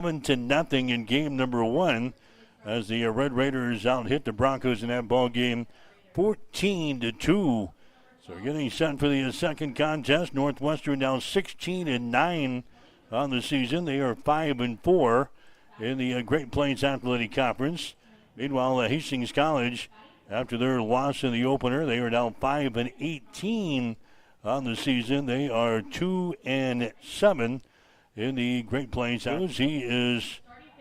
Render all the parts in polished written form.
7-0 in game number one as the Red Raiders out-hit the Broncos in that ball game 14-2. So getting set for the second contest. Northwestern now 16-9 on the season. They are 5-4 in the Great Plains Athletic Conference. Meanwhile, Hastings College, after their loss in the opener, they are now 5-18 on the season. They are 2-7 in the Great Plains. He is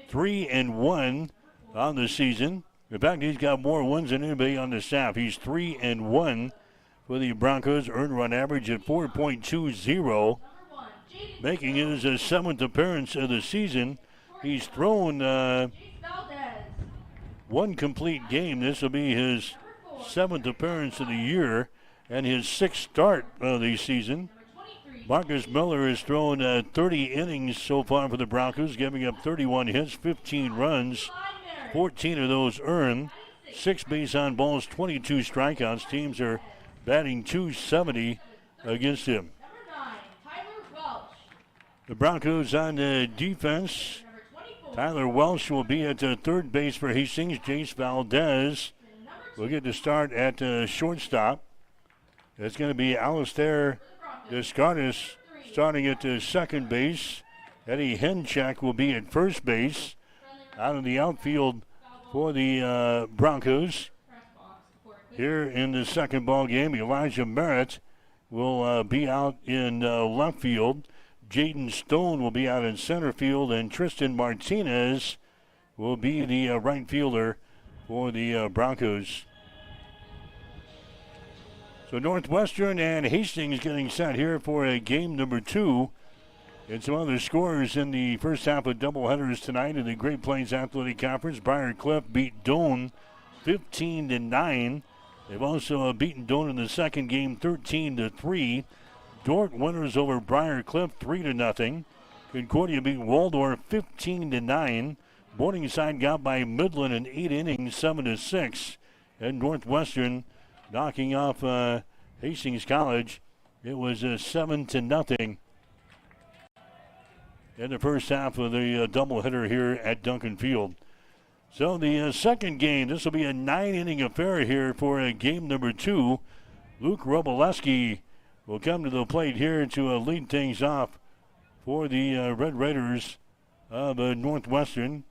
3-1 on the season. In fact, he's got more wins than anybody on the staff. He's 3-1 for the Broncos. Earned run average at 4.20, making his seventh appearance of the season. He's thrown one complete game. This will be his seventh appearance of the year and his sixth start of the season. Marcus Miller has thrown 30 innings so far for the Broncos, giving up 31 hits, 15 runs, 14 of those earned, 6 base on balls, 22 strikeouts. Teams are batting .270 against him. The Broncos on defense. Tyler Welsh will be at third base for Hastings. Jace Valdez will get to start at shortstop. It's going to be Alistair Descartes starting at second base. Eddie Henchak will be at first base. Out in the outfield for the Broncos. Here in the second ball game, Elijah Merritt will be out in left field. Jaden Stone will be out in center field, and Tristan Martinez will be the right fielder for the Broncos. So Northwestern and Hastings getting set here for game number two. And some other scores in the first half of doubleheaders tonight in the Great Plains Athletic Conference. Briar Cliff beat Doane 15-9. They've also beaten Doane in the second game 13-3. Dordt winners over Briar Cliff 3-0. Concordia beat Waldorf 15-9. Morningside got by Midland in 8 innings 7-6. And Northwestern knocking off Hastings College. It was 7-0 in the first half of the doubleheader here at Duncan Field. So the second game, this will be a 9-inning affair here for game number two. Luke Roboleski will come to the plate here to lead things off for the Red Raiders of Northwestern.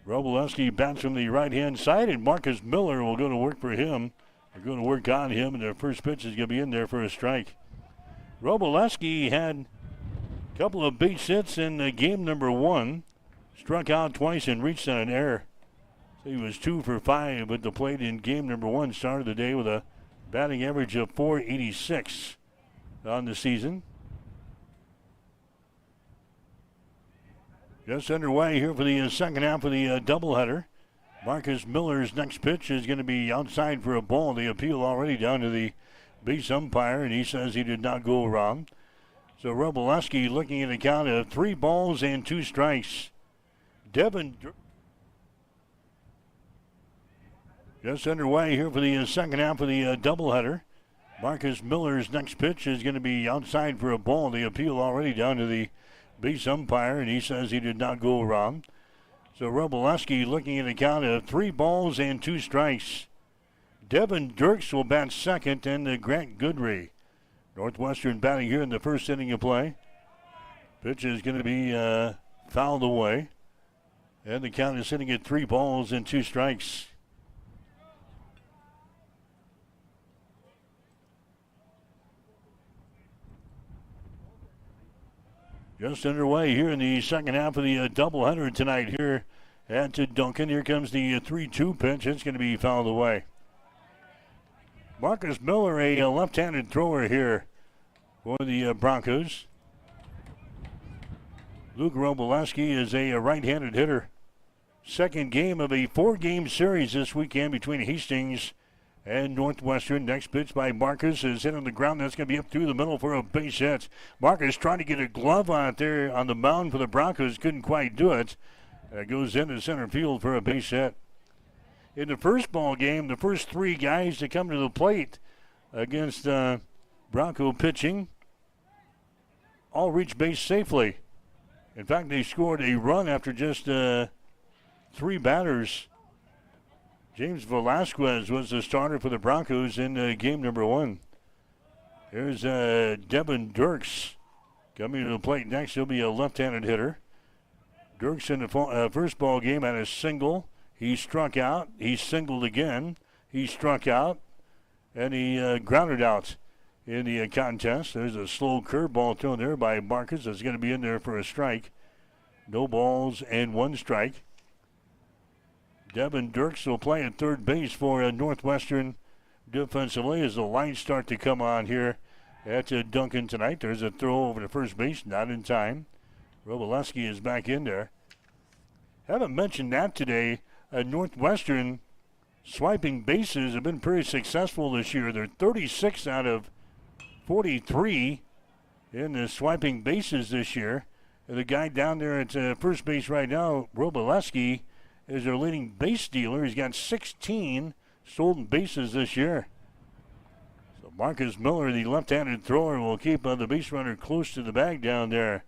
Roboleski bats from the right-hand side, and Marcus Miller will go to work for him. They're going to work on him, and the first pitch is going to be in there for a strike. Roboleski had a couple of base hits in game number one. Struck out twice and reached on an error. So he was 2 for 5 at the plate in game number one. Started the day with a batting average of .486 on the season. Just underway here for the second half of the doubleheader. Marcus Miller's next pitch is going to be outside for a ball. The appeal already down to the base umpire, and he says he did not go wrong. So Roboleski looking at a count of 3 balls and 2 strikes. Devin just underway here for the second half of the doubleheader. Marcus Miller's next pitch is going to be outside for a ball. The appeal already down to the base umpire, and he says he did not go wrong. So Roboleski looking at a count of 3 balls and 2 strikes. Devin Dirks will bat second, and Grant Goodry. Northwestern batting here in the first inning of play. Pitch is going to be fouled away. And the count is sitting at 3 balls and 2 strikes. Just underway here in the second half of the doubleheader tonight here at Duncan. Here comes the 3-2 pitch. It's going to be fouled away. Marcus Miller, a left-handed thrower here for the Broncos. Luke Roboleski is a right-handed hitter. Second game of a 4-game series this weekend between Hastings and Northwestern. Next pitch by Marcus is hit on the ground. That's going to be up through the middle for a base hit. Marcus trying to get a glove out there on the mound for the Broncos. Couldn't quite do it. Goes into center field for a base hit. In the first ball game, the first 3 guys to come to the plate against Bronco pitching all reached base safely. In fact, they scored a run after just 3 batters. James Velasquez was the starter for the Broncos in game number 1. Here's Devin Dirks coming to the plate next. He'll be a left-handed hitter. Dirks in the first ball game had a single. He struck out. He singled again. He struck out. And he grounded out in the contest. There's a slow curveball thrown there by Marcus. That's going to be in there for a strike. No balls and 1 strike. Devin Dirks will play at third base for Northwestern defensively as the lights start to come on here at Duncan tonight. There's a throw over to first base, not in time. Robleski is back in there. Haven't mentioned that today. Northwestern swiping bases have been pretty successful this year. They're 36 out of 43 in the swiping bases this year. And the guy down there at first base right now, Robleski, is their leading base dealer. He's got 16 stolen bases this year. So Marcus Miller, the left-handed thrower, will keep the base runner close to the bag down there.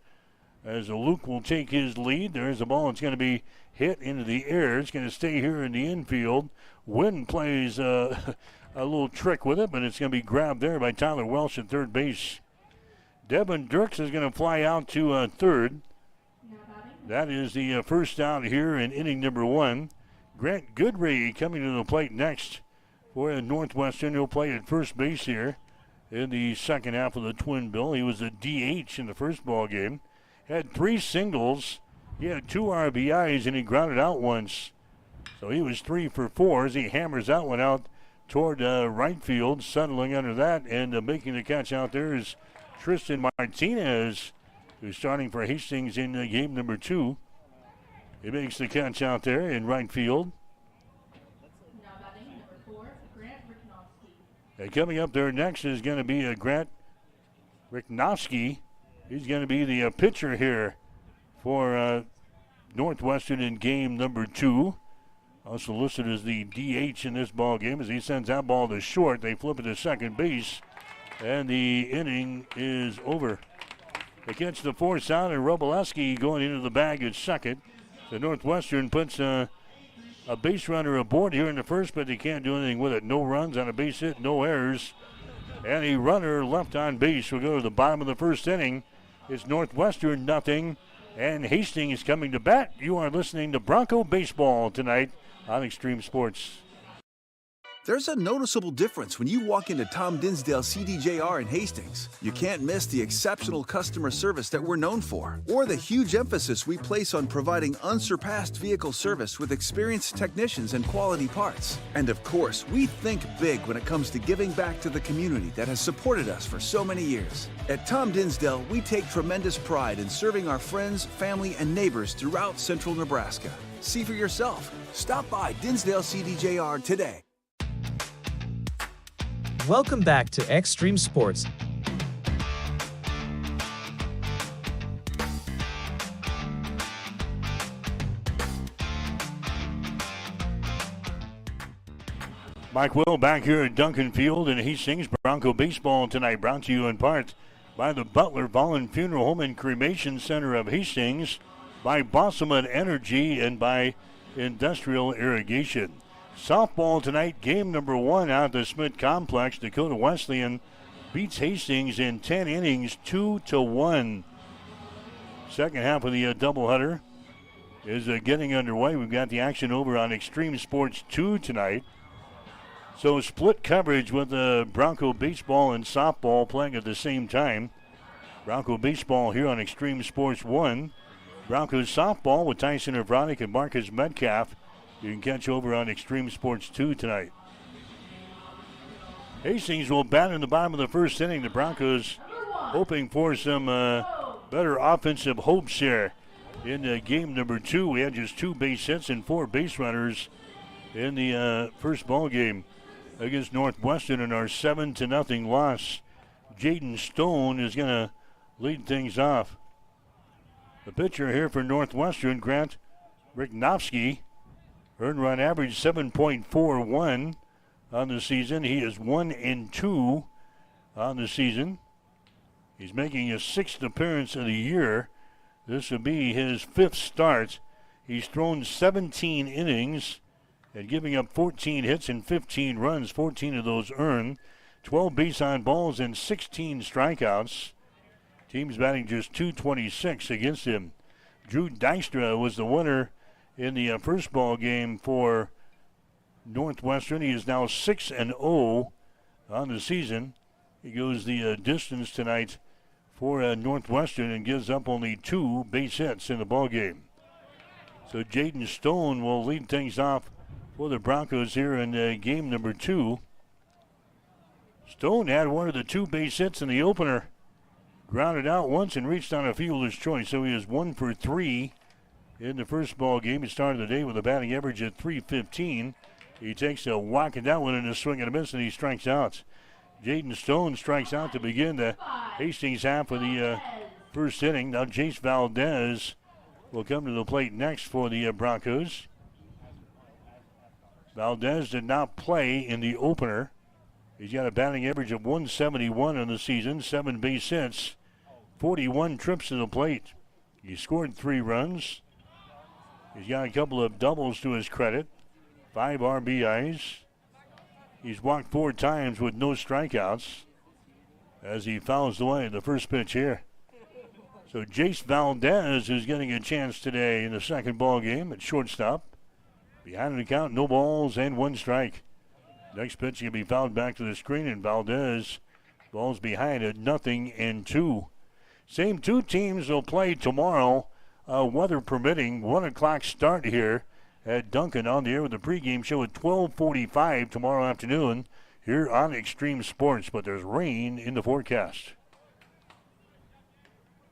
As Luke will take his lead. There's a ball that's going to be hit into the air. It's going to stay here in the infield. Wynn plays a little trick with it, but it's going to be grabbed there by Tyler Welsh at third base. Devin Dirks is going to fly out to third. That is the first out here in inning number 1. Grant Goodray coming to the plate next for Northwestern. He'll play at first base here in the second half of the Twin Bill. He was a DH in the first ball game. Had 3 singles. He had 2 RBIs, and he grounded out once. So he was 3 for 4 as he hammers that one out toward right field, settling under that, and making the catch out there is Tristan Martinez, who's starting for Hastings in game number 2. He makes the catch out there in right field. And coming up there next is going to be Grant Richnowski. He's going to be the pitcher here for Northwestern in game number 2. Also listed as the DH in this ball game as he sends that ball to short. They flip it to second base, and the inning is over. They catch the force out, and Robleski going into the bag at second. The Northwestern puts a base runner aboard here in the first, but they can't do anything with it. No runs on a base hit, no errors. And a runner left on base. We'll go to the bottom of the first inning. It's Northwestern nothing, and Hastings coming to bat. You are listening to Bronco Baseball tonight on Extreme Sports. There's a noticeable difference when you walk into Tom Dinsdale CDJR in Hastings. You can't miss the exceptional customer service that we're known for, or the huge emphasis we place on providing unsurpassed vehicle service with experienced technicians and quality parts. And of course, we think big when it comes to giving back to the community that has supported us for so many years. At Tom Dinsdale, we take tremendous pride in serving our friends, family, and neighbors throughout central Nebraska. See for yourself. Stop by Dinsdale CDJR today. Welcome back to Extreme Sports. Mike Will back here at Duncan Field, and Hastings Bronco Baseball tonight, brought to you in part by the Butler Vollen Funeral Home and Cremation Center of Hastings, by Bosselman Energy, and by Industrial Irrigation. Softball tonight, game number 1 out at the Smith Complex. Dakota Wesleyan beats Hastings in 10 innings, 2-1. Second half of the doubleheader is getting underway. We've got the action over on Extreme Sports 2 tonight. So split coverage with Bronco baseball and softball playing at the same time. Bronco baseball here on Extreme Sports 1. Broncos softball with Tyson Evronic and Marcus Metcalf. You can catch over on Extreme Sports 2 tonight. Hastings will bat in the bottom of the first inning. The Broncos hoping for some better offensive hopes here. In game number 2, we had just 2 base hits and 4 base runners in the first ball game against Northwestern in our 7-0 loss. Jaden Stone is going to lead things off. The pitcher here for Northwestern, Grant Richnowski. Earned run average 7.41 on the season. He is 1-2 on the season. He's making his 6th appearance of the year This will be his 5th start. He's thrown 17 innings and giving up 14 hits and 15 runs, 14 of those earned, 12 base on balls and 16 strikeouts. Team's batting just .226 against him. Drew Dykstra was the winner in the first ball game for Northwestern. He is now 6-0 on the season. He goes the distance tonight for Northwestern and gives up only 2 base hits in the ball game. So Jaden Stone will lead things off for the Broncos here in game number 2. Stone had one of the 2 base hits in the opener. Grounded out once and reached on a fielder's choice. So he is 1 for 3 in the first ball game. He started the day with a batting average at .315. He takes a whack at that one and a swing and a miss, and he strikes out. Jaden Stone strikes out to begin the Hastings half of the first inning. Now Jace Valdez will come to the plate next for the Broncos. Valdez did not play in the opener. He's got a batting average of .171 in the season, 7 base hits, 41 trips to the plate. He scored 3 runs. He's got a couple of doubles to his credit, 5 RBIs. He's walked 4 times with no strikeouts as he fouls away the first pitch here. So Jace Valdez is getting a chance today in the second ball game at shortstop. Behind the count, no balls and 1 strike. Next pitch can be fouled back to the screen, and Valdez balls behind it, 0-2. Same 2 teams will play tomorrow, weather permitting. 1 o'clock start here at Duncan on the air with the pregame show at 12:45 tomorrow afternoon here on Extreme Sports, but there's rain in the forecast.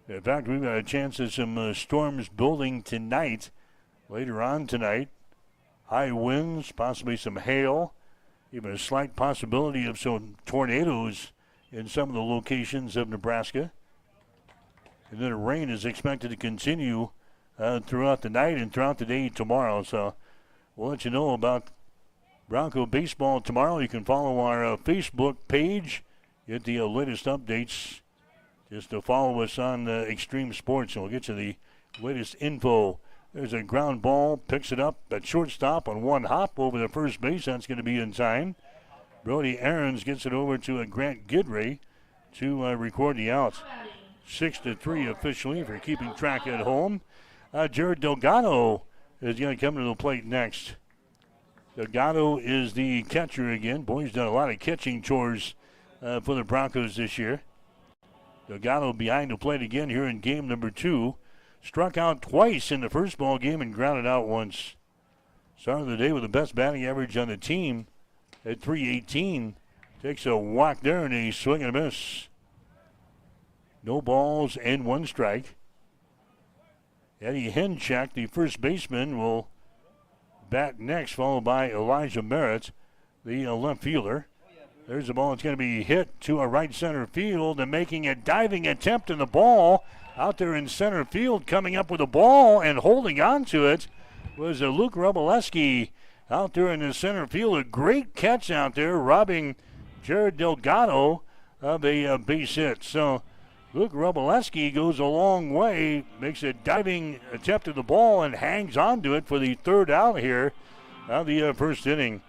In fact, we've got a chance of some storms building tonight, later on tonight. High winds, possibly some hail, even a slight possibility of some tornadoes in some of the locations of Nebraska. And then the rain is expected to continue throughout the night and throughout the day tomorrow. So we'll let you know about Bronco baseball tomorrow. You can follow our Facebook page, get the latest updates. Just to follow us on Extreme Sports, and we'll get you the latest info. There's a ground ball, picks it up at shortstop on 1 hop over the first base. That's going to be in time. Brody Aarons gets it over to Grant Gidray to record the out. 6-3 officially for keeping track at home. Jared Delgado is going to come to the plate next. Delgado is the catcher again. Boy, he's done a lot of catching chores for the Broncos this year. Delgado behind the plate again here in game number 2. Struck out twice in the first ball game and grounded out once. Started the day with the best batting average on the team at .318. Takes a whack there and a swing and a miss. No balls and 1 strike. Eddie Henchak, the first baseman, will bat next, followed by Elijah Merritt, the left fielder. There's the ball. It's going to be hit to a right center field and making a diving attempt, in the ball out there in center field. Coming up with the ball and holding on to it was Luke Wroblewski out there in the center field. A great catch out there, robbing Jared Delgado of a base hit. So Luke Wroblewski goes a long way, makes a diving attempt at the ball and hangs onto it for the 3rd out here of the first inning.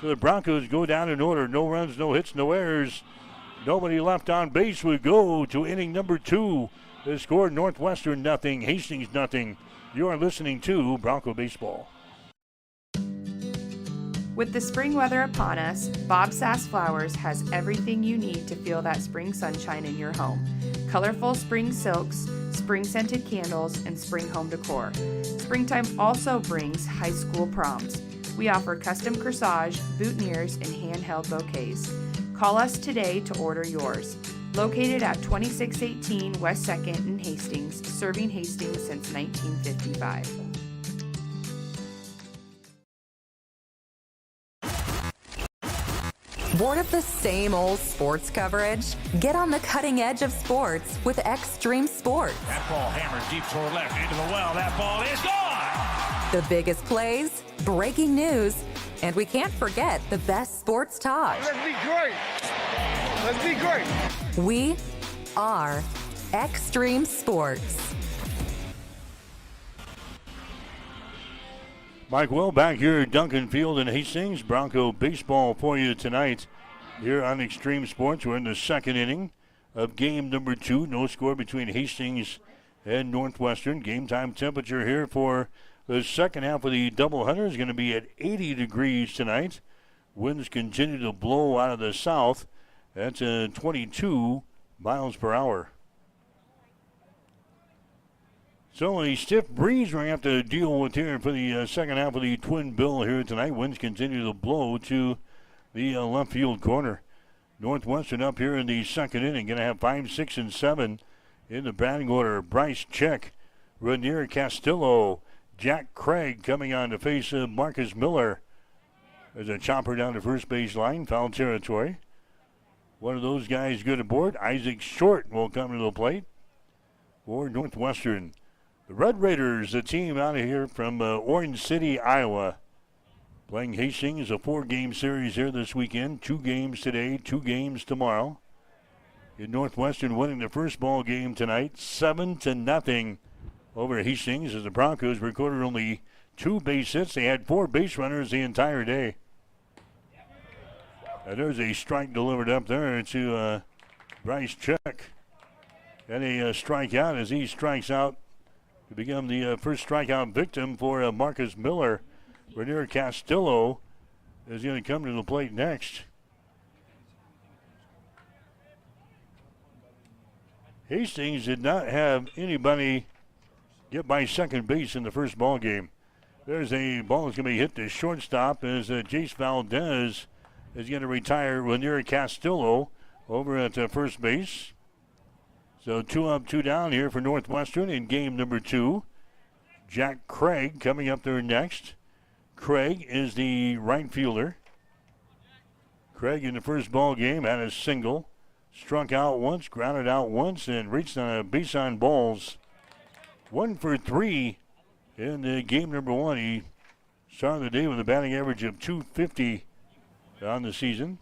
So the Broncos go down in order. No runs, no hits, no errors. Nobody left on base. We go to inning number 2. The score, Northwestern 0, Hastings 0. You are listening to Bronco Baseball. With the spring weather upon us, Bob Sass Flowers has everything you need to feel that spring sunshine in your home. Colorful spring silks, spring-scented candles, and spring home decor. Springtime also brings high school proms. We offer custom corsage, boutonnieres, and handheld bouquets. Call us today to order yours. Located at 2618 West 2nd in Hastings, serving Hastings since 1955. Bored of the same old sports coverage? Get on the cutting edge of sports with Extreme Sports. That ball hammered deep toward left into the well. That ball is gone! The biggest plays, breaking news, and we can't forget the best sports talk. Let's be great. Let's be great. We are Extreme Sports. Mike Will back here at Duncan Field in Hastings. Bronco baseball for you tonight here on Extreme Sports. We're in the second inning of game number 2. No score between Hastings and Northwestern. Game time temperature here for the second half of the doubleheader is going to be at 80 degrees tonight. Winds continue to blow out of the south. That's 22 miles per hour. So a stiff breeze we're going to have to deal with here for the second half of the twin bill here tonight. Winds continue to blow to the left field corner. Northwestern up here in the second inning. Going to have 5, 6, and 7 in the batting order. Bryce Check, Ranier Castillo, Jack Craig coming on to face Marcus Miller. There's a chopper down the first base line, foul territory. One of those guys good aboard. Isaac Short will come to the plate for Northwestern. The Red Raiders, a team out of here from Orange City, Iowa, playing Hastings, a 4-game series here this weekend. 2 games today, 2 games tomorrow. In Northwestern winning the first ball game tonight, 7-0 over Hastings, as the Broncos recorded only 2 base hits. They had 4 base runners the entire day. There's a strike delivered up there to Bryce Check. And a strikeout as he strikes out to become the first strikeout victim for Marcus Miller. Ranier Castillo is going to come to the plate next. Hastings did not have anybody get by second base in the first ball game. There's a ball that's going to be hit to shortstop as Jace Valdez is going to retire Ranier Castillo over at first base. So 2 up, 2 down here for Northwestern in game number 2. Jack Craig coming up there next. Craig is the right fielder. Craig in the first ball game had a single. Struck out once, grounded out once, and reached on a base on balls. 1 for 3 in game number 1. He started the day with a batting average of .250 on the season.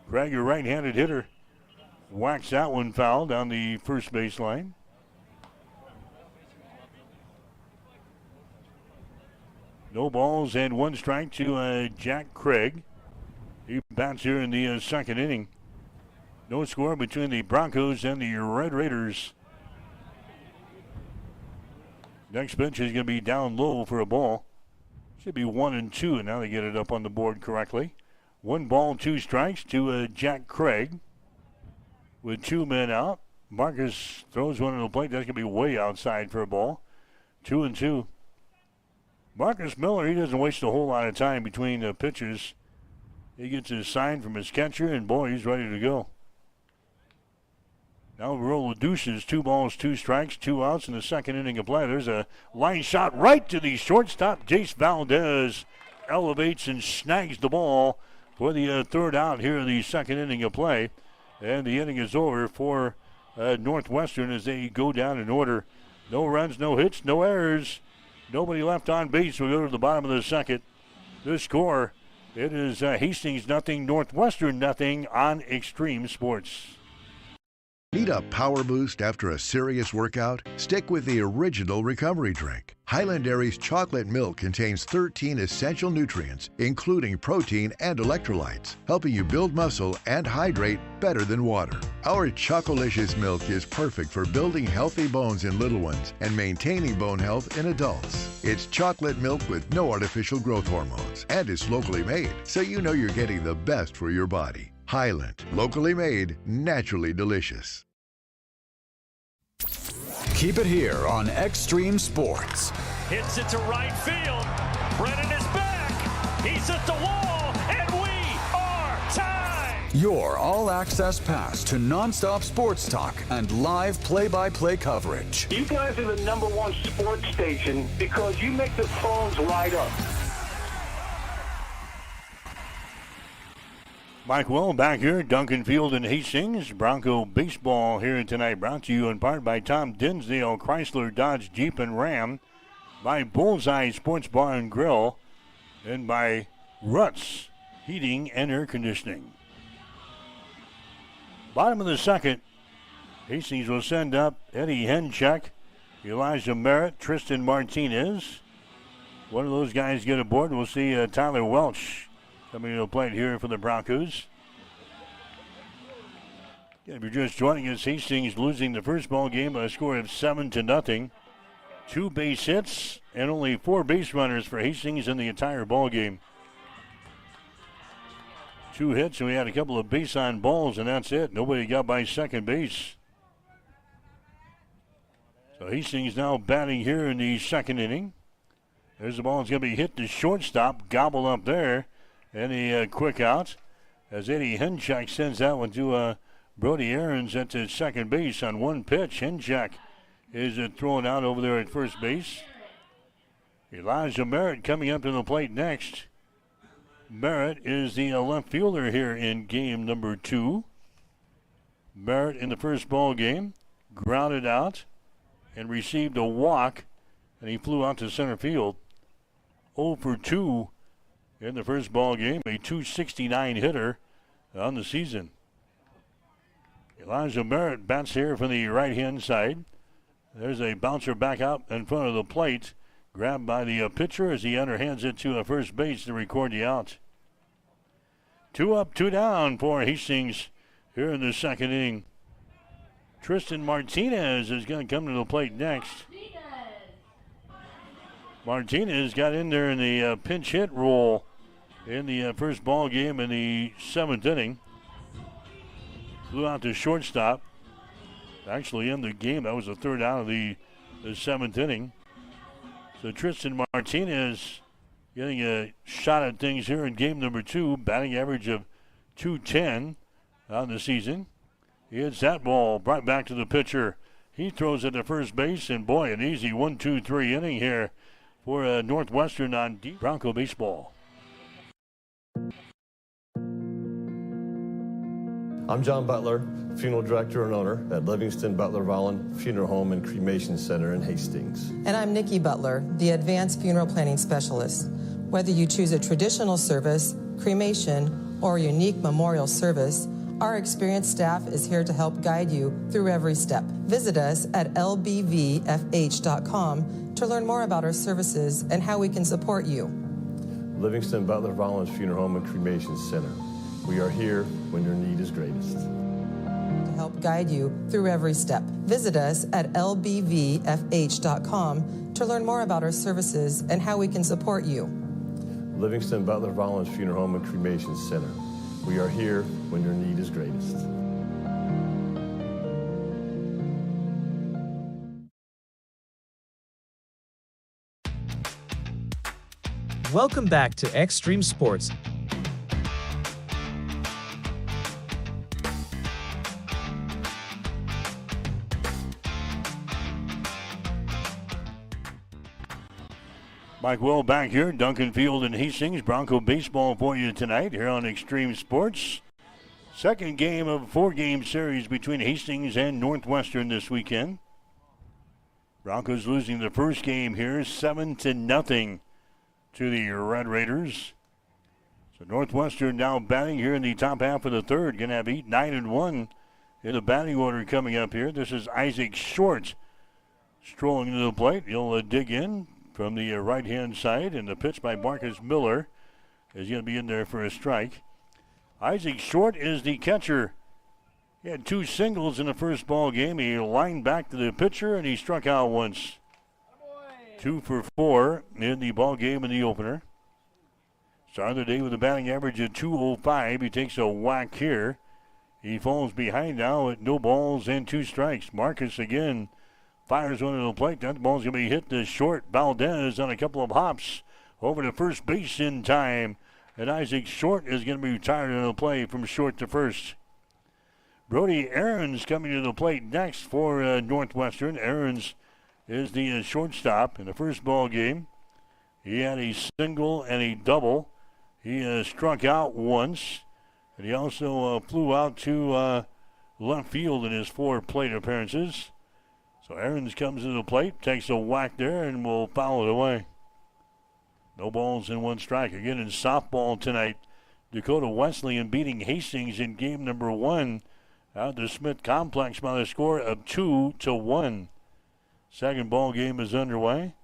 Craig, a right-handed hitter, whacks that one foul down the first base line. No balls and 1 strike to Jack Craig. He bats here in the second inning. No score between the Broncos and the Red Raiders. Next pitch is going to be down low for a ball. Should be 1-2, and now they get it up on the board correctly. 1 ball, 2 strikes to Jack Craig. With 2 men out, Marcus throws one to the plate. That's going to be way outside for a ball. 2-2. Marcus Miller, he doesn't waste a whole lot of time between the pitches. He gets his sign from his catcher, and boy, he's ready to go. Now we roll the deuces. 2 balls, 2 strikes, 2 outs in the second inning of play. There's a line shot right to the shortstop. Jace Valdez elevates and snags the ball for the third out here in the second inning of play. And the inning is over for Northwestern as they go down in order. No runs, no hits, no errors. Nobody left on base. We go to the bottom of the second. The score, it is Hastings 0, Northwestern 0 on Extreme Sports. Need a power boost after a serious workout? Stick with the original recovery drink. Highland Dairy's chocolate milk contains 13 essential nutrients, including protein and electrolytes, helping you build muscle and hydrate better than water. Our Chocolicious milk is perfect for building healthy bones in little ones and maintaining bone health in adults. It's chocolate milk with no artificial growth hormones, and it's locally made, so you know you're getting the best for your body. Highland, locally made, naturally delicious. Keep it here on Extreme Sports. Hits it to right field. Brennan is back. He's at the wall, and we are tied. Your all-access pass to nonstop sports talk and live play-by-play coverage. You guys are the #1 sports station because you make the phones light up. Mike Will back here at Duncan Field in Hastings. Bronco baseball here tonight, brought to you in part by Tom Dinsdale, Chrysler, Dodge, Jeep, and Ram, by Bullseye Sports Bar and Grill, and by Ruts Heating and Air Conditioning. Bottom of the second, Hastings will send up Eddie Henchek, Elijah Merritt, Tristan Martinez, one of those guys get aboard. We'll see Tyler Welch coming to the plate here for the Broncos. If you're just joining us, Hastings losing the first ball game by a score of 7-0. 2 base hits and only 4 base runners for Hastings in the entire ball game. 2 hits, and we had a couple of base on balls, and that's it. Nobody got by second base. So Hastings now batting here in the second inning. There's the ball. It's going to be hit to shortstop, gobbled up there, and a quick out as Eddie Henchak sends that one to Brody Aarons at the second base on one pitch. Henchak is thrown out over there at first base. Elijah Merritt coming up to the plate next. Merritt is the left fielder here in game number 2. Merritt in the first ball game grounded out and received a walk, and he flew out to center field. 0 for 2 in the first ball game, a .269 hitter on the season. Elijah Merritt bats here from the right-hand side. There's a bouncer back out in front of the plate, grabbed by the pitcher as he underhands it to first base to record the out. 2 up, 2 down for Hastings here in the second inning. Tristan Martinez is going to come to the plate next. Martinez got in there in the pinch hit role in the first ball game in the 7th inning. Flew out to shortstop. Actually, in the game, that was the 3rd out of the 7th inning. So Tristan Martinez getting a shot at things here in game number 2. Batting average of .210 on the season. He hits that ball right back to the pitcher. He throws it to first base, and boy, an easy 1-2-3 inning here for Northwestern on deep Bronco baseball. I'm John Butler, funeral director and owner at Livingston Butler Vollen Funeral Home and Cremation Center in Hastings. And I'm Nikki Butler, the advanced funeral planning specialist. Whether you choose a traditional service, cremation, or a unique memorial service, our experienced staff is here to help guide you through every step. Visit us at lbvfh.com to learn more about our services and how we can support you. Livingston Butler Vollen Funeral Home and Cremation Center. We are here when your need is greatest. To help guide you through every step. Visit us at lbvfh.com to learn more about our services and how we can support you. Livingston Butler Vollen Funeral Home and Cremation Center. We are here when your need is greatest. Welcome back to Extreme Sports. Mike Will back here, Duncan Field and Hastings. Bronco baseball for you tonight here on Extreme Sports. Second game of a 4-game series between Hastings and Northwestern this weekend. Broncos losing the first game here 7-0 to the Red Raiders. So Northwestern now batting here in the top half of the third. Going to have 8-9-1 in the batting order coming up here. This is Isaac Short strolling to the plate. He'll dig in from the right-hand side, and the pitch by Marcus Miller is going to be in there for a strike. Isaac Short is the catcher. He had 2 singles in the first ball game. He lined back to the pitcher, and he struck out once. 2 for 4 in the ball game in the opener. Started the day with a batting average of .205. He takes a whack here. He falls behind now at no balls and 2 strikes. Marcus again fires one to the plate. That ball's going to be hit to short. Valdez on a couple of hops over to first base in time. And Isaac Short is going to be retired on the play from short to first. Brody Aarons coming to the plate next for Northwestern. Aarons is the shortstop in the first ball game. He had a single and a double. He struck out once. And he also flew out to left field in his 4 plate appearances. So Aarons comes to the plate, takes a whack there, and will foul it away. No balls and 1 strike. Again in softball tonight, Dakota Wesleyan beating Hastings in game number 1 out at the Smith Complex by the score of 2-1. Second ball game is underway.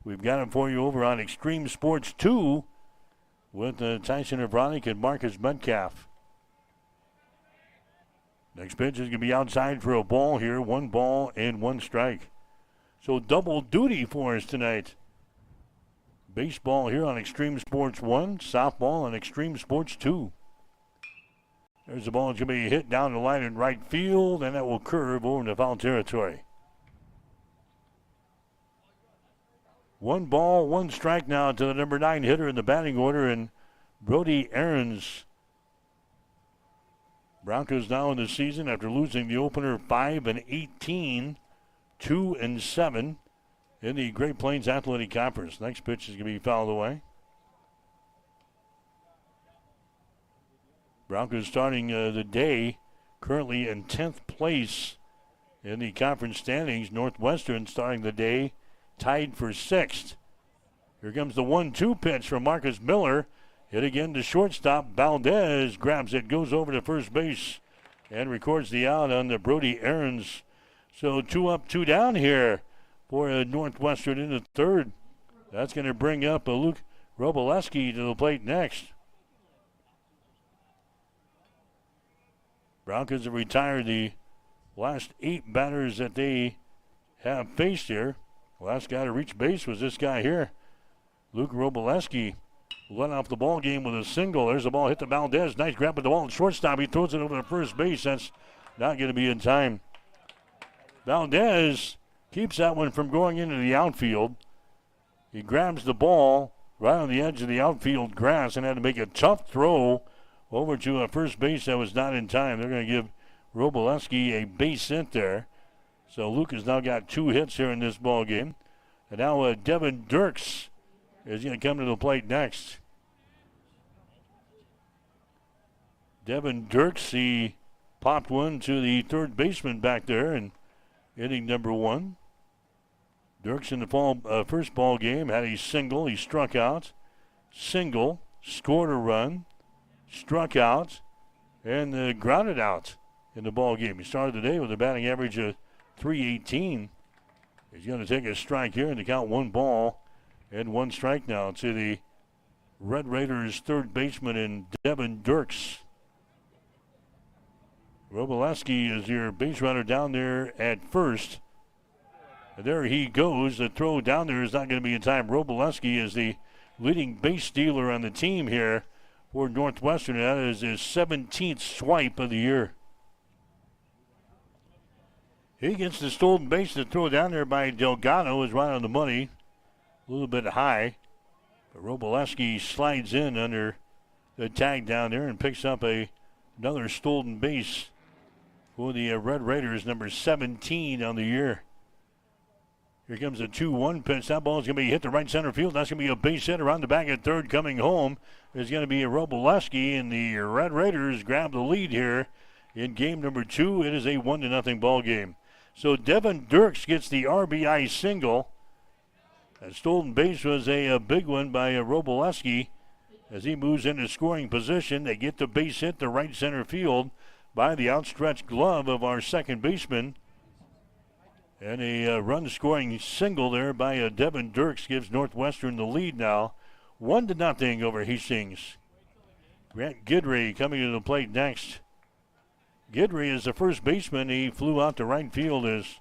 We've got it for you over on Extreme Sports 2 with Tyson Abronic and Marcus Metcalf. Next pitch is going to be outside for a ball here. 1 ball and 1 strike. So double duty for us tonight. Baseball here on Extreme Sports 1, softball on Extreme Sports 2. There's the ball. It's going to be hit down the line in right field, and that will curve over into foul territory. 1 ball, 1 strike now to the number 9 hitter in the batting order, and Brody Aarons. Broncos now in the season after losing the opener 5-18, 2-7 in the Great Plains Athletic Conference. Next pitch is going to be fouled away. Broncos starting the day currently in 10th place in the conference standings. Northwestern starting the day tied for 6th. Here comes the 1-2 pitch from Marcus Miller. Hit again to shortstop. Valdez grabs it, goes over to first base, and records the out on the Brody Aarons. So 2 up, 2 down here for Northwestern in the 3rd. That's going to bring up Luke Roboleski to the plate next. Broncos have retired the last 8 batters that they have faced here. Last guy to reach base was this guy here. Luke Roboleski led off the ball game with a single. There's the ball hit to Valdez. Nice grab with the ball at shortstop. He throws it over to first base. That's not going to be in time. Valdez keeps that one from going into the outfield. He grabs the ball right on the edge of the outfield grass and had to make a tough throw over to a first base that was not in time. They're going to give Roboleski a base hit there. So Luke has now got 2 hits here in this ball game. And now Devin Dirks is going to come to the plate next. Devin Dirks, he popped one to the 3rd baseman back there and inning number 1. Dirks in the first ball game had a single. He struck out. Single, scored a run, struck out, and grounded out in the ball game. He started the day with a batting average of .318. He's going to take a strike here and to count 1 ball and 1 strike now to the Red Raiders' 3rd baseman in Devin Dirks. Roboleski is your base runner down there at first. And there he goes. The throw down there is not going to be in time. Roboleski is the leading base stealer on the team here for Northwestern. That is his 17th swipe of the year. He gets the stolen base. The throw down there by Delgado is right on the money. A little bit high. But Roboleski slides in under the tag down there and picks up another stolen base for the Red Raiders, number 17 on the year. Here comes a 2-1 pitch. That ball is going to be hit to right center field. That's going to be a base hit around the back at 3rd. Coming home is going to be a Roboleski, and the Red Raiders grab the lead here in game number 2. It is a 1-0 ball game. So Devin Dirks gets the RBI single. That stolen base was a big one by Roboleski as he moves into scoring position. They get the base hit to right center field by the outstretched glove of our 2nd baseman. And a run-scoring single there by Devin Dirks gives Northwestern the lead now. 1-0 over Hastings. Grant Guidry coming to the plate next. Guidry is the first baseman. He flew out to right field his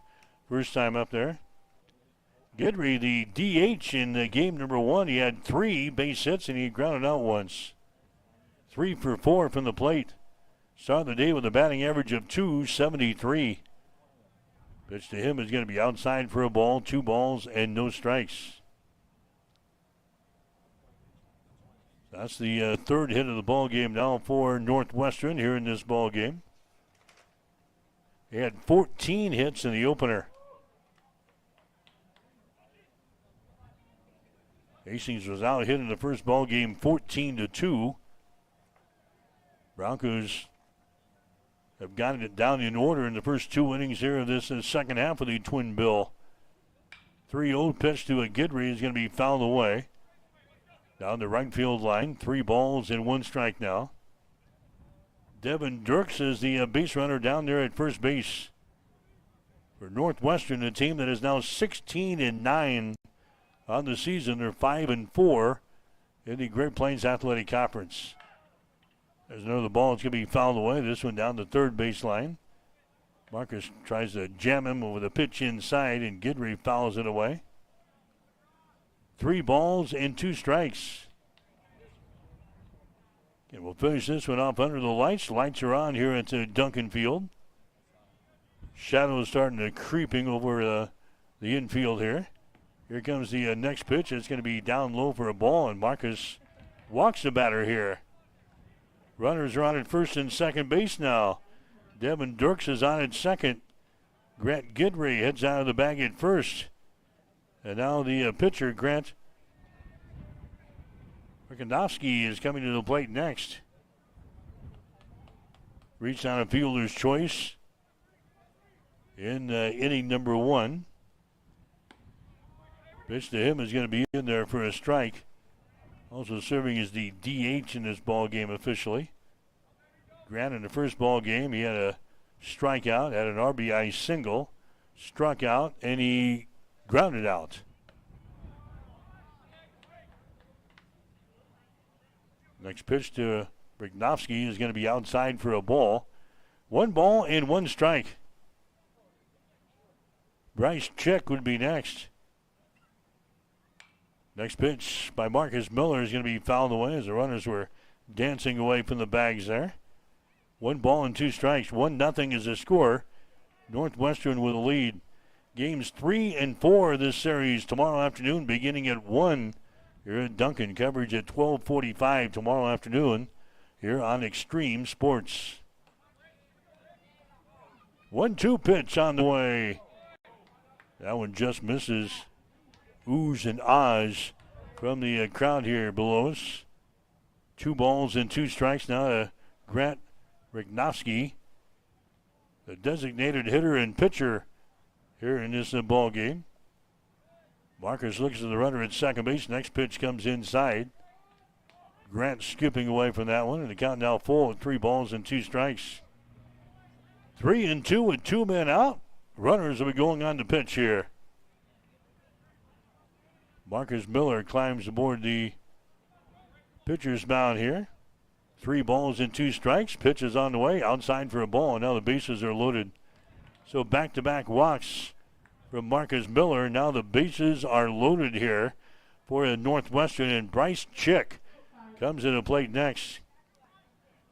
first time up there. Guidry, the DH in game number 1. He had 3 base hits and he grounded out once. 3 for 4 from the plate. Started the day with a batting average of .273. Pitch to him is going to be outside for a ball. 2 balls and no strikes. That's the 3rd hit of the ball game now for Northwestern here in this ball game. He had 14 hits in the opener. Hastings was out hit in the first ball game 14-2. Broncos have gotten it down in order in the first 2 innings here of this second half of the Twin Bill. 3-0 pitch to a Guidry is going to be fouled away. Down the right field line, 3 balls and 1 strike now. Devin Dirks is the base runner down there at first base. For Northwestern, a team that is now 16-9 on the season. They're 5-4 in the Great Plains Athletic Conference. There's another ball that's going to be fouled away. This one down the third baseline. Marcus tries to jam him with a pitch inside, and Guidry fouls it away. 3 balls and 2 strikes. And we'll finish this one off under the lights. Lights are on here at Duncan Field. Shadows starting to creeping over the infield here. Here comes the next pitch. It's going to be down low for a ball, and Marcus walks the batter here. Runners are on at first and second base now. Devin Dirks is on at second. Grant Guidry heads out of the bag at first. And now the pitcher, Grant Rikanovsky, is coming to the plate next. Reached on a fielder's choice in inning number 1. Pitch to him is going to be in there for a strike. Also serving as the DH in this ball game officially. Grant in the first ball game, he had a strikeout, had an RBI single, struck out, and he grounded out. Next pitch to Rikanovsky is going to be outside for a ball. 1 ball and 1 strike. Bryce Chick would be next. Next pitch by Marcus Miller is going to be fouled away as the runners were dancing away from the bags there. 1 ball and 2 strikes. 1-0 is the score. Northwestern with a lead. Games 3 and 4 of this series tomorrow afternoon beginning at 1 here at Duncan. Coverage at 12:45 tomorrow afternoon here on Extreme Sports. 1-2 pitch on the way. That one just misses. Oohs and ahs from the crowd here below us. 2 balls and 2 strikes now to Grant Rikanovsky, the designated hitter and pitcher here in this ball game. Marcus looks at the runner at second base. Next pitch comes inside. Grant skipping away from that one, and the count now full at 3 balls and 2 strikes. 3-2 with 2 men out. Runners will be going on to pitch here. Marcus Miller climbs aboard the pitcher's mound here. 3 balls and 2 strikes. Pitch is on the way. Outside for a ball. And now the bases are loaded. So back-to-back walks from Marcus Miller. Now the bases are loaded here for Northwestern. And Bryce Chick comes to the plate next.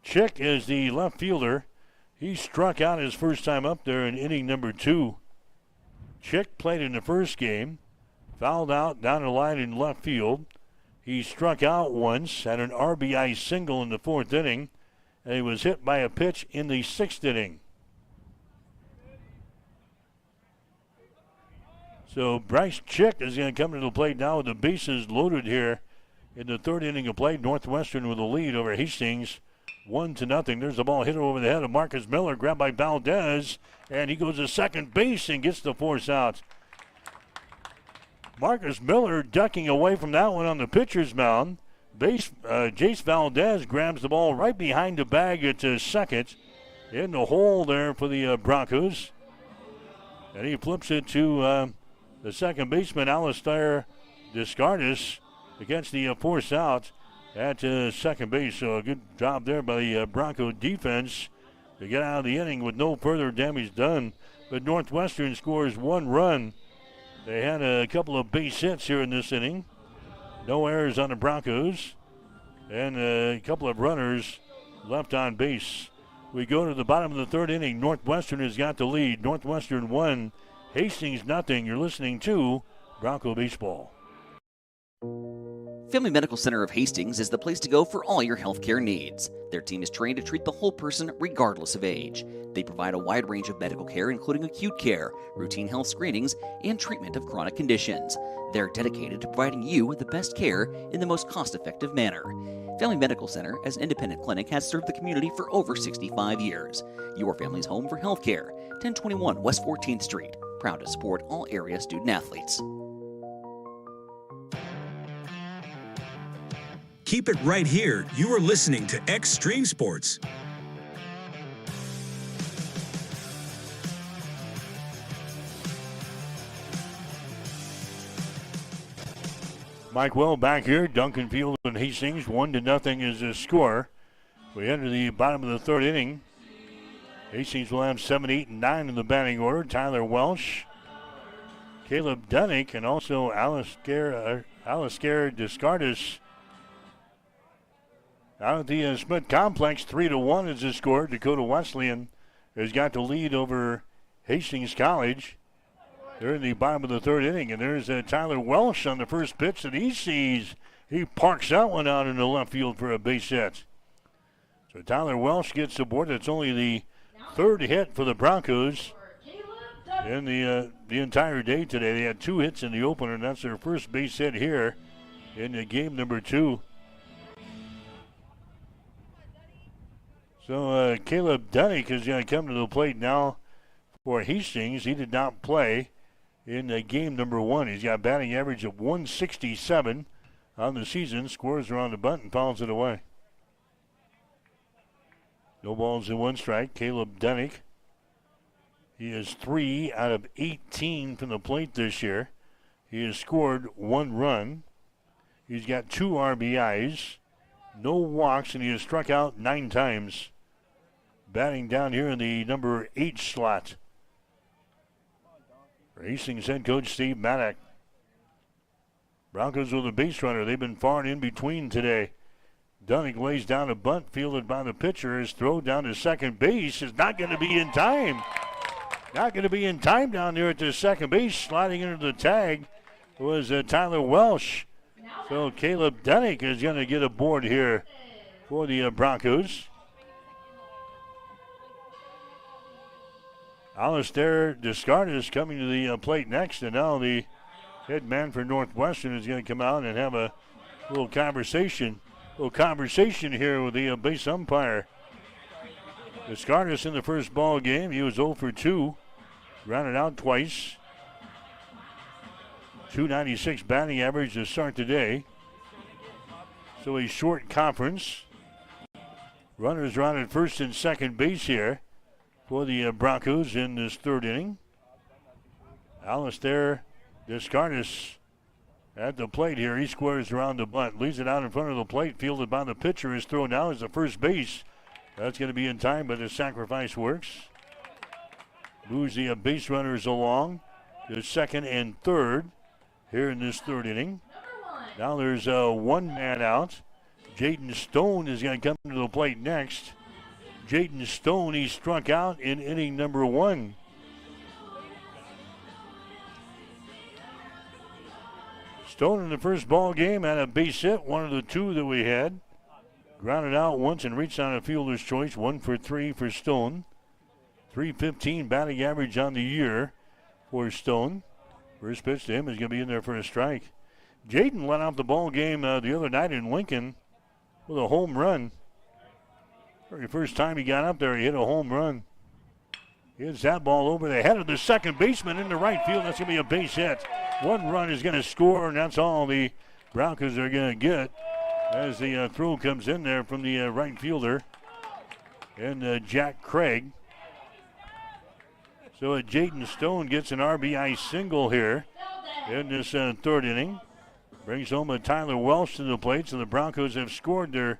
Chick is the left fielder. He struck out his first time up there in inning number 2. Chick played in the first game. Fouled out down the line in left field. He struck out once, had an RBI single in the 4th inning, and he was hit by a pitch in the 6th inning. So Bryce Chick is going to come to the plate now with the bases loaded here in the 3rd inning of play. Northwestern with a lead over Hastings, 1-0. There's the ball hit over the head of Marcus Miller, grabbed by Valdez, and he goes to second base and gets the force out. Marcus Miller ducking away from that one on the pitcher's mound. Jace Valdez grabs the ball right behind the bag at second. In the hole there for the Broncos. And he flips it to the second baseman, Alistair Descardis, against the force out at second base. So a good job there by the Bronco defense to get out of the inning with no further damage done. But Northwestern scores 1 run. They had a couple of base hits here in this inning. No errors on the Broncos. And a couple of runners left on base. We go to the bottom of the 3rd inning. Northwestern has got the lead. Northwestern 1, Hastings 0. You're listening to Bronco Baseball. Family Medical Center of Hastings is the place to go for all your healthcare needs. Their team is trained to treat the whole person regardless of age. They provide a wide range of medical care, including acute care, routine health screenings, and treatment of chronic conditions. They're dedicated to providing you with the best care in the most cost-effective manner. Family Medical Center, as an independent clinic, has served the community for over 65 years. Your family's home for healthcare. 1021 West 14th Street. Proud to support all area student-athletes. Keep it right here. You are listening to Extreme Sports. Mike Well back here. Duncan Field and Hastings 1-0 is the score. We enter the bottom of the third inning. Hastings will have 7, 8, and 9 in the batting order. Tyler Welsh, Caleb Dunnick, and also Alistair Descartes. Out at the Smith Complex, 3-1 is the score. Dakota Wesleyan has got the lead over Hastings College. They're in the bottom of the third inning, and there's Tyler Welsh on the first pitch that he sees. He parks that one out in the left field for a base hit. So Tyler Welsh gets the board. That's only the third hit for the Broncos in the entire day today. They had 2 hits in the opener, and that's their first base hit here in the game number 2. So Caleb Dunnick is going to come to the plate now for Hastings. He did not play in game number 1. He's got a batting average of 167 on the season. Scores around the bunt and fouls it away. No balls and 1 strike. Caleb Dunnick. He is 3 out of 18 from the plate this year. He has scored 1 run. He's got 2 RBIs, no walks, and he has struck out 9 times. Batting down here in the number 8 slot. Hastings head coach Steve Maddock. Broncos with a base runner. They've been far and in between today. Dunnick lays down a bunt fielded by the pitcher. His throw down to second base is not going to be in time. Not going to be in time down there at the second base. Sliding into the tag was Tyler Welsh. So Caleb Dunnick is going to get a board here for the Broncos. Alistair Descartes coming to the plate next, and now the head man for Northwestern is going to come out and have a little conversation here with the base umpire. Descartes in the first ball game, he was 0 for 2, grounded out twice. 296 batting average to start today. So a short conference. Runners are on at first and second base here for the Broncos in this third inning. Alistair Descartes at the plate here. He squares around the bunt, leaves it out in front of the plate, fielded by the pitcher. His throw now is the first base. That's going to be in time, but the sacrifice works. Moves the base runners along to second and third here in this third inning. Now there's 1 man out. Jaden Stone is going to come to the plate next. Jaden Stone, he struck out in inning number 1. Stone in the first ball game had a base hit, one of the 2 that we had. Grounded out once and reached on a fielder's choice. 1 for 3 for Stone. .315 batting average on the year for Stone. First pitch to him is going to be in there for a strike. Jaden led off the ball game the other night in Lincoln with a home run. Very first time he got up there, he hit a home run. He hits that ball over the head of the second baseman in the right field. That's going to be a base hit. 1 run is going to score, and that's all the Broncos are going to get as the throw comes in there from the right fielder and Jack Craig. So Jaden Stone gets an RBI single here in this third inning. Brings home a Tyler Welsh to the plate, so the Broncos have scored their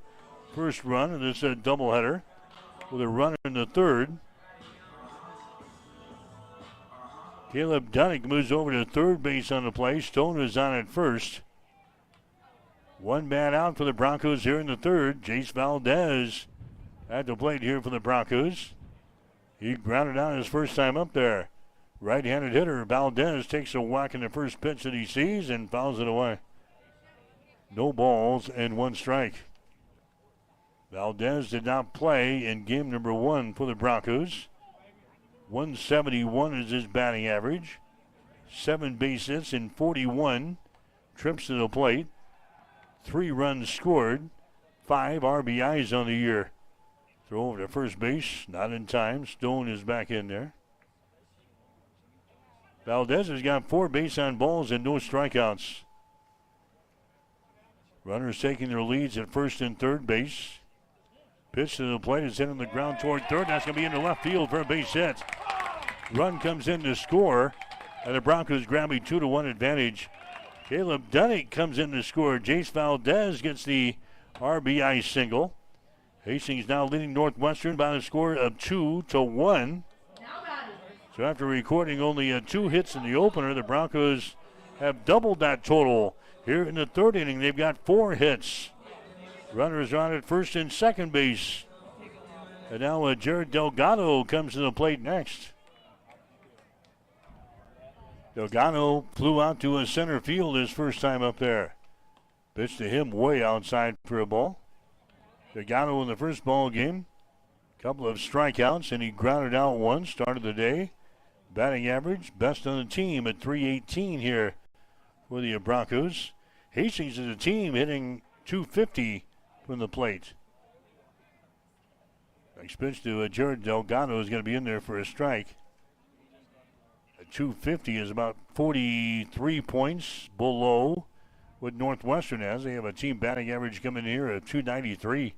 first run in this doubleheader with a runner in the third. Caleb Dunnick moves over to third base on the play. Stone is on at first. 1 man out for the Broncos here in the third. Jace Valdez at the plate here for the Broncos. He grounded out his first time up there. Right-handed hitter Valdez takes a whack in the first pitch that he sees and fouls it away. No balls and 1 strike. Valdez did not play in game number 1 for the Broncos. 171 is his batting average. 7 base hits and 41 trips to the plate. 3 runs scored. 5 RBIs on the year. Throw over to first base, not in time. Stone is back in there. Valdez has got 4 base on balls and no strikeouts. Runners taking their leads at first and third base. Pitch to the plate is hit on the ground toward third. That's going to be into left field for a base hit. Run comes in to score, and the Broncos grab a 2-1 advantage Caleb Dunnick comes in to score. Jace Valdez gets the RBI single. Hastings now leading Northwestern by a score of 2-1. So after recording only 2 hits in the opener, the Broncos have doubled that total. Here in the third inning, they've got 4 hits. Runners on at first and second base. And now Jared Delgado comes to the plate next. Delgado flew out to center field his first time up there. Pitch to him way outside for a ball. Delgado in the first ball game. Couple of strikeouts, and he grounded out one. Started the day. Batting average, best on the team at .318 here for the Broncos. Hastings is a team hitting .250 from the plate. Next pitch to Jared Delgado is going to be in there for a strike. A .250 is about 43 points below what Northwestern has. They have a team batting average coming in here at .293.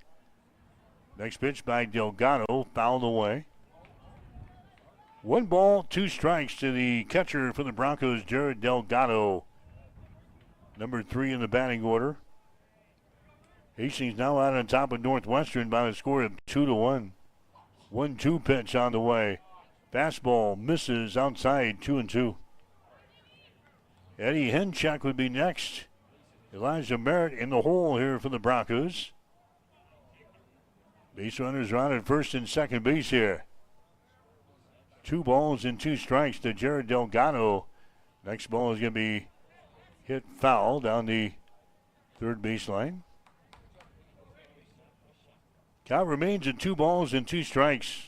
Next pitch by Delgado, fouled away. 1 ball, 2 strikes to the catcher for the Broncos, Jared Delgado. Number 3 in the batting order. Hastings now out on top of Northwestern by a score of 2-1. 1-2 pitch on the way. Fastball misses outside, 2-2. Eddie Henchak would be next. Elijah Merritt in the hole here for the Broncos. Base runners are on at first and second base here. 2 balls and 2 strikes to Jared Delgado. Next ball is going to be hit foul down the third baseline. Count remains at 2 balls and 2 strikes.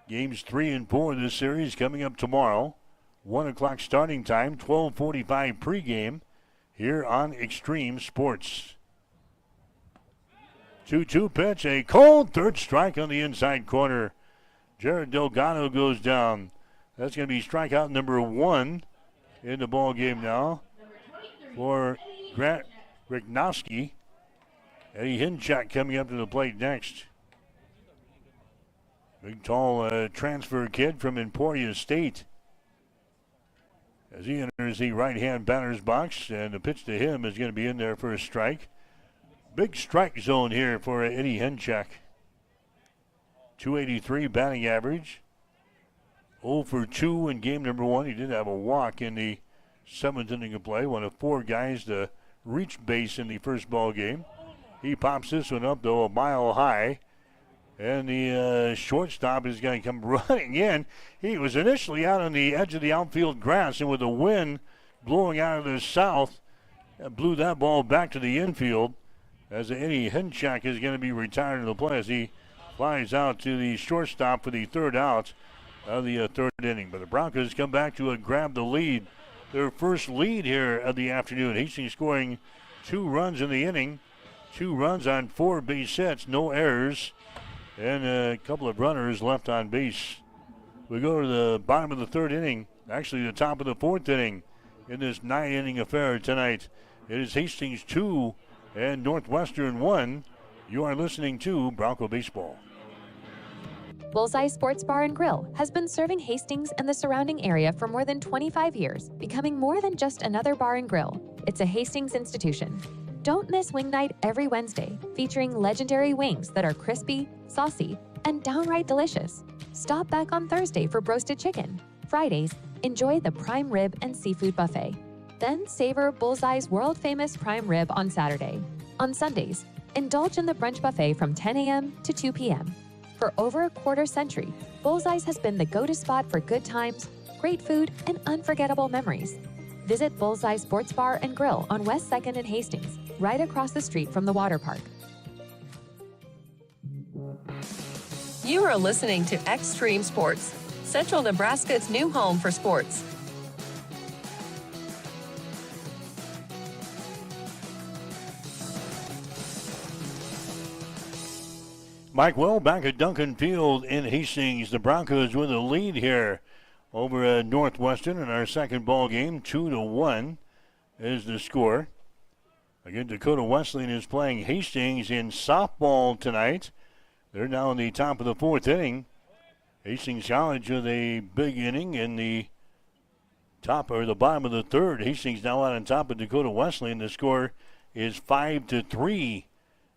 Games 3 and 4 of this series coming up tomorrow. 1 o'clock starting time, 12:45 pregame here on Extreme Sports. 2-2 pitch, a cold third strike on the inside corner. Jared Delgado goes down. That's going to be strikeout number 1 in the ball game now for Grant Ricknowski. Eddie Henchak coming up to the plate next. Big, tall transfer kid from Emporia State. As he enters the right-hand batter's box, and the pitch to him is going to be in there for a strike. Big strike zone here for Eddie Henchak. .283 batting average. 0 for 2 in game number 1. He did have a walk in the 7th inning of play. One of 4 guys to reach base in the first ball game. He pops this one up, though, a mile high. And the shortstop is going to come running in. He was initially out on the edge of the outfield grass, and with the wind blowing out of the south, blew that ball back to the infield. As Eddie Henchak is going to be retired in the play as he flies out to the shortstop for the 3rd out of the 3rd inning. But the Broncos come back to grab the lead. Their first lead here of the afternoon. Hastings scoring 2 runs in the inning. 2 runs on 4 base hits, no errors, and a couple of runners left on base. We go to the bottom of the 3rd inning, actually the top of the 4th inning in this 9-inning affair tonight. It is Hastings 2 and Northwestern 1. You are listening to Bronco Baseball. Bullseye Sports Bar and Grill has been serving Hastings and the surrounding area for more than 25 years, becoming more than just another bar and grill. It's a Hastings institution. Don't miss Wing Night every Wednesday, featuring legendary wings that are crispy, saucy, and downright delicious. Stop back on Thursday for broasted chicken. Fridays, enjoy the prime rib and seafood buffet. Then savor Bullseye's world-famous prime rib on Saturday. On Sundays, indulge in the brunch buffet from 10 a.m. to 2 p.m. For over a quarter century, Bullseye's has been the go-to spot for good times, great food, and unforgettable memories. Visit Bullseye Sports Bar and Grill on West 2nd and Hastings, right across the street from the water park. You are listening to Extreme Sports, Central Nebraska's new home for sports. Mike Well back at Duncan Field in Hastings. The Broncos with a lead here over Northwestern in our second ball game. 2-1 is the score. Again, Dakota Wesleyan is playing Hastings in softball tonight. They're now in the top of the 4th inning. Hastings College with a big inning in the top or the bottom of the third. Hastings now out on top of Dakota Wesleyan. The score is 5-3.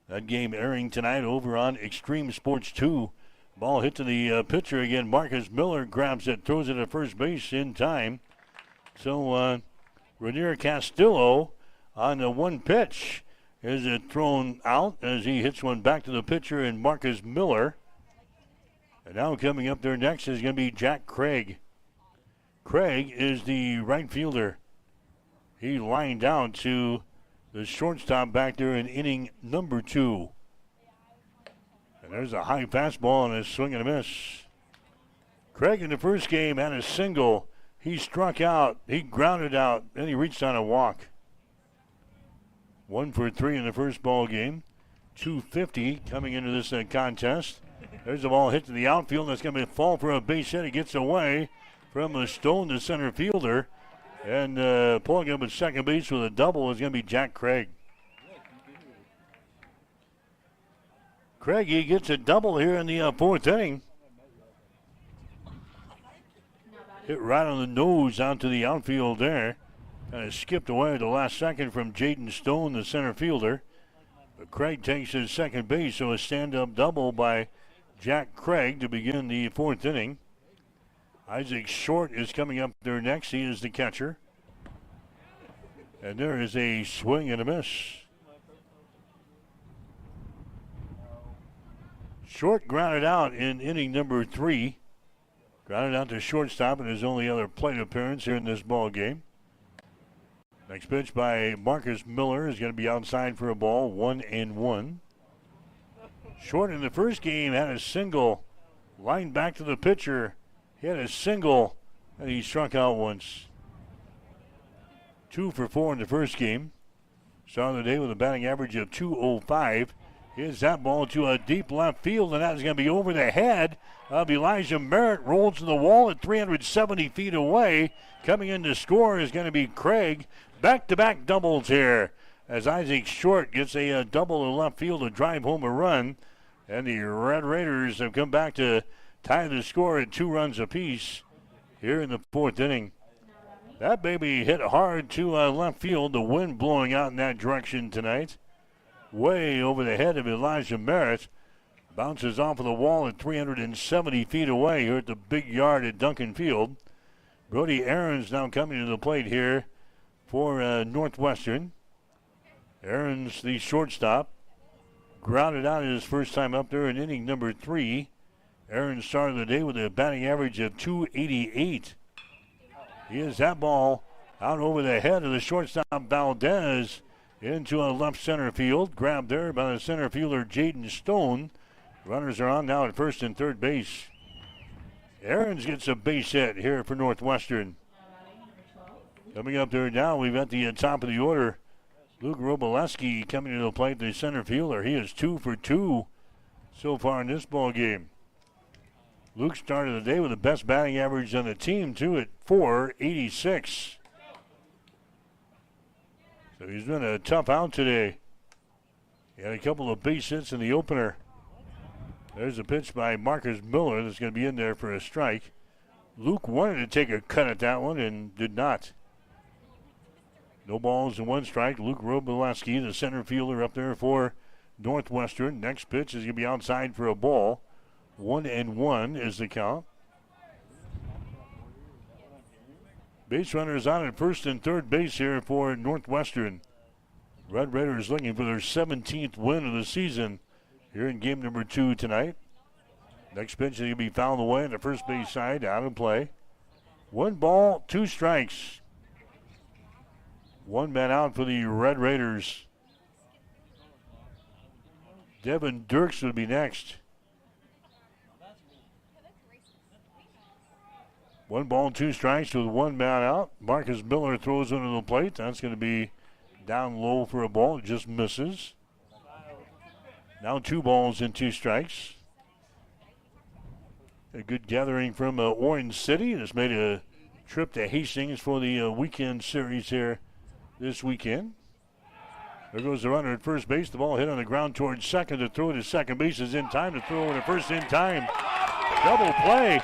That game airing tonight over on Extreme Sports 2. Ball hit to the pitcher again. Marcus Miller grabs it, throws it at first base in time. So Ranier Castillo on the one pitch is it thrown out as he hits one back to the pitcher and Marcus Miller. And now coming up there next is going to be Jack Craig. Craig is the right fielder. He lined out to the shortstop back there in inning number 2. And there's a high fastball and a swing and a miss. Craig in the first game had a single. He struck out. He grounded out. Then he reached on a walk. 1 for 3 in the first ball game. 250 coming into this contest. There's the ball hit to the outfield. That's going to be a fall for a base hit. It gets away from a Stone, the center fielder. And pulling up at second base with a double is going to be Jack Craig. Craigie gets a double here in the fourth inning. Hit right on the nose out to the outfield there. Kind of skipped away at the last second from Jaden Stone, the center fielder. But Craig takes his second base, so a stand-up double by Jack Craig to begin the fourth inning. Isaac Short is coming up there next. He is the catcher. And there is a swing and a miss. Short grounded out in inning number 3. Grounded out to shortstop in his only other plate appearance here in this ball game. Next pitch by Marcus Miller is going to be outside for a ball, 1-1. Short in the first game had a single, lined back to the pitcher. He had a single, and he struck out once. 2 for 4 in the first game. Started the day with a batting average of .205. Here's that ball to a deep left field, and that is going to be over the head of Elijah Merritt. Rolls to the wall at 370 feet away. Coming in to score is going to be Craig. Back-to-back doubles here as Isaac Short gets a double to left field to drive home a run. And the Red Raiders have come back to tie the score at 2 runs apiece here in the fourth inning. That baby hit hard to left field. The wind blowing out in that direction tonight. Way over the head of Elijah Merritt. Bounces off of the wall at 370 feet away here at the big yard at Duncan Field. Brody Aarons now coming to the plate here for Northwestern. Aarons, the shortstop, grounded out his first time up there in inning number 3. Aarons started the day with a batting average of .288. Here's that ball out over the head of the shortstop Valdez into a left center field. Grabbed there by the center fielder Jaden Stone. Runners are on now at first and third base. Aarons gets a base hit here for Northwestern. Coming up there now, we've got the top of the order. Luke Roboleski coming to the plate, the center fielder. He is 2 for 2 so far in this ball game. Luke started the day with the best batting average on the team, too, at .486. So he's been a tough out today. He had a couple of base hits in the opener. There's a pitch by Marcus Miller that's going to be in there for a strike. Luke wanted to take a cut at that one and did not. No balls and 1 strike. Luke Roboleski, the center fielder up there for Northwestern. Next pitch is going to be outside for a ball. 1-1 is the count. Base runners on at first and third base here for Northwestern. Red Raiders looking for their 17th win of the season here in game number 2 tonight. Next pitch is going to be fouled away on the first base side, out of play. 1 ball, 2 strikes. 1 man out for the Red Raiders. Devin Dirks would be next. 1 ball, 2 strikes with 1 man out. Marcus Miller throws under the plate. That's going to be down low for a ball. It just misses. Now 2 balls and 2 strikes. A good gathering from Orange City. Just made a trip to Hastings for the weekend series here this weekend. There goes the runner at first base. The ball hit on the ground towards second. The throw to second base is in time. To throw over to first in time. Double play.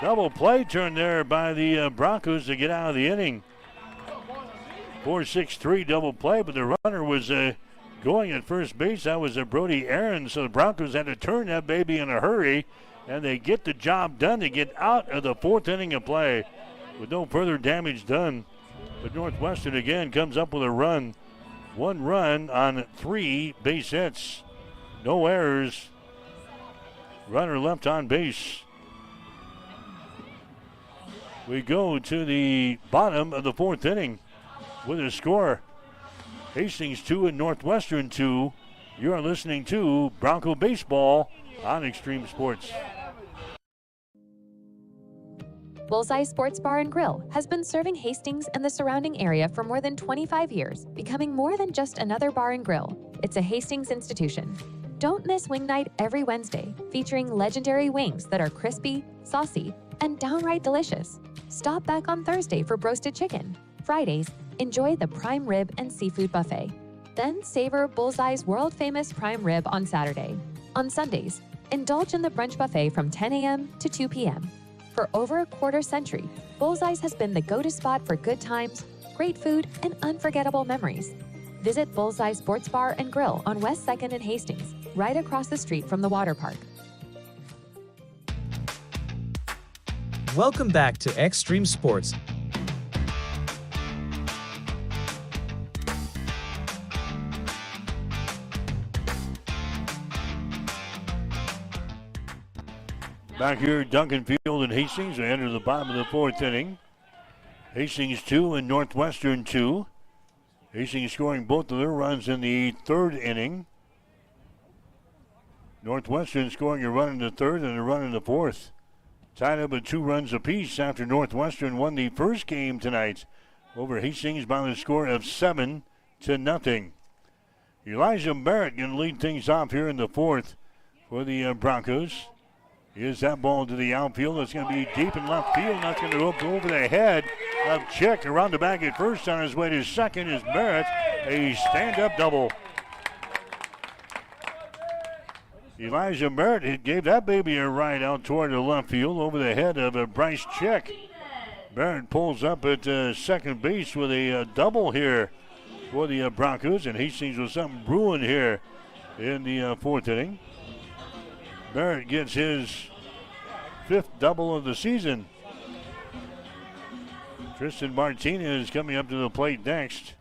Double play turn there by the Broncos to get out of the inning. 4-6-3 double play, but the runner was going at first base. That was Brody Aaron, so the Broncos had to turn that baby in a hurry, and they get the job done to get out of the fourth inning of play with no further damage done. But Northwestern again comes up with a run. 1 run on 3 base hits. No errors. Runner left on base. We go to the bottom of the fourth inning with a score. Hastings 2 and Northwestern 2. You are listening to Bronco Baseball on Extreme Sports. Bullseye Sports Bar and Grill has been serving Hastings and the surrounding area for more than 25 years, becoming more than just another bar and grill. It's a Hastings institution. Don't miss Wing Night every Wednesday, featuring legendary wings that are crispy, saucy, and downright delicious. Stop back on Thursday for roasted chicken. Fridays, enjoy the prime rib and seafood buffet. Then savor Bullseye's world-famous prime rib on Saturday. On Sundays, indulge in the brunch buffet from 10 a.m. to 2 p.m. For over a quarter century, Bullseye's has been the go-to spot for good times, great food, and unforgettable memories. Visit Bullseye Sports Bar and Grill on West 2nd and Hastings, right across the street from the water park. Welcome back to Extreme Sports. Back here at Duncan Field in Hastings, we enter the bottom of the fourth inning. Hastings 2 and Northwestern 2. Hastings scoring both of their runs in the third inning. Northwestern scoring a run in the third and a run in the fourth. Tied up at 2 runs apiece after Northwestern won the first game tonight over Hastings by the score of 7-0. Elijah Barrett going to lead things off here in the fourth for the Broncos. Here's that ball to the outfield. It's going to be deep in left field. That's going to go over the head of Chick. Around the back at first, on his way to second is Barrett. A stand-up double. Elijah Barrett gave that baby a ride out toward the left field over the head of Bryce Chick. Barrett pulls up at second base with a double here for the Broncos, and Hastings with something brewing here in the fourth inning. Barrett gets his 5th double of the season. Tristan Martinez coming up to the plate next.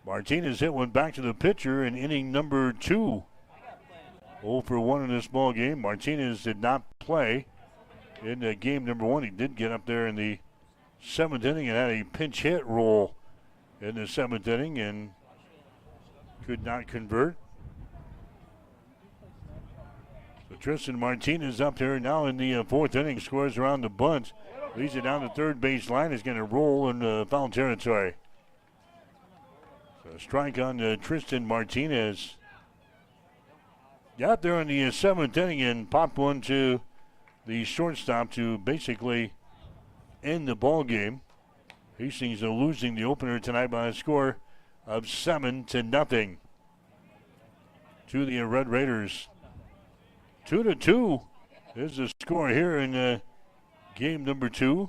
Martinez hit one back to the pitcher in inning number 2. 0 for 1 in this ball game. Martinez did not play in game number 1. He did get up there in the 7th inning and had a pinch hit roll in the 7th inning and could not convert. So Tristan Martinez up there now in the 4th inning, scores around the bunt, leads it down the third base line, is going to roll in foul territory. So a strike on Tristan Martinez. Got there in the 7th inning and popped one to the shortstop to basically end the ball game. Hastings are losing the opener tonight by a score of 7-0 to the Red Raiders. 2-2 is the score here in game number 2.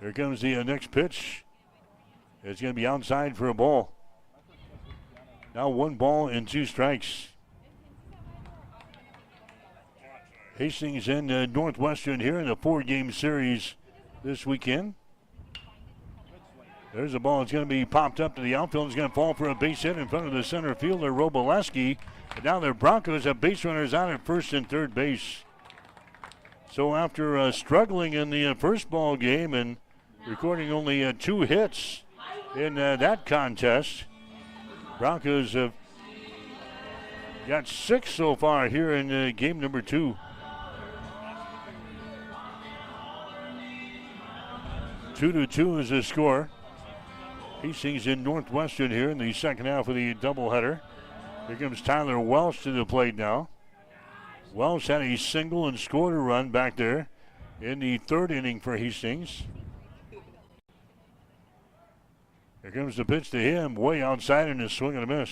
Here comes the next pitch. It's going to be outside for a ball. Now 1 ball and 2 strikes. Hastings and Northwestern here in a 4-game series this weekend. There's a ball. It's going to be popped up to the outfield. It's going to fall for a base hit in front of the center fielder, Robolaski. And now the Broncos have base runners out at first and third base. So after struggling in the first ball game and recording only 2 hits in that contest, Broncos have got 6 so far here in game number 2. 2-2 is the score. Hastings in Northwestern here in the second half of the doubleheader. Here comes Tyler Welsh to the plate now. Welsh had a single and scored a run back there in the 3rd inning for Hastings. Here comes the pitch to him, way outside and a swing and a miss.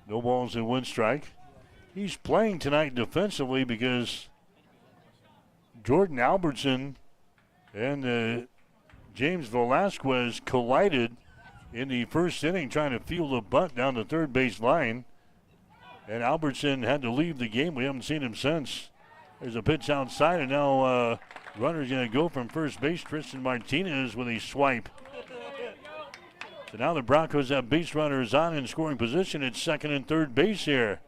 No balls and 1 strike. he's playing tonight defensively because Jordan Albertson and James Velasquez collided in the first inning trying to field a bunt down the third base line. And Albertson had to leave the game. We haven't seen him since. There's a pitch outside, and now runner's going to go from first base. Tristan Martinez with a swipe. So now the Broncos have base runners on in scoring position at second and third base here.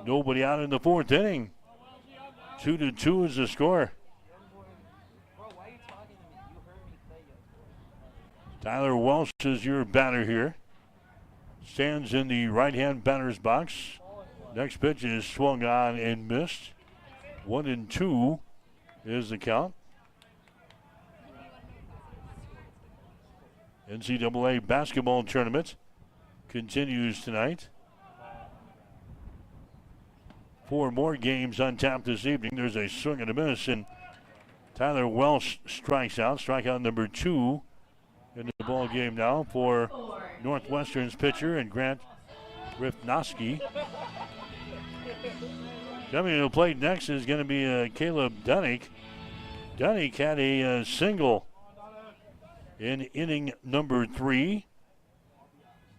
Nobody out in the fourth inning. 2-2 is the score. Tyler Welsh is your batter here. Stands in the right-hand batter's box. Next pitch is swung on and missed. 1-2 is the count. NCAA basketball tournament continues tonight. 4 more games on tap this evening. There's a swing and a miss, and Tyler Welsh strikes out. Strikeout number 2 in the ball game now for Northwestern's pitcher and Grant Rifnoski. Coming to the plate next is going to be Caleb Dunnick. Dunnick had a single in inning number 3.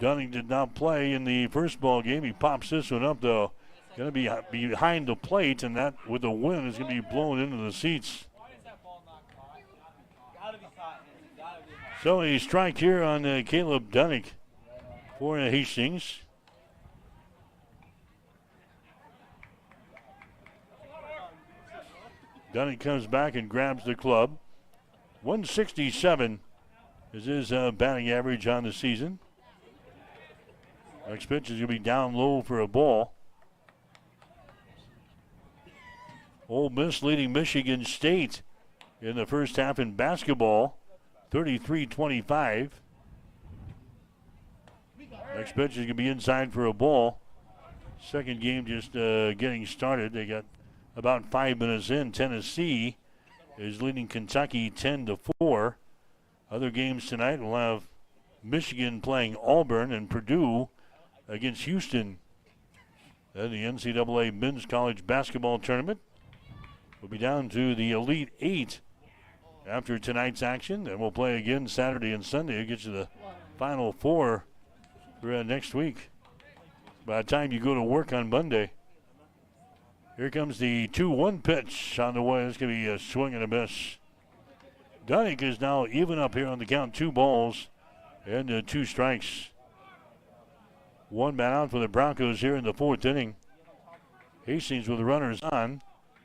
Dunnick did not play in the first ball game. He pops this one up, though. Going to be behind the plate, and that, with the wind, is going to be blown into the seats. So a strike here on Caleb Dunnick for Hastings. Dunnick comes back and grabs the club. 167 is his batting average on the season. Next pitch is going to be down low for a ball. Ole Miss leading Michigan State in the first half in basketball, 33-25. Next pitch is going to be inside for a ball. Second game just getting started. They got about 5 minutes in. Tennessee is leading Kentucky 10-4. Other games tonight will have Michigan playing Auburn and Purdue against Houston. Then the NCAA Men's College Basketball Tournament will be down to the Elite 8 after tonight's action. Then we'll play again Saturday and Sunday. It gets you the Final 4 for next week. By the time you go to work on Monday. Here comes the 2-1 pitch on the way. It's going to be a swing and a miss. Dunnick is now even up here on the count. 2 balls and 2 strikes. 1 man out for the Broncos here in the 4th inning. Hastings with the runners on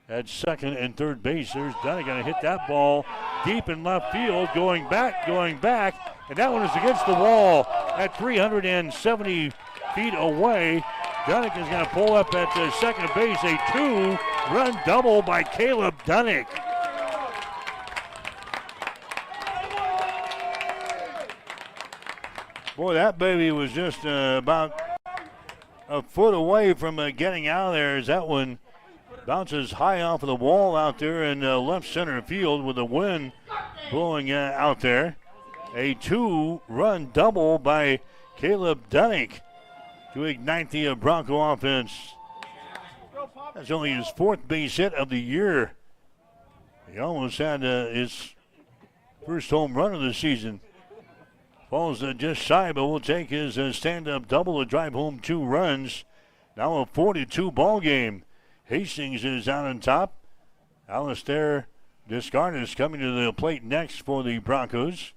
at second and third base. There's Dunnick going to hit that ball deep in left field, going back, and that one is against the wall at 370 feet away. Dunnick is going to pull up at second base. A 2-run double by Caleb Dunnick. Boy, that baby was just about a foot away from getting out of there as that one bounces high off of the wall out there in left center field with the wind blowing out there. A 2-run double by Caleb Dunnick to ignite the Bronco offense. That's only his 4th base hit of the year. He almost had his first home run of the season. Falls just shy, but will take his stand-up double to drive home 2 runs. Now a 4-2 ball game. Hastings is out on top. Alistair Descartes coming to the plate next for the Broncos.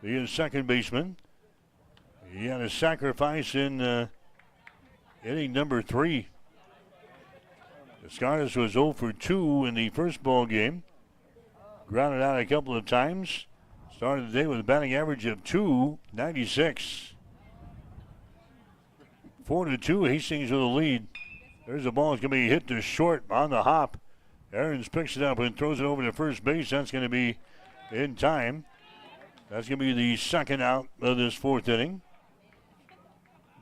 The second baseman. He had a sacrifice in inning number 3. Descartes was 0 for 2 in the first ball game. Grounded out a couple of times. Started the day with a batting average of .296. 4-2, Hastings with the lead. There's a ball that's going to be hit to short on the hop. Aarons picks it up and throws it over to first base. That's going to be in time. That's going to be the second out of this 4th inning.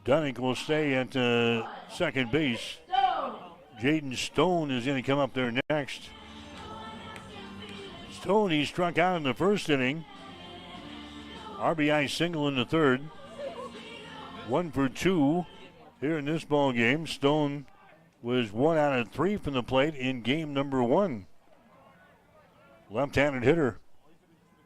Dunnick will stay at second base. Jaden Stone is going to come up there next. Stone, he struck out in the first inning. RBI single in the 3rd. 1 for 2 here in this ball game. Stone was 1 out of 3 from the plate in game number 1. Left-handed hitter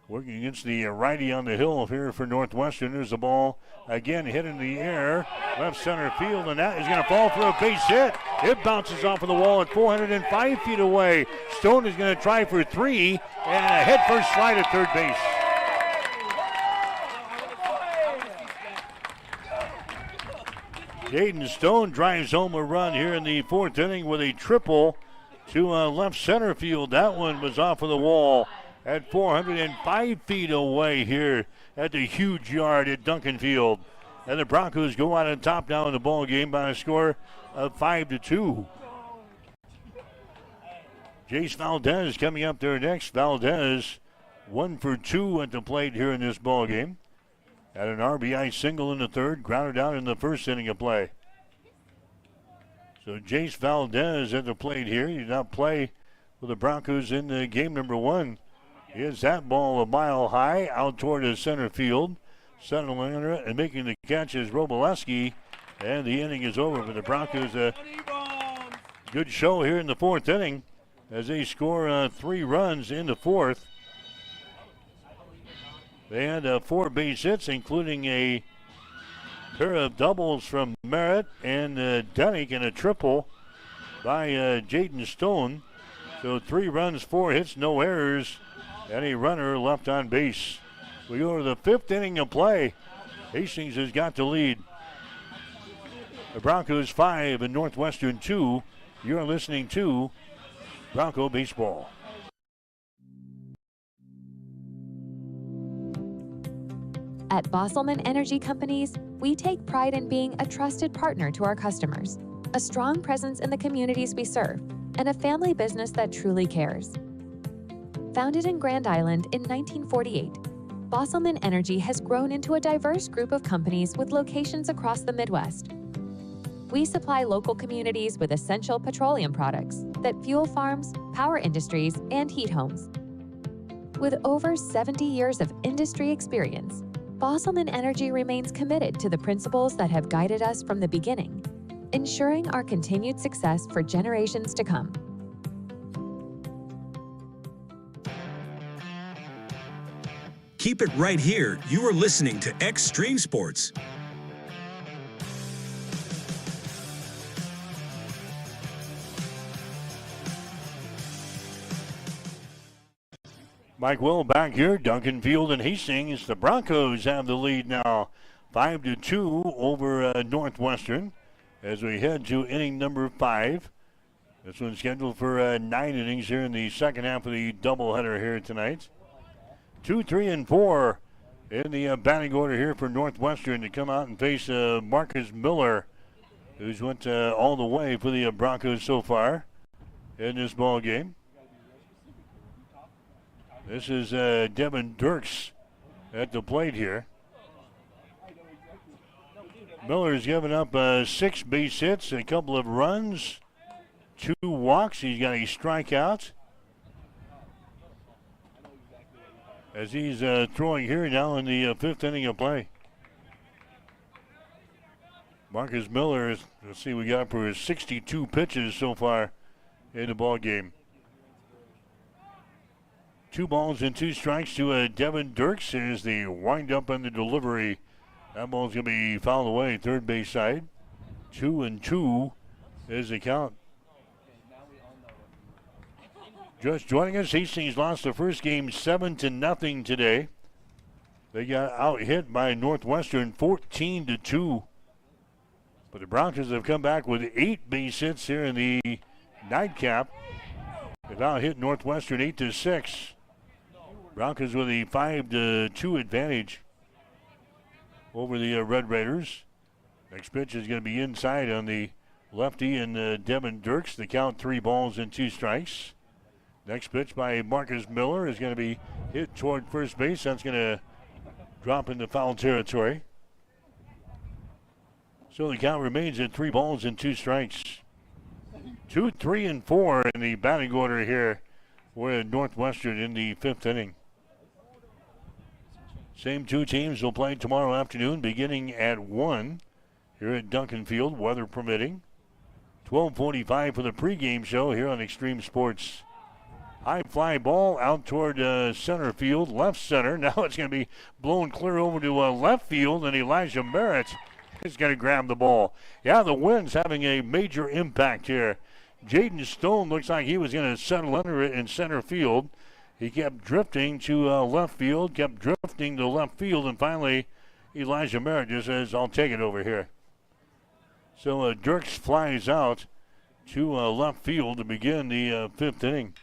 working against the righty on the hill here for Northwestern. There's the ball again hit in the air, left center field, and that is going to fall for a base hit. It bounces off of the wall at 405 feet away. Stone is going to try for 3, and a head-first slide at third base. Jaden Stone drives home a run here in the 4th inning with a triple to left center field. That one was off of the wall at 405 feet away here at the huge yard at Duncan Field. And the Broncos go out on top now in the ball game by a score of 5-2. Jace Valdez coming up there next. Valdez 1 for 2 at the plate here in this ball game. Had an RBI single in the 3rd, grounded out in the 1st inning of play. So Jace Valdez at the plate here. He did not play with the Broncos in game number 1. Here's that ball a mile high out toward the center field. Settling under it and making the catch is Robleski. And the inning is over for the Broncos. A good show here in the 4th inning as they score 3 runs in the 4th. They had 4 base hits, including a pair of doubles from Merritt and Dunnick and a triple by Jaden Stone. So 3 runs, 4 hits, no errors, and a runner left on base. We go to the 5th inning of play. Hastings has got the lead. The Broncos 5 and Northwestern 2. You're listening to Bronco Baseball. At Bosselman Energy Companies, we take pride in being a trusted partner to our customers, a strong presence in the communities we serve, and a family business that truly cares. Founded in Grand Island in 1948, Bosselman Energy has grown into a diverse group of companies with locations across the Midwest. We supply local communities with essential petroleum products that fuel farms, power industries, and heat homes. With over 70 years of industry experience, Bosselman Energy remains committed to the principles that have guided us from the beginning, ensuring our continued success for generations to come. Keep it right here. You are listening to Extreme Sports. Mike Will back here. Duncan Field and Hastings. The Broncos have the lead now, 5-2 over Northwestern as we head to inning number 5. This one's scheduled for 9 innings here in the second half of the doubleheader here tonight. 2, 3, and 4 in the batting order here for Northwestern to come out and face Marcus Miller, who's went all the way for the Broncos so far in this ball game. This is Devin Dirks at the plate here. Miller's given up 6 base hits, a couple of runs, 2 walks. He's got a strikeout. As he's throwing here now in the 5th inning of play. Marcus Miller, let's see, we got for 62 pitches so far in the ball game. 2 balls and 2 strikes to Devin Dirks. Here's the wind-up and the delivery. That ball's going to be fouled away, third base side. 2-2 is the count. Just joining us, Hastings lost the first game 7-0 today. They got out-hit by Northwestern 14-2. But the Broncos have come back with 8 base hits here in the nightcap. They've out-hit Northwestern 8-6. Broncos with a 5-2 advantage over the Red Raiders. Next pitch is going to be inside on the lefty and Devin Dirks. The count 3 balls and 2 strikes. Next pitch by Marcus Miller is going to be hit toward first base. That's going to drop into foul territory. So the count remains at 3 balls and 2 strikes. 2, 3, and 4 in the batting order here for Northwestern in the 5th inning. Same 2 teams will play tomorrow afternoon beginning at 1 here at Duncan Field, weather permitting. 12:45 for the pregame show here on Extreme Sports. High fly ball out toward center field, left center. Now it's going to be blown clear over to left field, and Elijah Merritt is going to grab the ball. Yeah, the wind's having a major impact here. Jaden Stone looks like he was going to settle under it in center field. He kept drifting to left field, kept drifting to left field, and finally Elijah Merritt just says, I'll take it over here. So Dirks flies out to left field to begin the fifth inning.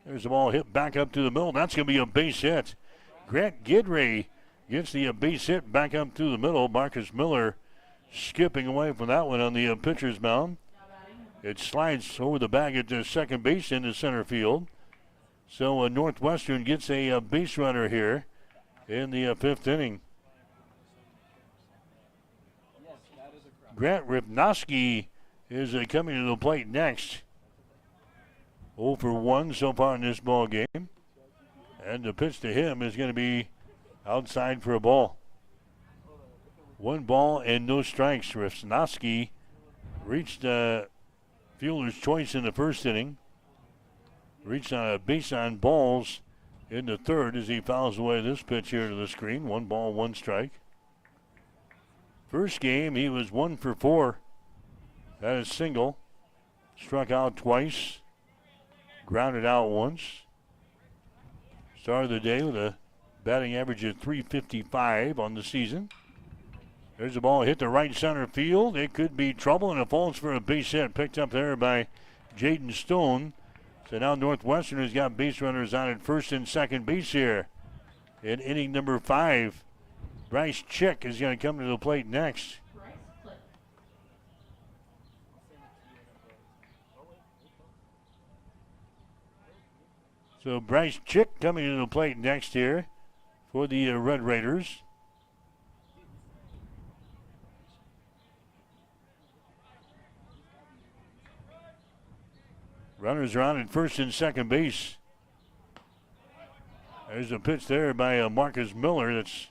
There's the ball hit back up to the middle. That's going to be a base hit. Grant Gidray gets the base hit back up to the middle. Marcus Miller skipping away from that one on the pitcher's mound. It slides over the bag at the second base into center field. So Northwestern gets a base runner here in the fifth inning. Grant Ripnoski is coming to the plate next. 0 for 1 so far in this ball game. And the pitch to him is going to be outside for a ball. 1 ball and no strikes. Ripnoski reached fielder's choice in the first inning. Reached on a base on balls in the third as he fouls away this pitch here to the screen. 1 ball, 1 strike. First game, he was 1 for 4. That is single. Struck out twice. Grounded out once. Started the day with a batting average of .355 on the season. There's a ball hit to right center field. It could be trouble, and it falls for a base hit. Picked up there by Jaden Stone. So now Northwestern has got base runners on at first and second base here in inning number 5. Bryce Chick is going to come to the plate next. So Bryce Chick coming to the plate next here for the Red Raiders. Runners are on at first and second base. There's a pitch there by Marcus Miller that's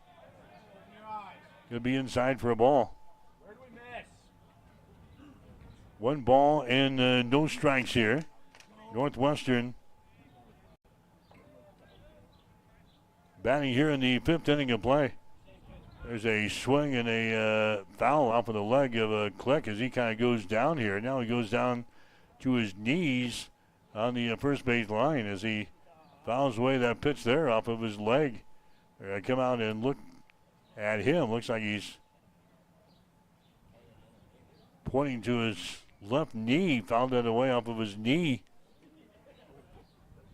going to be inside for a ball. 1 ball and no strikes here. Northwestern batting here in the fifth inning of play. There's a swing and a foul off of the leg of Click as he kind of goes down here. Now he goes down to his knees on the first base line as he fouls away that pitch there off of his leg. I come out and look at him. Looks like he's pointing to his left knee. Fouled that away off of his knee.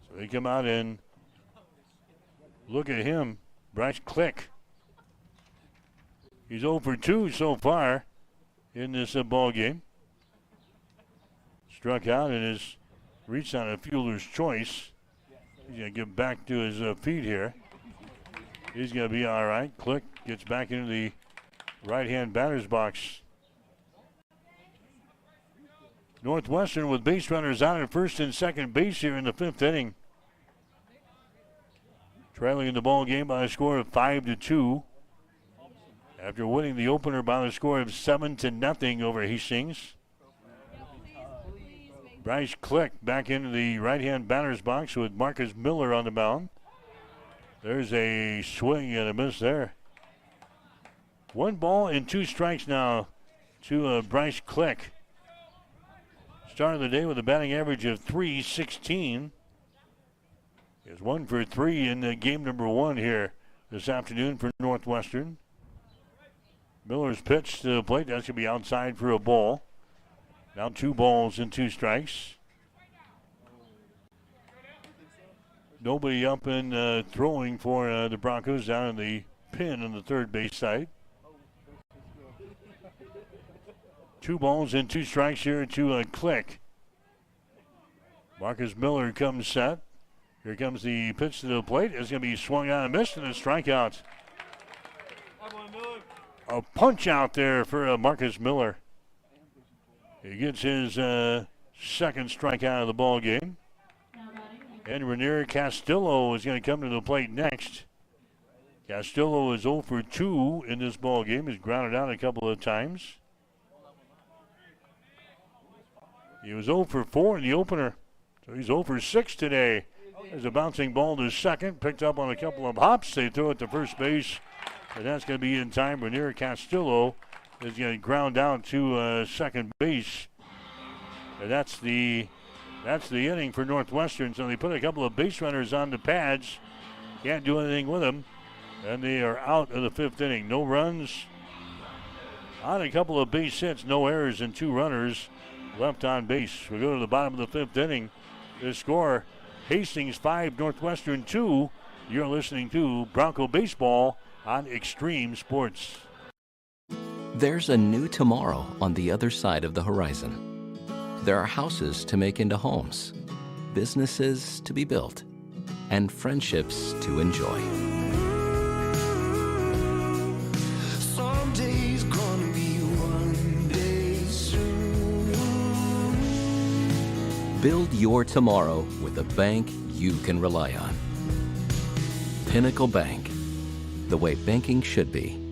So they come out and look at him. Bryce Click. He's 0 for 2 so far in this ball game. Struck out and has reached on a fielder's choice. He's going to get back to his feet here. He's going to be all right. Click gets back into the right-hand batter's box. Northwestern with base runners out at first and second base here in the fifth inning. Trailing in the ball game by a score of 5-2. After winning the opener by a score of 7-0 over Hastings. Bryce Click back into the right-hand batter's box with Marcus Miller on the mound. There's a swing and a miss there. 1 ball and 2 strikes now to Bryce Click. Started the day with a batting average of .316. Is 1 for 3 in game number 1 here this afternoon for Northwestern. Miller's pitch to the plate. That's going to be outside for a ball. Now 2 balls and 2 strikes. Nobody up and throwing for the Broncos down in the pin on the third base side. 2 balls and 2 strikes here to Click. Marcus Miller comes set. Here comes the pitch to the plate. It's going to be swung on and missed and a strikeout. A punch out there for Marcus Miller. He gets his second strikeout of the ball game. And Rainier Castillo is going to come to the plate next. Castillo is 0 for 2 in this ball game. He's grounded out a couple of times. He was 0 for 4 in the opener, so he's 0 for 6 today. There's a bouncing ball to second, picked up on a couple of hops. They throw it to first base, and that's going to be in time. Ranier Castillo is going to ground out to second base. And that's the inning for Northwestern. So they put a couple of base runners on the pads. Can't do anything with them. And they are out of the 5th inning. No runs on a couple of base hits. No errors and 2 runners left on base. We go to the bottom of the 5th inning. The score, Hastings 5, Northwestern 2. You're listening to Bronco Baseball on Extreme Sports. There's a new tomorrow on the other side of the horizon. There are houses to make into homes, businesses to be built, and friendships to enjoy. Someday's gonna be one day soon. Build your tomorrow with a bank you can rely on. Pinnacle Bank, the way banking should be.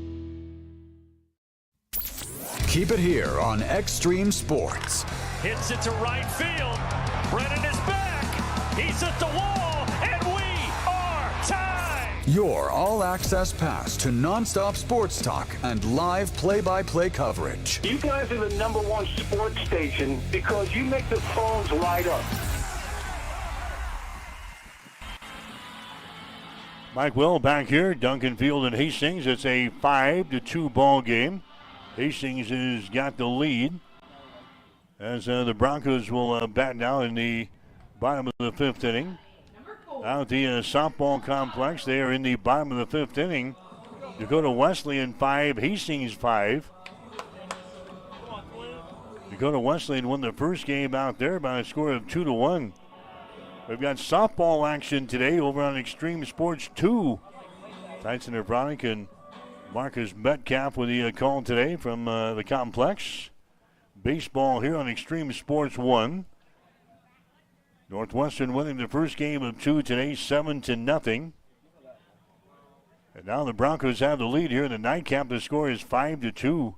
Keep it here on Extreme Sports. Hits it to right field. Brennan is back. He's at the wall, and we are tied. Your all-access pass to nonstop sports talk and live play-by-play coverage. You guys are the #1 sports station because you make the phones light up. Mike Will back here, Duncan Field and Hastings. It's a 5-2 ball game. Hastings has got the lead as the Broncos will bat now in the bottom of the 5th inning. Out at the softball complex, they are in the bottom of the 5th inning. Dakota Wesleyan 5, Hastings 5. Dakota Wesleyan won the first game out there by a score of 2-1. We've got softball action today over on Extreme Sports 2. Tyson Abronic and Marcus Metcalf with the call today from the complex. Baseball here on Extreme Sports 1. Northwestern winning the first game of 2 today, 7-0. And now the Broncos have the lead here in the nightcap. The score is 5-2.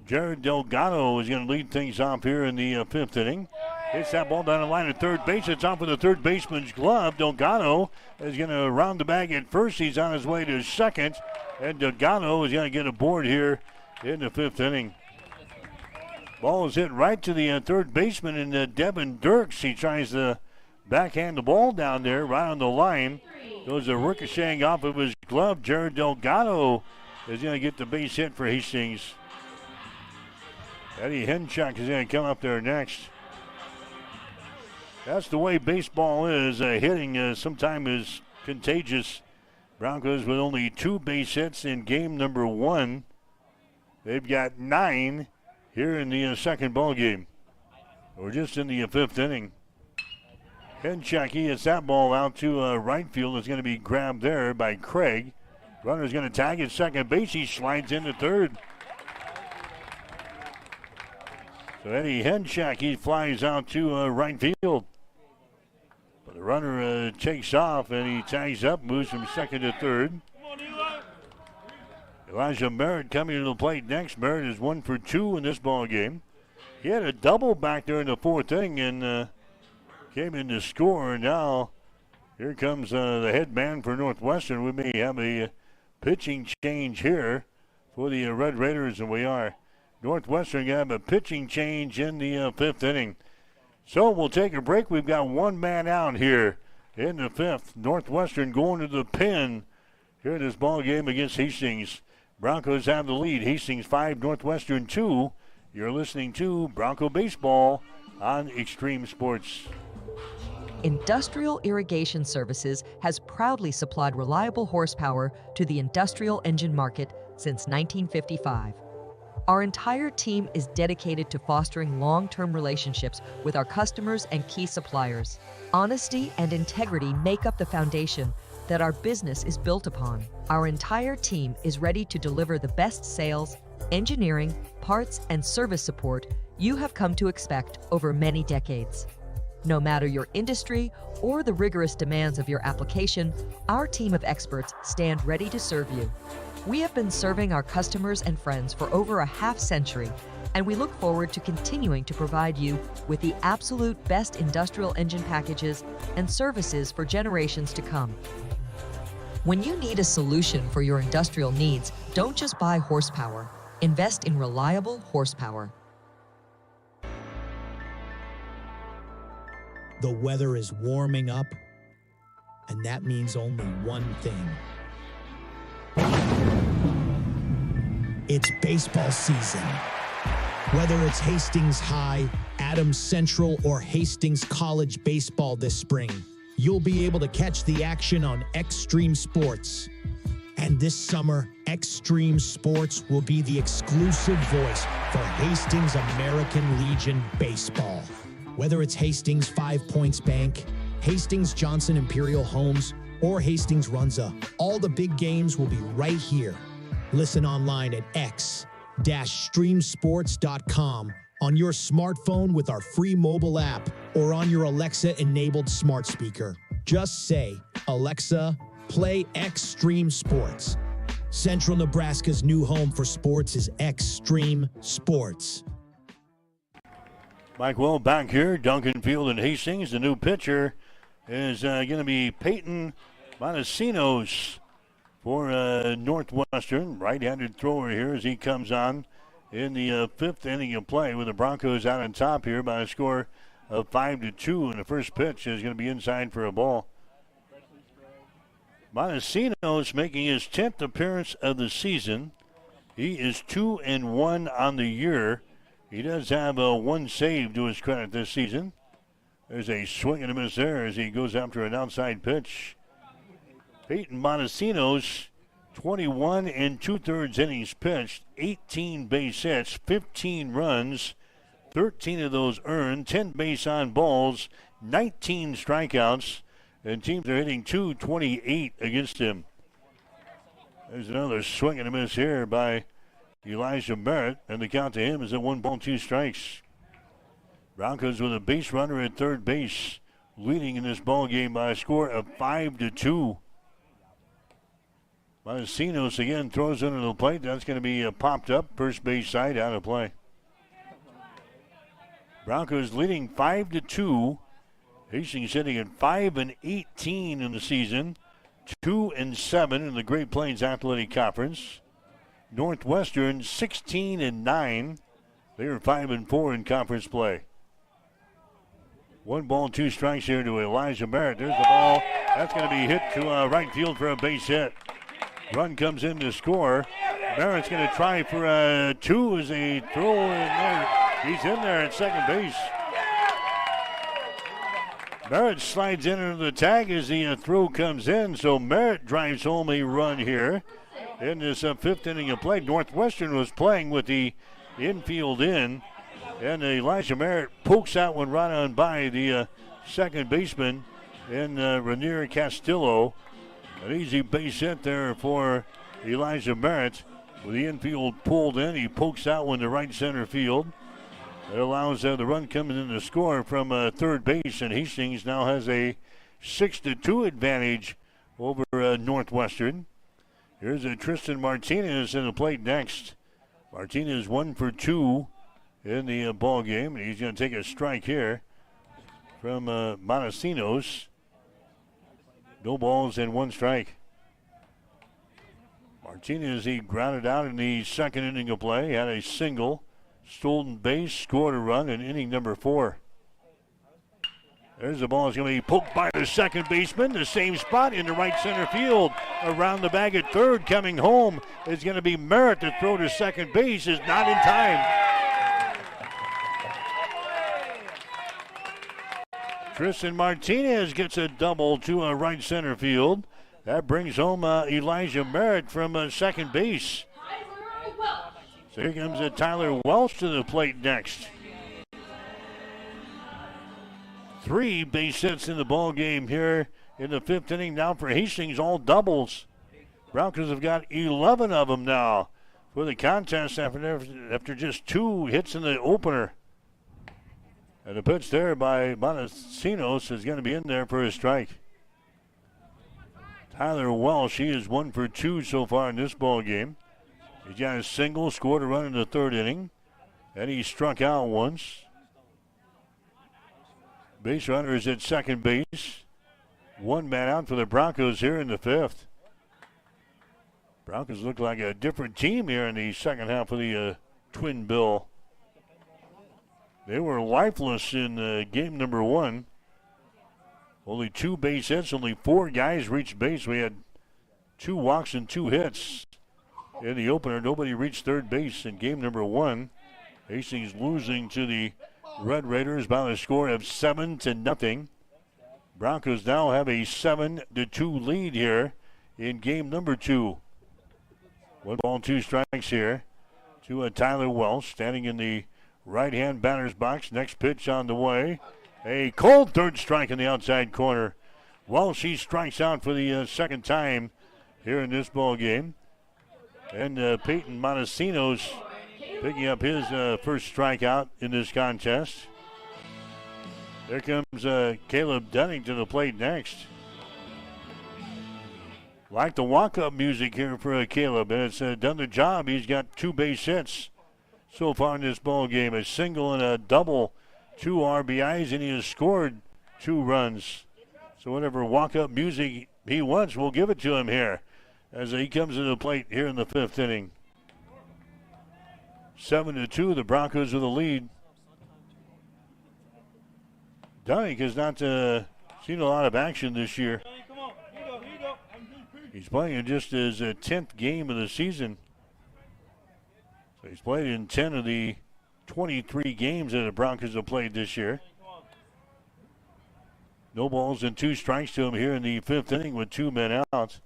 Jared Delgado is going to lead things off here in the 5th inning. Hits that ball down the line at third base. It's off with the third baseman's glove. Delgado is going to round the bag at first. He's on his way to second. And Delgado is going to get aboard here in the 5th inning. Ball is hit right to the third baseman, and Devin Dirks. He tries to backhand the ball down there right on the line. Goes a ricocheting off of his glove. Jared Delgado is going to get the base hit for Hastings. Eddie Henchuk is going to come up there next. That's the way baseball is. Hitting sometimes is contagious. Broncos with only 2 base hits in game number 1. They've got 9 here in the second ball game. We're just in the 5th inning. Henchuk, he hits that ball out to right field. It's going to be grabbed there by Craig. Runner's going to tag at second base. He slides into third. So Eddie Henchuk, he flies out to right field. But the runner takes off and he tags up, moves from second to third. Elijah Merritt coming to the plate next. Merritt is 1 for 2 in this ball game. He had a double back there in the 4th inning and came in to score. Now here comes the head man for Northwestern. We may have a pitching change here for the Red Raiders, and we are. Northwestern going to have a pitching change in the 5th inning. So we'll take a break. We've got 1 man out here in the 5th. Northwestern going to the pin here in this ball game against Hastings. Broncos have the lead. Hastings 5, Northwestern 2. You're listening to Bronco Baseball on Extreme Sports. Industrial Irrigation Services has proudly supplied reliable horsepower to the industrial engine market since 1955. Our entire team is dedicated to fostering long-term relationships with our customers and key suppliers. Honesty and integrity make up the foundation that our business is built upon. Our entire team is ready to deliver the best sales, engineering, parts, and service support you have come to expect over many decades. No matter your industry or the rigorous demands of your application, our team of experts stand ready to serve you. We have been serving our customers and friends for over a half-century and we look forward to continuing to provide you with the absolute best industrial engine packages and services for generations to come. When you need a solution for your industrial needs, don't just buy horsepower. Invest in reliable horsepower. The weather is warming up, and that means only one thing. It's baseball season. Whether it's Hastings High, Adams Central, or Hastings College baseball this spring, you'll be able to catch the action on Extreme Sports. And this summer, Extreme Sports will be the exclusive voice for Hastings American Legion baseball. Whether it's Hastings 5 Points Bank, Hastings Johnson Imperial Homes, or Hastings Runza, all the big games will be right here. Listen online at x-streamsports.com, on your smartphone with our free mobile app, or on your Alexa-enabled smart speaker. Just say, Alexa, play Extreme Sports. Central Nebraska's new home for sports is Extreme Sports. Mike Well back here, Duncan Field and Hastings. The new pitcher is going to be Peyton Montesinos for Northwestern. Right-handed thrower here as he comes on in the fifth inning of play, with the Broncos out on top here by a score of 5-2. And the first pitch is going to be inside for a ball. Montesinos making his 10th appearance of the season. He is 2-1 on the year. He does have one save to his credit this season. There's a swing and a miss there as he goes after an outside pitch. Peyton Montesinos, 21 2/3 innings pitched, 18 base hits, 15 runs, 13 of those earned, 10 base on balls, 19 strikeouts, and teams are hitting .228 against him. There's another swing and a miss here by Elijah Merritt, and the count to him is at 1-2 strikes. Broncos with a base runner at third base, leading in this ball game by a score of 5-2. Montesinos again throws under the plate. That's going to be popped up, first base side, out of play. Broncos leading 5-2. Hastings sitting at 5-18 in the season, 2-7 in the Great Plains Athletic Conference. Northwestern 16-9. They are 5-4 in conference play. 1-2 strikes here to Elijah Merritt. There's the ball. That's going to be hit to right field for a base hit. Run comes in to score. Merritt's going to try for a 2 as they throw in there. He's in there at second base. Merritt slides in under the tag as the throw comes in. So Merritt drives home a run here in this fifth inning of play. Northwestern was playing with the infield in, and Elijah Merritt pokes that one right on by the second baseman in Rainier Castillo. An easy base hit there for Elijah Merritt. With the infield pulled in, he pokes that one to right center field. It allows the run coming in to score from third base, and Hastings now has a 6-2 advantage over Northwestern. Here's Tristan Martinez in the plate next. Martinez 1 for 2 in the ball game, and he's going to take a strike here from Montesinos. No balls and 1 strike. Martinez, he grounded out in the second inning of play, had a single, stolen base, scored a run in inning number 4. There's the ball. It's going to be poked by the second baseman. The same spot in the right center field. Around the bag at third. Coming home is going to be Merritt. The throw to second base is not in time. Tristan Martinez gets a double to right center field. That brings home Elijah Merritt from second base. So here comes Tyler Welch to the plate next. 3 base hits in the ball game here in the fifth inning. Now for Hastings, all doubles. Broncos have got 11 of them now for the contest after just 2 hits in the opener. And the pitch there by Montesinos is going to be in there for a strike. Tyler Welsh, he is 1 for 2 so far in this ball game. He's got a single, scored a run in the third inning. And he struck out once. Base runner is at second base. One man out for the Broncos here in the fifth. Broncos look like a different team here in the second half of the Twin Bill. They were lifeless in game number one. Only 2 base hits, only 4 guys reached base. We had 2 walks and 2 hits in the opener. Nobody reached third base in game number one. Hastings losing to the Red Raiders by a score of 7-0. Broncos now have a 7-2 lead here in game number 2. 1 ball, 2 strikes here to Tyler Welsh, standing in the right-hand batter's box. Next pitch on the way. A cold third strike in the outside corner. Welsh, he strikes out for the second time here in this ball game. And Peyton Montesinos picking up his first strikeout in this contest. There comes Caleb Dunning to the plate next. Like the walk-up music here for Caleb, and it's done the job. He's got 2 base hits so far in this ball game. A single and a double, 2 RBIs, and he has scored 2 runs. So whatever walk-up music he wants, we'll give it to him here as he comes to the plate here in the 5th inning. 7-2, the Broncos with the lead. Dunning has not seen a lot of action this year. He's playing in just his 10th game of the season. So he's played in 10 of the 23 games that the Broncos have played this year. No balls and 2 strikes to him here in the 5th inning with 2 men out.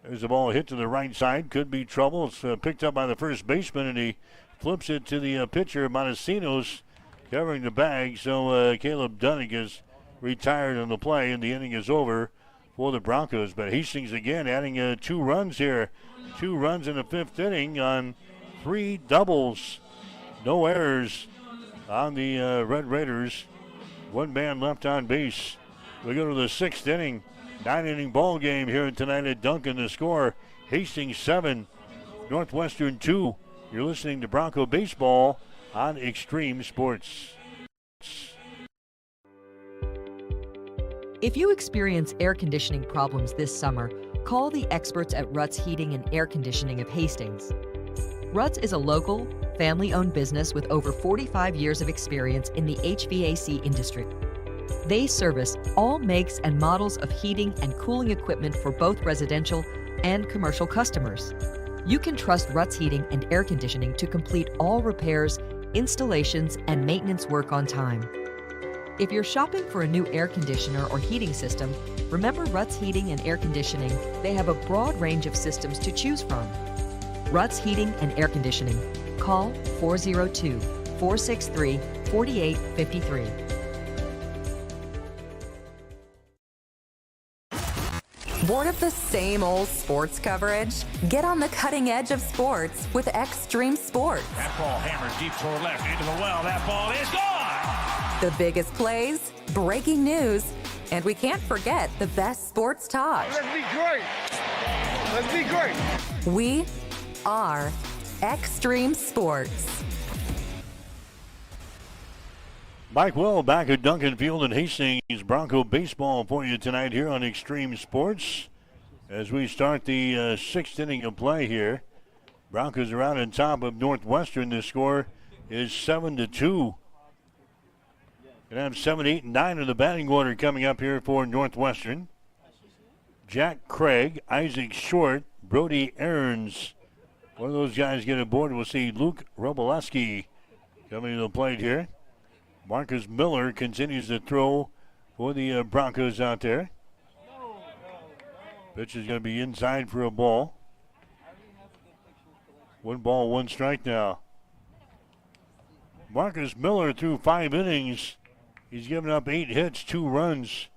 There's a ball hit to the right side. Could be trouble. It's picked up by the first baseman, and he flips it to the pitcher, Montesinos, covering the bag. So Caleb Dunning is retired on the play, and the inning is over for the Broncos. But Hastings again adding 2 runs here. 2 runs in the 5th inning on 3 doubles. No errors on the Red Raiders. 1 man left on base. We go to the 6th inning. 9-inning ball game here tonight at Duncan. The score, Hastings 7, Northwestern 2. You're listening to Bronco Baseball on Extreme Sports. If you experience air conditioning problems this summer, call the experts at Ruts Heating and Air Conditioning of Hastings. Ruts is a local, family-owned business with over 45 years of experience in the HVAC industry. They service all makes and models of heating and cooling equipment for both residential and commercial customers. You can trust Ruts Heating and Air Conditioning to complete all repairs, installations, and maintenance work on time. If you're shopping for a new air conditioner or heating system, remember Ruts Heating and Air Conditioning. They have a broad range of systems to choose from. Ruts Heating and Air Conditioning. Call 402-463-4853. Bored of the same old sports coverage? Get on the cutting edge of sports with Extreme Sports. That ball hammered deep toward left into the well. That ball is gone. The biggest plays, breaking news, and we can't forget the best sports talk. Let's be great. Let's be great. We are Extreme Sports. Mike Will back at Duncan Field in Hastings. Bronco baseball for you tonight here on Extreme Sports. As we start the 6th inning of play here, Broncos are out on top of Northwestern. The score is 7-2. Gonna have 7, 8, and 9 in the batting order coming up here for Northwestern. Jack Craig, Isaac Short, Brody Aarons. One of those guys get aboard. We'll see Luke Roboleski coming to the plate here. Marcus Miller continues to throw for the Broncos out there. Pitch is going to be inside for a ball. 1 ball, 1 strike now. Marcus Miller through 5 innings. He's given up 8 hits, 2 runs,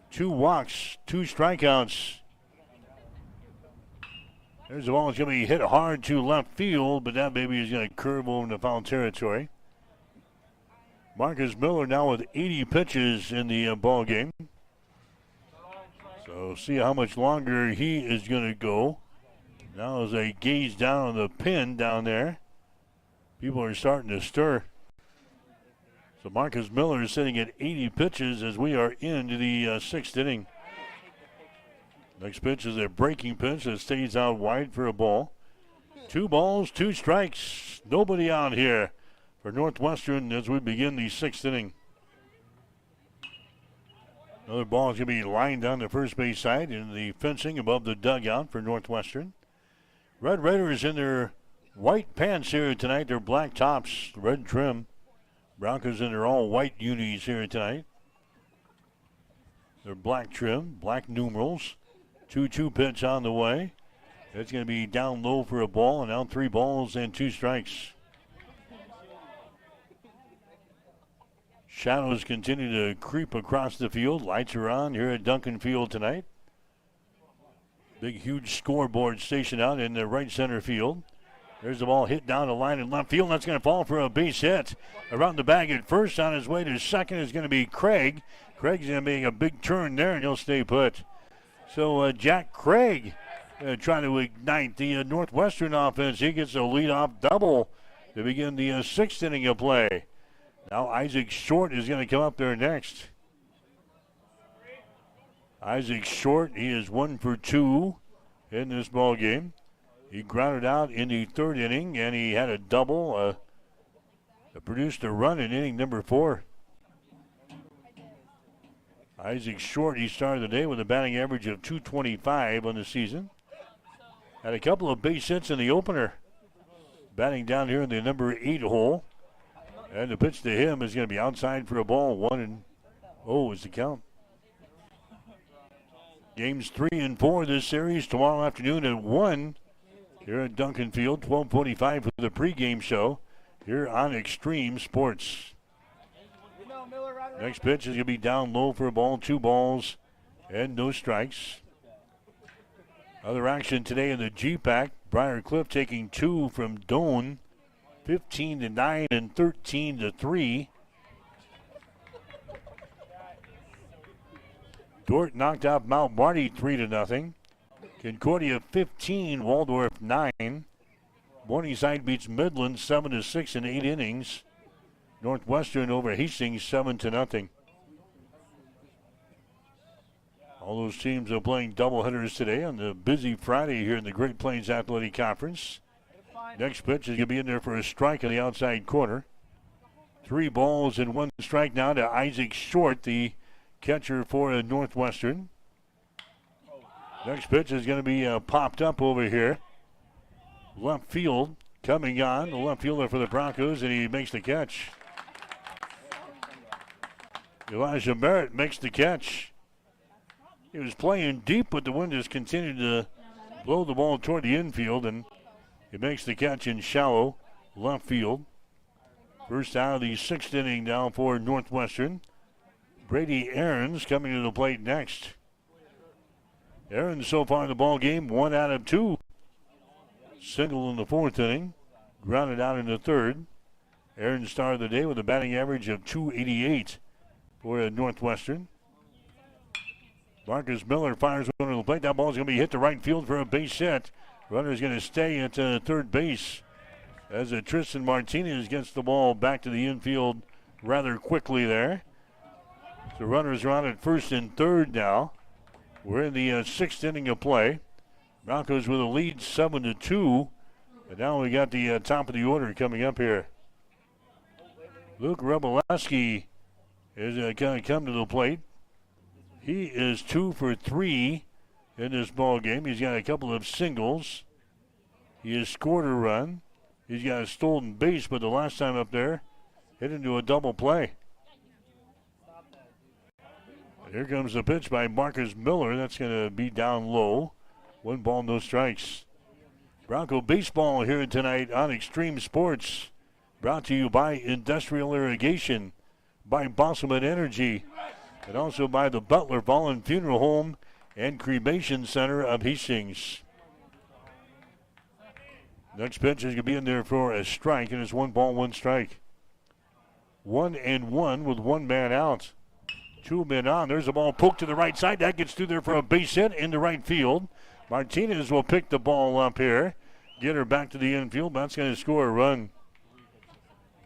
2 walks, 2 strikeouts. There's the ball. It's going to be hit hard to left field, but that baby is going to curve over into foul territory. Marcus Miller now with 80 pitches in the ball game. So see how much longer he is going to go. Now as they gaze down on the pin down there. People are starting to stir. So Marcus Miller is sitting at 80 pitches as we are into the sixth inning. Next pitch is a breaking pitch that stays out wide for a ball. 2 balls, 2 strikes. Nobody out here for Northwestern as we begin the sixth inning. Another ball is going to be lined on the first base side in the fencing above the dugout for Northwestern. Red Raiders in their white pants here tonight. Their black tops, red trim. Broncos in their all white unis here tonight. Their black trim, black numerals. 2-2 pitch on the way. It's going to be down low for a ball, and now 3 balls and 2 strikes. Shadows continue to creep across the field. Lights are on here at Duncan Field tonight. Big, huge scoreboard stationed out in the right center field. There's the ball hit down the line in left field. That's going to fall for a base hit. Around the bag at first, on his way to second is going to be Craig. Craig's going to make a big turn there, and he'll stay put. So Jack Craig trying to ignite the Northwestern offense. He gets a leadoff double to begin the sixth inning of play. Now Isaac Short is going to come up there next. Isaac Short, he is 1 for 2 in this ball game. He grounded out in the third inning, and he had a double that produced a run in inning number 4. Isaac Short, he started the day with a batting average of .225 on the season. Had a couple of base hits in the opener. Batting down here in the number 8 hole. And the pitch to him is going to be outside for a ball. 1-0 is the count. Games 3 and 4 this series tomorrow afternoon at 1 here at Duncan Field. 12:45 for the pregame show here on Extreme Sports. Next pitch is going to be down low for a ball. 2 balls and no strikes. Other action today in the G-Pack. Briar Cliff taking 2 from Doane. 15-9 and 13-3. Dordt knocked off Mount Marty 3-0. Concordia 15, Waldorf 9. Morningside beats Midland 7-6 in 8 innings. Northwestern over Hastings 7-0. All those teams are playing doubleheaders today on the busy Friday here in the Great Plains Athletic Conference. Next pitch is going to be in there for a strike on the outside corner. 3 balls and 1 strike now to Isaac Short, the catcher for Northwestern. Next pitch is going to be popped up over here. Left field coming on, the left fielder for the Broncos, and he makes the catch. Elijah Merritt makes the catch. He was playing deep, but the wind has continued to blow the ball toward the infield, and he makes the catch in shallow left field. First out of the 6th inning now for Northwestern. Brady Aarons coming to the plate next. Aarons so far in the ball game, 1 out of 2. Single in the 4th inning, grounded out in the 3rd. Aarons started the day with a batting average of .288 for Northwestern. Marcus Miller fires one to the plate. That ball is going to be hit to right field for a base hit. Runner is going to stay at third base as Tristan Martinez gets the ball back to the infield rather quickly there. So runners are on at first and third now. We're in the 6th inning of play. Broncos with a lead 7-2. And now we got the top of the order coming up here. Luke Wroblewski is going to come to the plate. He is 2 for 3 in this ball game. He's got a couple of singles. He has scored a run. He's got a stolen base, but the last time up there, hit into a double play. Here comes the pitch by Marcus Miller. That's going to be down low. 1 ball, no strikes. Bronco baseball here tonight on Extreme Sports. Brought to you by Industrial Irrigation, by Bosselman Energy, and also by the Butler Vollen Funeral Home and Cremation Center of Hastings. Next pitch is going to be in there for a strike, and it's 1 ball, 1 strike. 1-1 with 1 man out. 2 men on. There's a ball poked to the right side. That gets through there for a base hit into right field. Martinez will pick the ball up here, get her back to the infield. That's going to score a run.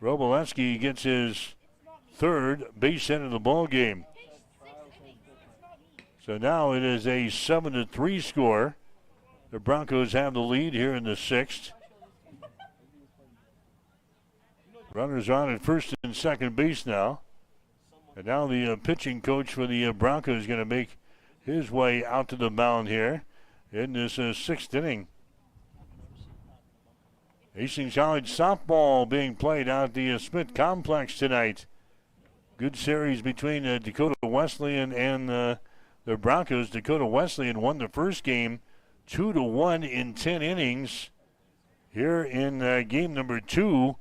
Roboleski gets his third base hit of the ball game. So now it is a 7-3 score. The Broncos have the lead here in the sixth. Runners on at first and second base now. And now the pitching coach for the Broncos is going to make his way out to the mound here in this sixth inning. Hastings College softball being played out at the Smith Complex tonight. Good series between Dakota Wesleyan and the Broncos. Dakota Wesleyan won the first game 2-1 in 10 innings. Here in game number 2,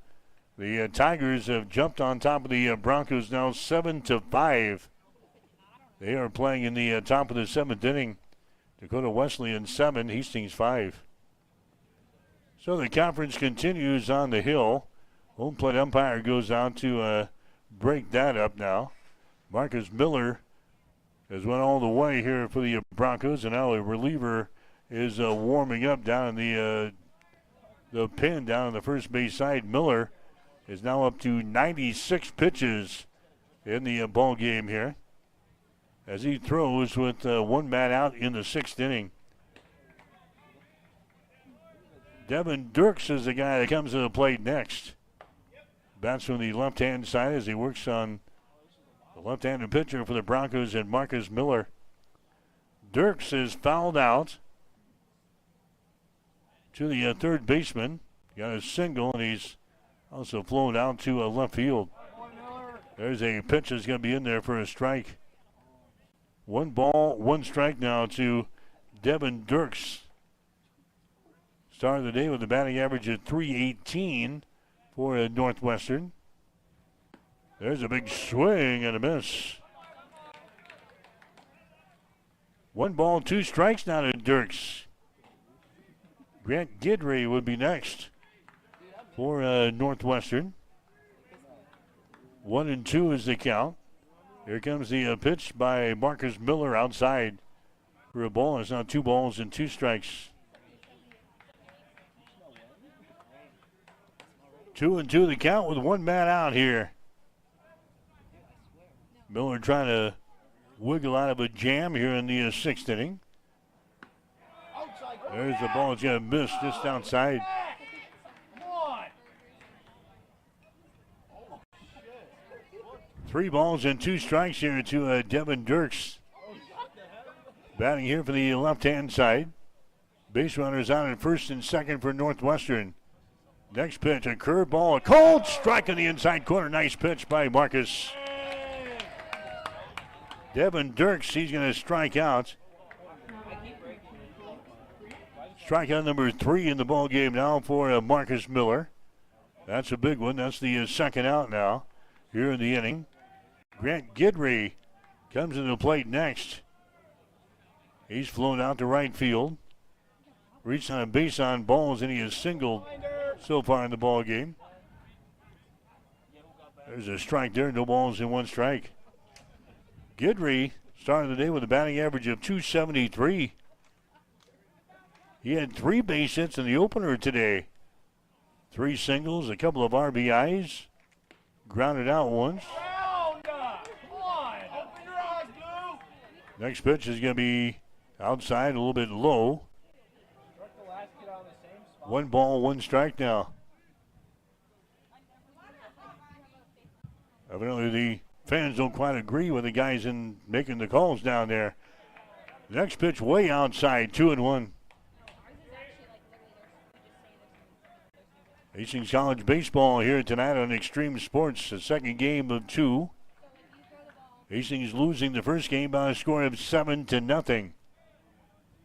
the Tigers have jumped on top of the Broncos now 7-5. They are playing in the top of the 7th inning. Dakota Wesleyan 7, Hastings 5. So the conference continues on the hill. Home plate umpire goes out to break that up now. Marcus Miller has went all the way here for the Broncos, and now a reliever is warming up down in the pin down on the first base side. Miller is now up to 96 pitches in the ball game here as he throws with one man out in the sixth inning. Devin Dirks is the guy that comes to the plate next. Bats from the left-hand side as he works on the left-handed pitcher for the Broncos and Marcus Miller. Dirks is fouled out to the third baseman. Got a single, and he's also flown out to left field. There's a pitch that's going to be in there for a strike. 1 ball, 1 strike now to Devin Dirks. Star of the day with a batting average of .318 for Northwestern. There's a big swing and a miss. 1 ball, 2 strikes now to Dirks. Grant Gidry would be next for Northwestern. 1-2 is the count. Here comes the pitch by Marcus Miller outside for a ball. It's now 2 balls and 2 strikes. 2-2 the count with 1 man out here. Miller trying to wiggle out of a jam here in the 6th inning. There's the ball. It's going to miss just outside. Three balls and 2 strikes here to Devin Dirks. Batting here for the left-hand side. Base runners out at first and second for Northwestern. Next pitch, a curveball, a cold strike in the inside corner. Nice pitch by Marcus. Devin Dirks, he's going to strike out. Strikeout number 3 in the ball game now for Marcus Miller. That's a big one. That's the second out now here in the inning. Grant Gidry comes to the plate next. He's flown out to right field. Reached on a base on balls, and he has singled so far in the ball game. There's a strike there. No balls and 1 strike. Gidry started the day with a batting average of .273. He had 3 base hits in the opener today. 3 singles, a couple of RBIs. Grounded out once. Next pitch is going to be outside, a little bit low. 1 ball, 1 strike now. Evidently the fans don't quite agree with the guys in making the calls down there. Next pitch way outside, 2-1. Hastings College baseball here tonight on Extreme Sports, the second game of 2. Hastings losing the first game by a score of 7-0.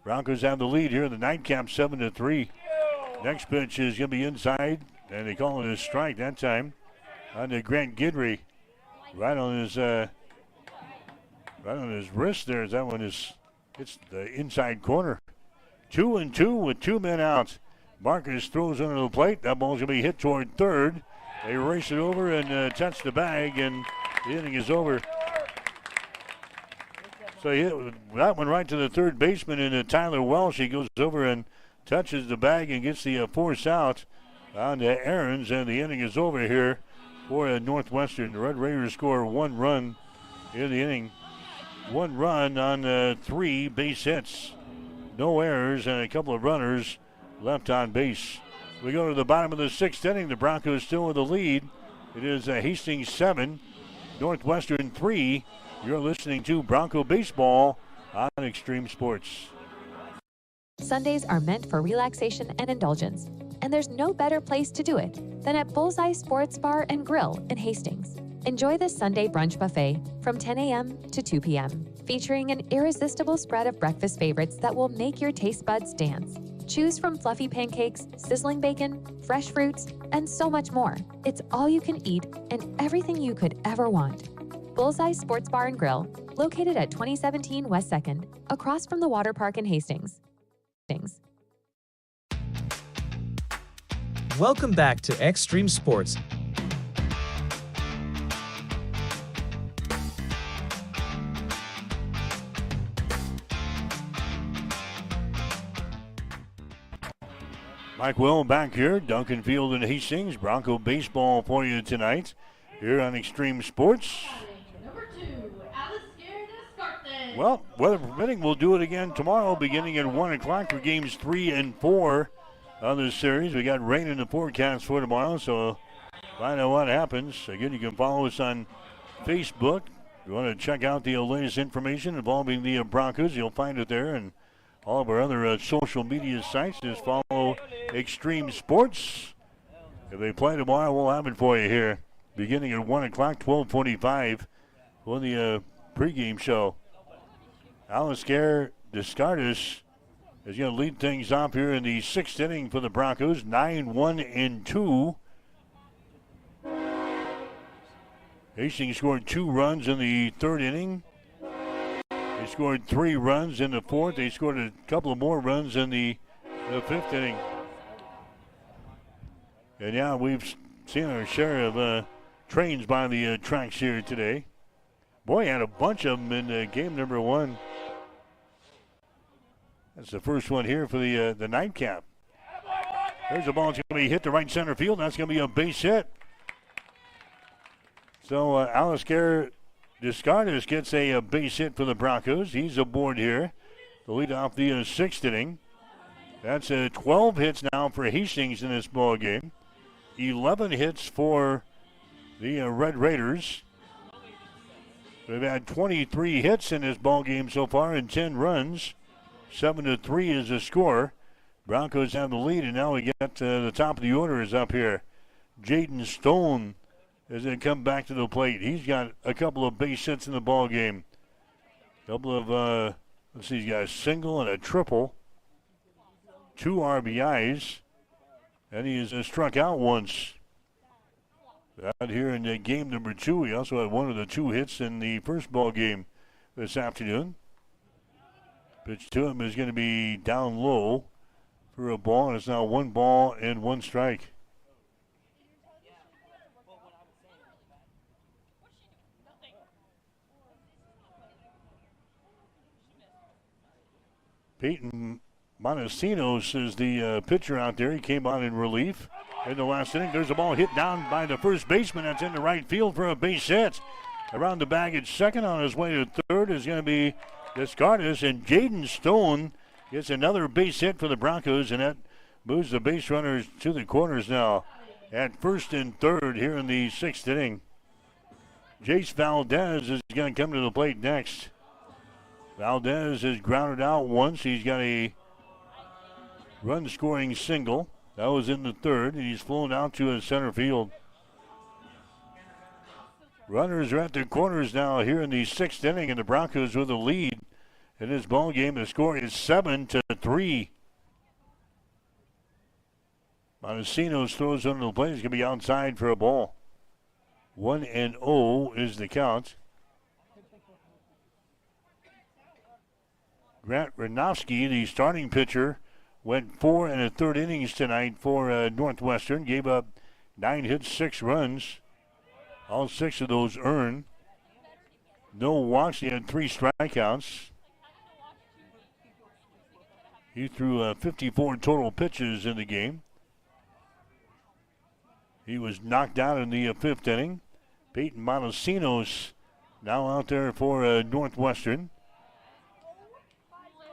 Broncos have the lead here in the nightcap, 7-3. Next pitch is going to be inside, and they call it a strike that time on to Grant Gidry. Right on his wrist there. That one is, it's the inside corner. 2-2 with 2 men out. Marcus throws under the plate. That ball's going to be hit toward third. They race it over and touch the bag, and the inning is over. So he hit that one right to the third baseman, and Tyler Welsh. He goes over and touches the bag and gets the force out on to Aarons, and the inning is over here for Northwestern. The Red Raiders score 1 run in the inning. 1 run on 3 base hits. No errors and a couple of runners left on base. We go to the bottom of the 6th inning. The Broncos still with the lead. It is Hastings 7, Northwestern 3. You're listening to Bronco Baseball on Extreme Sports. Sundays are meant for relaxation and indulgence, and there's no better place to do it than at Bullseye Sports Bar and Grill in Hastings. Enjoy the Sunday brunch buffet from 10 a.m. to 2 p.m., featuring an irresistible spread of breakfast favorites that will make your taste buds dance. Choose from fluffy pancakes, sizzling bacon, fresh fruits, and so much more. It's all you can eat and everything you could ever want. Bullseye Sports Bar and Grill, located at 2017 West 2nd, across from the water park in Hastings. Welcome back to Extreme Sports. Mike Will back here, Duncan Field and Hastings. Bronco baseball for you tonight here on Extreme Sports. Well, weather permitting, we'll do it again tomorrow beginning at 1 o'clock for games 3 and 4 of this series. We got rain in the forecast for tomorrow, so find out what happens. Again, you can follow us on Facebook. If you want to check out the latest information involving the Broncos, you'll find it there, and all of our other social media sites. Just follow Extreme Sports. If they play tomorrow, we'll have it for you here beginning at 1 o'clock, 12:45 for the pregame show. Alistair Descartes is going to lead things off here in the 6th inning for the Broncos, 9-1-2. Hastings scored 2 runs in the 3rd inning. They scored 3 runs in the 4th. They scored a couple of more runs in the 5th inning. And yeah, we've seen our share of trains by the tracks here today. Boy, had a bunch of them in game number 1. That's the first one here for the nightcap. There's a ball that's going to be hit to right center field. That's going to be a base hit. So Alistair Descartes gets a base hit for the Broncos. He's aboard here to lead off the 6th inning. That's 12 hits now for Hastings in this ball game. 11 hits for the Red Raiders. They've had 23 hits in this ball game so far and 10 runs. 7-3 is the score. Broncos have the lead, and now we get the top of the order is up here. Jaden Stone is going to come back to the plate. He's got a couple of base hits in the ball game. Couple of, let's see, he's got a single and a triple. 2 RBIs, and he has struck out once. Out here in game number 2, he also had 1 of the 2 hits in the first ball game this afternoon. Pitch to him is going to be down low for a ball, and it's now 1 ball and 1 strike. Peyton Montesinos is the pitcher out there. He came on in relief in the last inning. There's a ball hit down by the first baseman. That's in the right field for a base hit. Around the bag at second, on his way to third is going to be Descartes, and Jaden Stone gets another base hit for the Broncos, and that moves the base runners to the corners now at first and third here in the 6th inning. Jace Valdez is going to come to the plate next. Valdez has grounded out once. He's got a run-scoring single. That was in the 3rd, and he's flown out to his center field. Runners are at their corners now here in the 6th inning, and the Broncos with a lead in this ball game. The score is 7-3. Montesinos throws under the plate. He's going to be outside for a ball. 1-0 is the count. Grant Ranofsky, the starting pitcher, went 4 1/3 innings tonight for Northwestern. Gave up 9 hits, 6 runs. All 6 of those earned. No walks. He had 3 strikeouts. He threw 54 total pitches in the game. He was knocked out in the 5th inning. Peyton Montesinos now out there for Northwestern.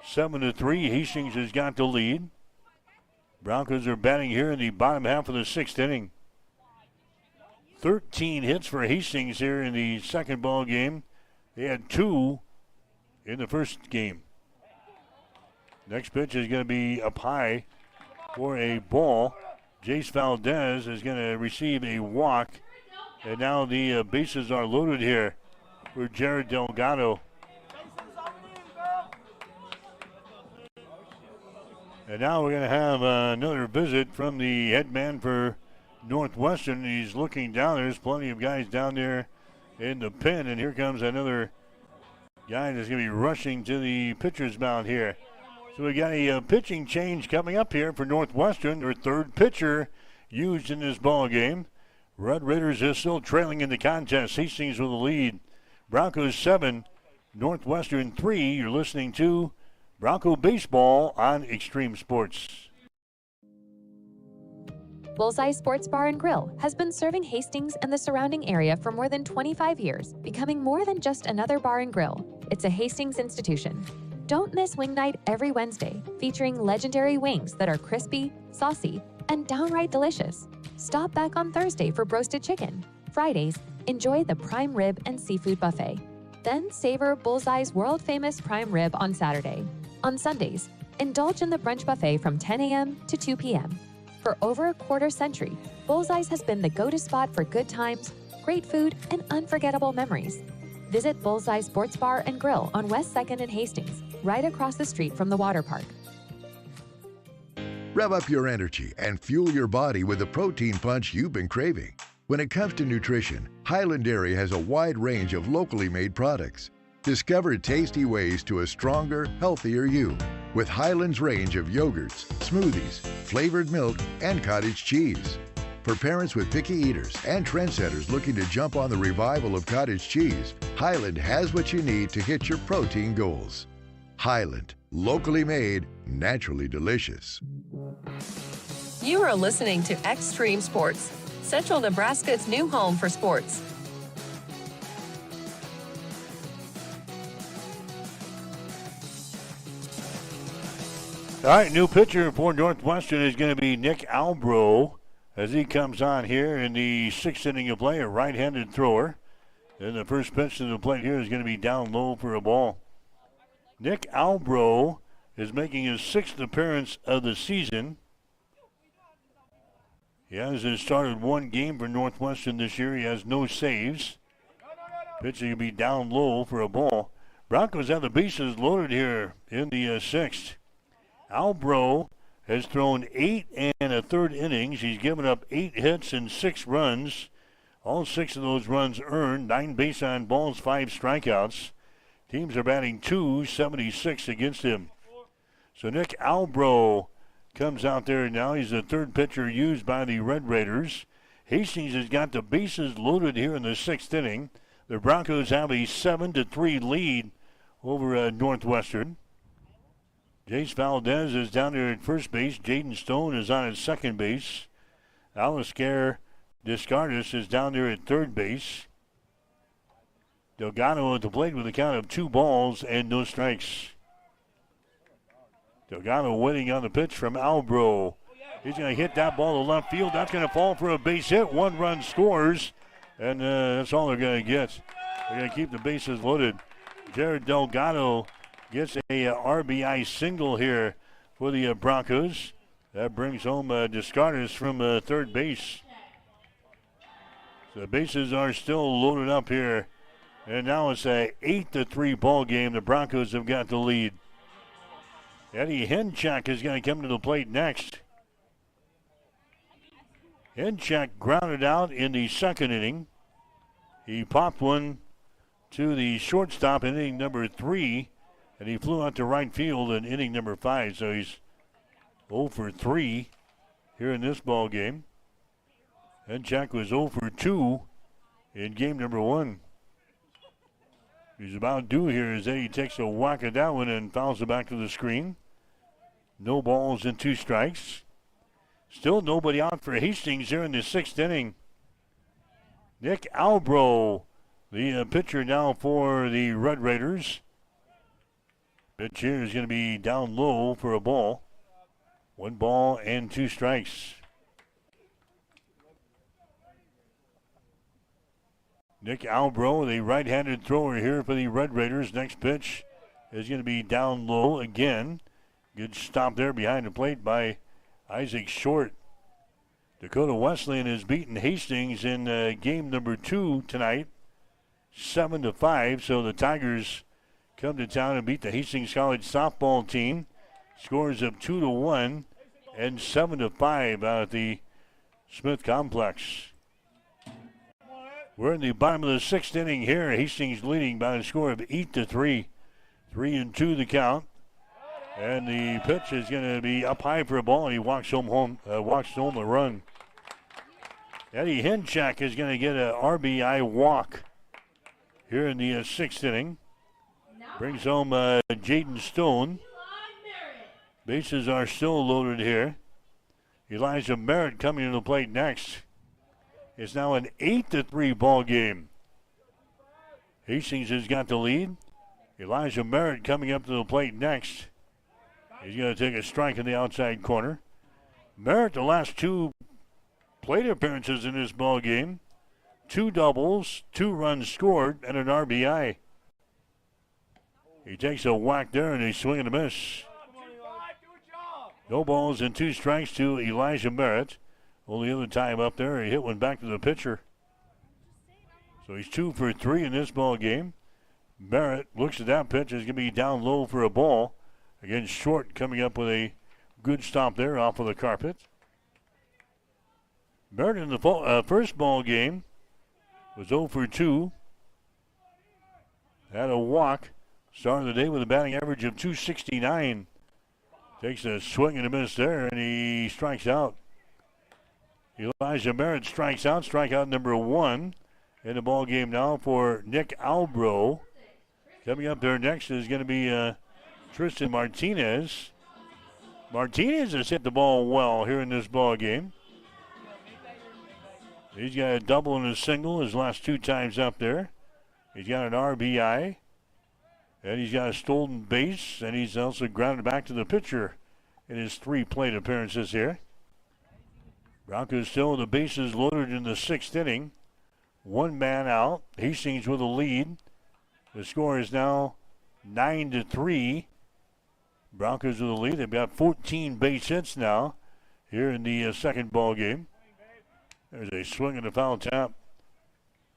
7-3. Hastings has got the lead. Broncos are batting here in the bottom half of the 6th inning. 13 hits for Hastings here in the second ball game. They had 2 in the first game. Next pitch is going to be up high for a ball. Jace Valdez is going to receive a walk. And now the bases are loaded here for Jared Delgado. And now we're going to have another visit from the head man for Northwestern. He's looking down. There's plenty of guys down there in the pen. And here comes another guy that's going to be rushing to the pitcher's mound here. So we got a pitching change coming up here for Northwestern. Their third pitcher used in this ball game. Red Raiders is still trailing in the contest. Hastings with the lead. Broncos 7, Northwestern 3. You're listening to Bronco Baseball on Extreme Sports. Bullseye Sports Bar and Grill has been serving Hastings and the surrounding area for more than 25 years, becoming more than just another bar and grill. It's a Hastings institution. Don't miss Wing Night every Wednesday, featuring legendary wings that are crispy, saucy, and downright delicious. Stop back on Thursday for broasted chicken. Fridays, enjoy the prime rib and seafood buffet. Then savor Bullseye's world-famous prime rib on Saturday. On Sundays, indulge in the brunch buffet from 10 a.m. to 2 p.m. For over a quarter century, Bullseye's has been the go-to spot for good times, great food, and unforgettable memories. Visit Bullseye Sports Bar and Grill on West 2nd and Hastings, right across the street from the water park. Rev up your energy and fuel your body with the protein punch you've been craving. When it comes to nutrition, Highland Dairy has a wide range of locally made products. Discover tasty ways to a stronger, healthier you with Highland's range of yogurts, smoothies, flavored milk, and cottage cheese. For parents with picky eaters and trendsetters looking to jump on the revival of cottage cheese, Highland has what you need to hit your protein goals. Highland, locally made, naturally delicious. You are listening to Extreme Sports, Central Nebraska's new home for sports. All right, new pitcher for Northwestern is going to be Nick Albro as he comes on here in the 6th inning of play, a right-handed thrower. And the first pitch to the plate here is going to be down low for a ball. Nick Albro is making his 6th appearance of the season. He has started one game for Northwestern this year. He has no saves. Pitching will be down low for a ball. Broncos have the bases loaded here in the 6th. Albro has thrown 8 1/3 innings. He's given up 8 hits and 6 runs. All 6 of those runs earned. 9 base on balls, 5 strikeouts. Teams are batting .276 against him. So Nick Albro comes out there now. He's the third pitcher used by the Red Raiders. Hastings has got the bases loaded here in the 6th inning. The Broncos have a 7-3 lead over Northwestern. Jace Valdez is down there at first base. Jaden Stone is on at second base. Alistair Descartes is down there at third base. Delgado at the plate with a count of 2 balls and no strikes. Delgado waiting on the pitch from Albro. He's going to hit that ball to left field. That's going to fall for a base hit. 1 run scores, and that's all they're going to get. They're going to keep the bases loaded. Jared Delgado gets a RBI single here for the Broncos. That brings home Descartes from third base. So the bases are still loaded up here. And now it's a 8-3 ball game. The Broncos have got the lead. Eddie Henchak is going to come to the plate next. Henchak grounded out in the 2nd inning. He popped one to the shortstop in inning number 3. And he flew out to right field in inning number 5, so he's 0 for 3 here in this ball game. And Jack was 0 for 2 in game number 1. He's about due here as Eddie takes a whack at that one and fouls it back to the screen. No balls and 2 strikes. Still nobody out for Hastings here in the 6th inning. Nick Albro, the pitcher now for the Red Raiders. Pitch here is going to be down low for a ball. 1 ball and 2 strikes. Nick Albro, the right-handed thrower here for the Red Raiders. Next pitch is going to be down low again. Good stop there behind the plate by Isaac Short. Dakota Wesleyan has beaten Hastings in game number 2 tonight, 7-5. So the Tigers come to town and beat the Hastings College softball team. Scores of 2-1 and 7-5 out at the Smith Complex. We're in the bottom of the 6th inning here. Hastings leading by a score of 8-3. 3-2 the count. And the pitch is going to be up high for a ball, and he walks home a run. Eddie Hinchak is going to get an RBI walk here in the 6th inning. Brings home Jaden Stone. Bases are still loaded here. Elijah Merritt coming to the plate next. It's now an 8-3 ball game. Hastings has got the lead. Elijah Merritt coming up to the plate next. He's going to take a strike in the outside corner. Merritt, the last 2 plate appearances in this ball game, 2 doubles, 2 runs scored, and an RBI. He takes a whack there and a swing and a miss. No balls and 2 strikes to Elijah Merritt. Only other time up there, he hit one back to the pitcher. So he's 2 for 3 in this ball game. Merritt looks at that pitch. It's going to be down low for a ball. Again, Short coming up with a good stop there off of the carpet. Merritt in the first ball game was 0 for 2. Had a walk. Started the day with a batting average of .269. Takes a swing and a miss there, and he strikes out. Elijah Merritt strikes out. Strikeout number 1 in the ball game now for Nick Albro. Coming up there next is going to be Tristan Martinez. Martinez has hit the ball well here in this ball game. He's got a double and a single his last 2 times up there. He's got an RBI. And he's got a stolen base. And he's also grounded back to the pitcher in his 3 plate appearances here. Broncos still with the bases loaded in the 6th inning. 1 man out. Hastings with a lead. The score is now 9-3. Broncos with the lead. They've got 14 base hits now here in the second ball game. There's a swing and a foul tap.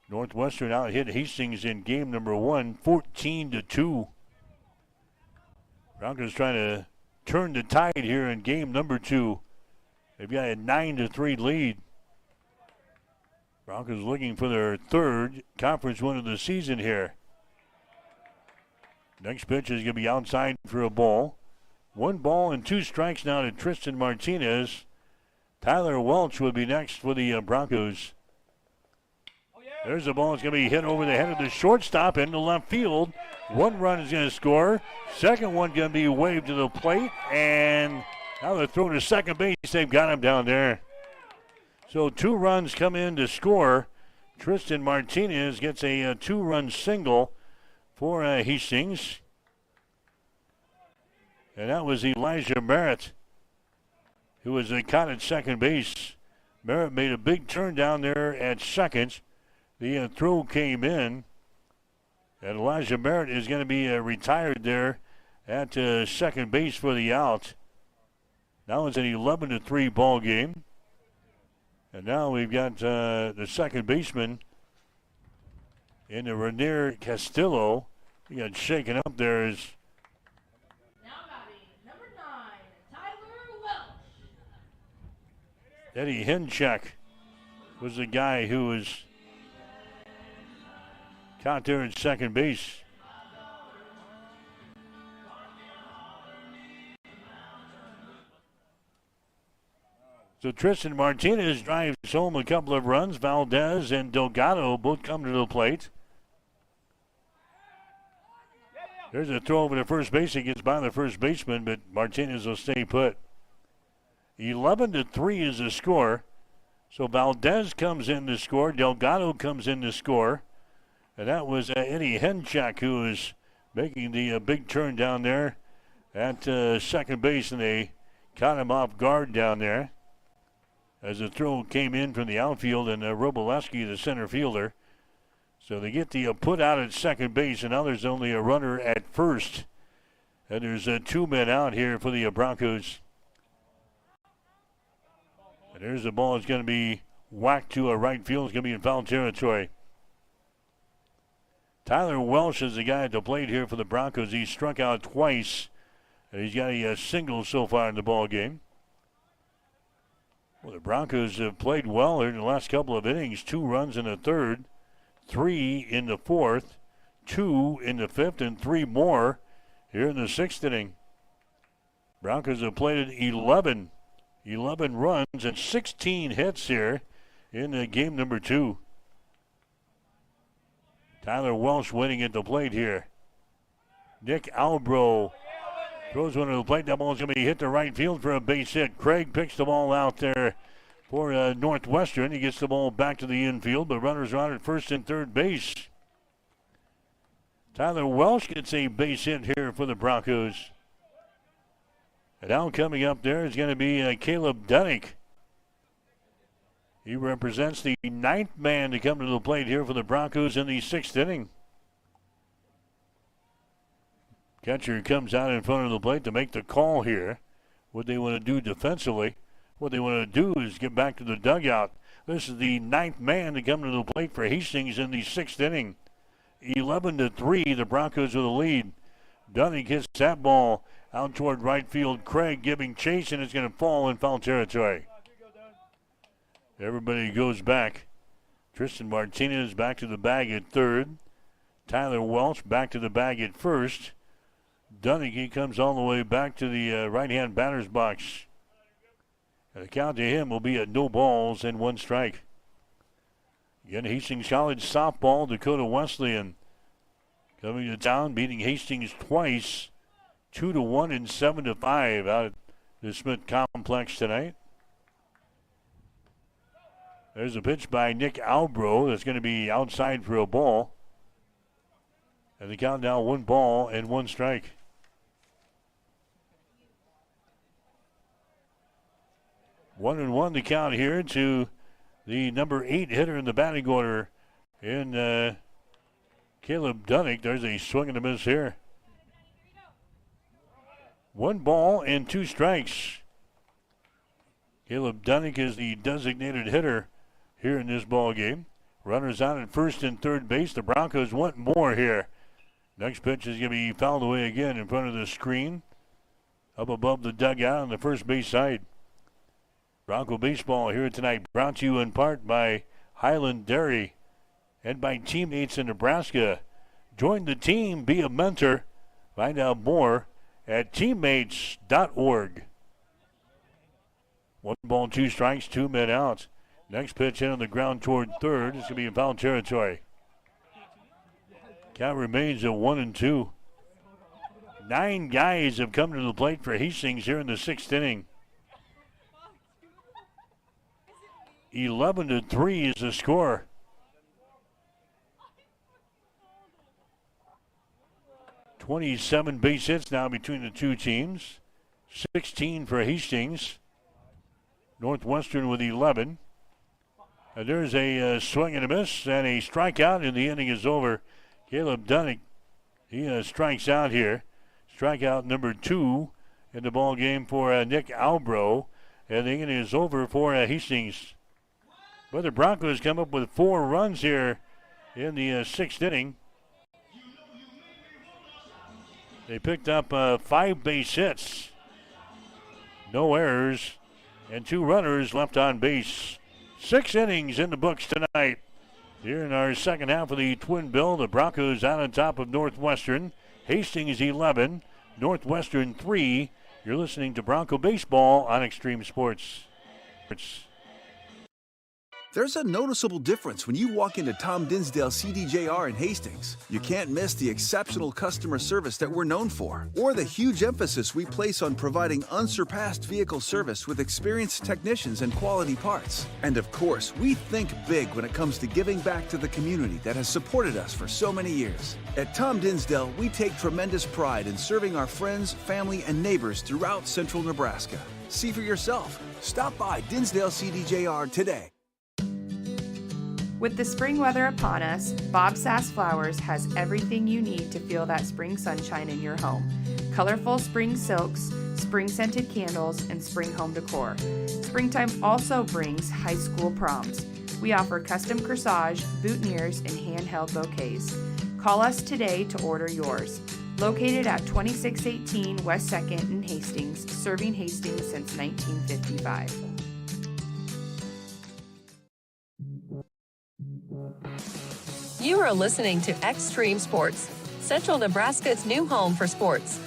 Northwestern out hit Hastings in game number 1, 14-2. Broncos trying to turn the tide here in game number 2. They've got a 9-3 lead. Broncos looking for their 3rd conference win of the season here. Next pitch is going to be outside for a ball. 1 ball and 2 strikes now to Tristan Martinez. Tyler Welch will be next for the Broncos. There's the ball. It's going to be hit over the head of the shortstop into left field. 1 run is going to score. Second one going to be waved to the plate. And now they're throwing to second base. They've got him down there. So 2 runs come in to score. Tristan Martinez gets a 2-run single for Hastings. And that was Elijah Merritt, who was caught at second base. Merritt made a big turn down there at second. The throw came in. And Elijah Merritt is going to be retired there at second base for the out. Now it's an 11-3 ball game. And now we've got the second baseman in the Rainier Castillo. He got shaken up there as Eddie Hinchak was the guy who was caught there at second base. So Tristan Martinez drives home a couple of runs. Valdez and Delgado both come to the plate. There's a throw over to first base. He gets by the first baseman, but Martinez will stay put. 11-3 is the score. So Valdez comes in to score. Delgado comes in to score. And that was Eddie Henchak who was making the big turn down there at second base, and they caught him off guard down there as the throw came in from the outfield, and Robleski, the center fielder. So they get the put out at second base, and now there's only a runner at first. And there's 2 men out here for the Broncos. And there's the ball. It's going to be whacked to a right field. It's going to be in foul territory. Tyler Welsh is the guy at the plate here for the Broncos. He struck out twice, and he's got a single so far in the ball game. Well, the Broncos have played well here in the last couple of innings. 2 runs in the third, 3 in the fourth, 2 in the fifth, and 3 more here in the sixth inning. Broncos have played 11 runs and 16 hits here in game number 2. Tyler Welsh waiting at the plate here. Nick Albro throws one to the plate. That ball's going to be hit to right field for a base hit. Craig picks the ball out there for Northwestern. He gets the ball back to the infield, but runners are on at first and third base. Tyler Welsh gets a base hit here for the Broncos. And now coming up there is going to be Caleb Dunnick. He represents the 9th man to come to the plate here for the Broncos in the 6th inning. Catcher comes out in front of the plate to make the call here. What they want to do defensively, what they want to do is get back to the dugout. This is the 9th man to come to the plate for Hastings in the 6th inning. 11-3, the Broncos with the lead. Dunning hits that ball out toward right field. Craig giving chase, and it's going to fall in foul territory. Everybody goes back. Tristan Martinez back to the bag at third. Tyler Welch back to the bag at first. Dunning, he comes all the way back to the right-hand batter's box. And the count to him will be at no balls and 1 strike. Again, Hastings College softball, Dakota Wesleyan coming to town, beating Hastings twice, 2-1 and 7-5 out at the Smith Complex tonight. There's a pitch by Nick Albro that's going to be outside for a ball. And the count now 1 ball and 1 strike. 1-1 the count here to the number 8 hitter in the batting order in Caleb Dunnick. There's a swing and a miss here. 1 ball and 2 strikes. Caleb Dunnick is the designated hitter here in this ball game. Runners out at first and third base. The Broncos want more here. Next pitch is going to be fouled away again in front of the screen, up above the dugout on the first base side. Bronco baseball here tonight, brought to you in part by Highland Dairy and by Teammates in Nebraska. Join the team, be a mentor. Find out more at teammates.org. 1 ball, 2 strikes, 2 men out. Next pitch in on the ground toward third. It's going to be in foul territory. Count remains at 1-2. 9 guys have come to the plate for Hastings here in the 6th inning. 11-3 is the score. .27 base hits now between the 2 teams. 16 for Hastings. Northwestern with 11. And there's a swing and a miss and a strikeout, and the inning is over. Caleb Dunnick, he strikes out here. Strikeout number 2 in the ball game for Nick Albro, and the inning is over for Hastings. But the Broncos come up with 4 runs here in the 6th inning. They picked up 5 base hits, no errors, and 2 runners left on base. 6 innings in the books tonight. Here in our second half of the Twin Bill, the Broncos out on top of Northwestern. Hastings 11, Northwestern 3. You're listening to Bronco Baseball on Extreme Sports. There's a noticeable difference when you walk into Tom Dinsdale CDJR in Hastings. You can't miss the exceptional customer service that we're known for, or the huge emphasis we place on providing unsurpassed vehicle service with experienced technicians and quality parts. And of course, we think big when it comes to giving back to the community that has supported us for so many years. At Tom Dinsdale, we take tremendous pride in serving our friends, family, and neighbors throughout central Nebraska. See for yourself. Stop by Dinsdale CDJR today. With the spring weather upon us, Bob Sass Flowers has everything you need to feel that spring sunshine in your home. Colorful spring silks, spring-scented candles, and spring home decor. Springtime also brings high school proms. We offer custom corsage, boutonnieres, and handheld bouquets. Call us today to order yours. Located at 2618 West 2nd in Hastings, serving Hastings since 1955. You are listening to Extreme Sports, Central Nebraska's new home for sports.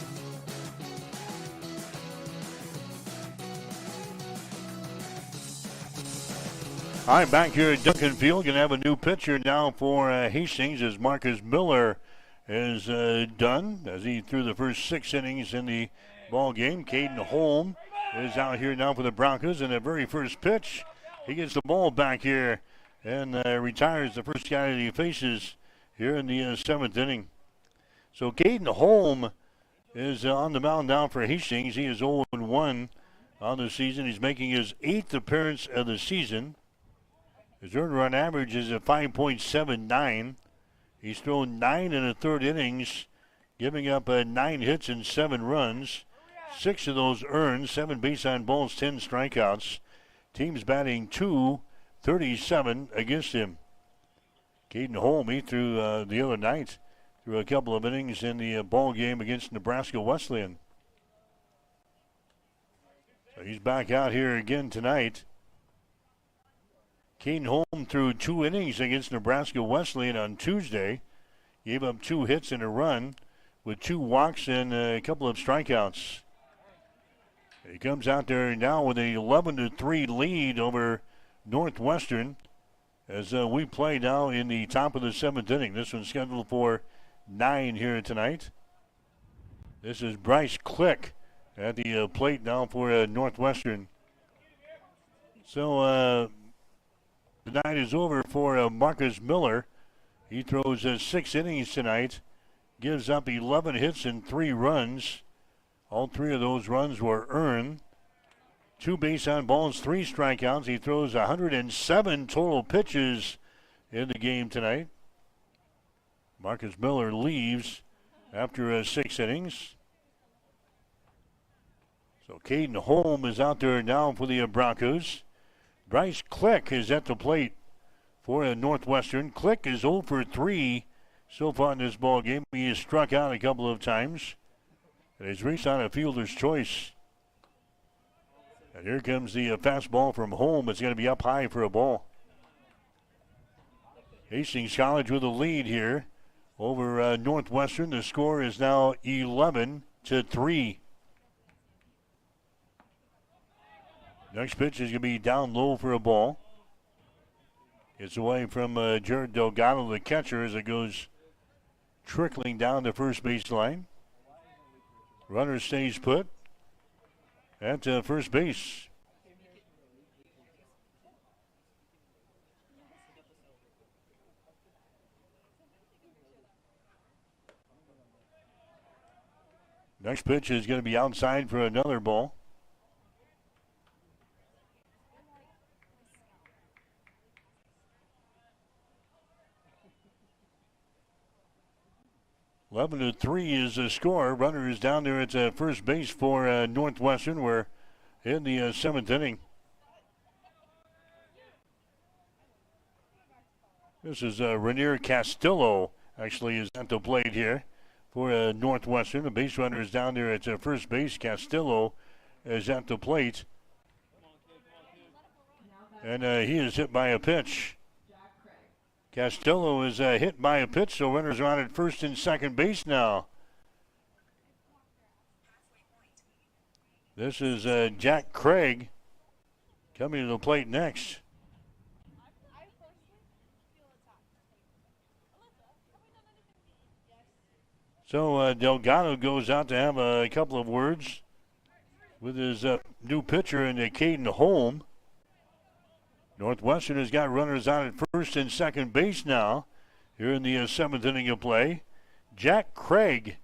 All right, back here at Duncan Field, going to have a new pitcher now for Hastings as Marcus Miller is done as he threw the first 6 innings in the ball game. Caden Holm is out here now for the Broncos, and the very first pitch, he gets the ball back here and retires the first guy that he faces here in the 7th inning. So Caden Holm is on the mound now for Hastings. He is 0-1 on the season. He's making his 8th appearance of the season. His earned run average is at 5.79. He's thrown 9 1/3 innings, giving up 9 hits and 7 runs. 6 of those earned, 7 base on balls, 10 strikeouts. Team's batting .237 against him. Caden Holm, he threw the other night, threw a couple of innings in the ball game against Nebraska Wesleyan. So he's back out here again tonight. Caden Holm threw 2 innings against Nebraska Wesleyan on Tuesday. Gave up 2 hits and a run with 2 walks and a couple of strikeouts. He comes out there now with an 11-3 lead over Northwestern as we play now in the top of the 7th inning. This one's scheduled for 9 here tonight. This is Bryce Click at the plate now for Northwestern. So the night is over for Marcus Miller. He throws 6 innings tonight, gives up 11 hits and 3 runs. All 3 of those runs were earned. 2 base on balls, 3 strikeouts. He throws 107 total pitches in the game tonight. Marcus Miller leaves after 6 innings. So Caden Holm is out there now for the Broncos. Bryce Click is at the plate for Northwestern. Click is 0-3 so far in this ball game. He has struck out a couple of times, and he's reached on a fielder's choice. And here comes the fastball from Holm. It's going to be up high for a ball. Hastings College with a lead here over Northwestern. The score is now 11-3. Next pitch is going to be down low for a ball. It's away from Jared Delgado, the catcher, as it goes trickling down the first base line. Runner stays put at first base. Next pitch is going to be outside for another ball. Eleven to 3 is the score. Runner is down there at first base for Northwestern. We're in the 7th inning. This is Rainier Castillo actually is at the plate here for Northwestern. The base runner is down there at first base. Castillo is at the plate. And he is hit by a pitch. Castillo is hit by a pitch, so runners are on at first and second base now. This is Jack Craig coming to the plate next. So Delgado goes out to have a couple of words with his new pitcher in Caden Holm. Northwestern has got runners out at first and second base now here in the seventh inning of play. Jack Craig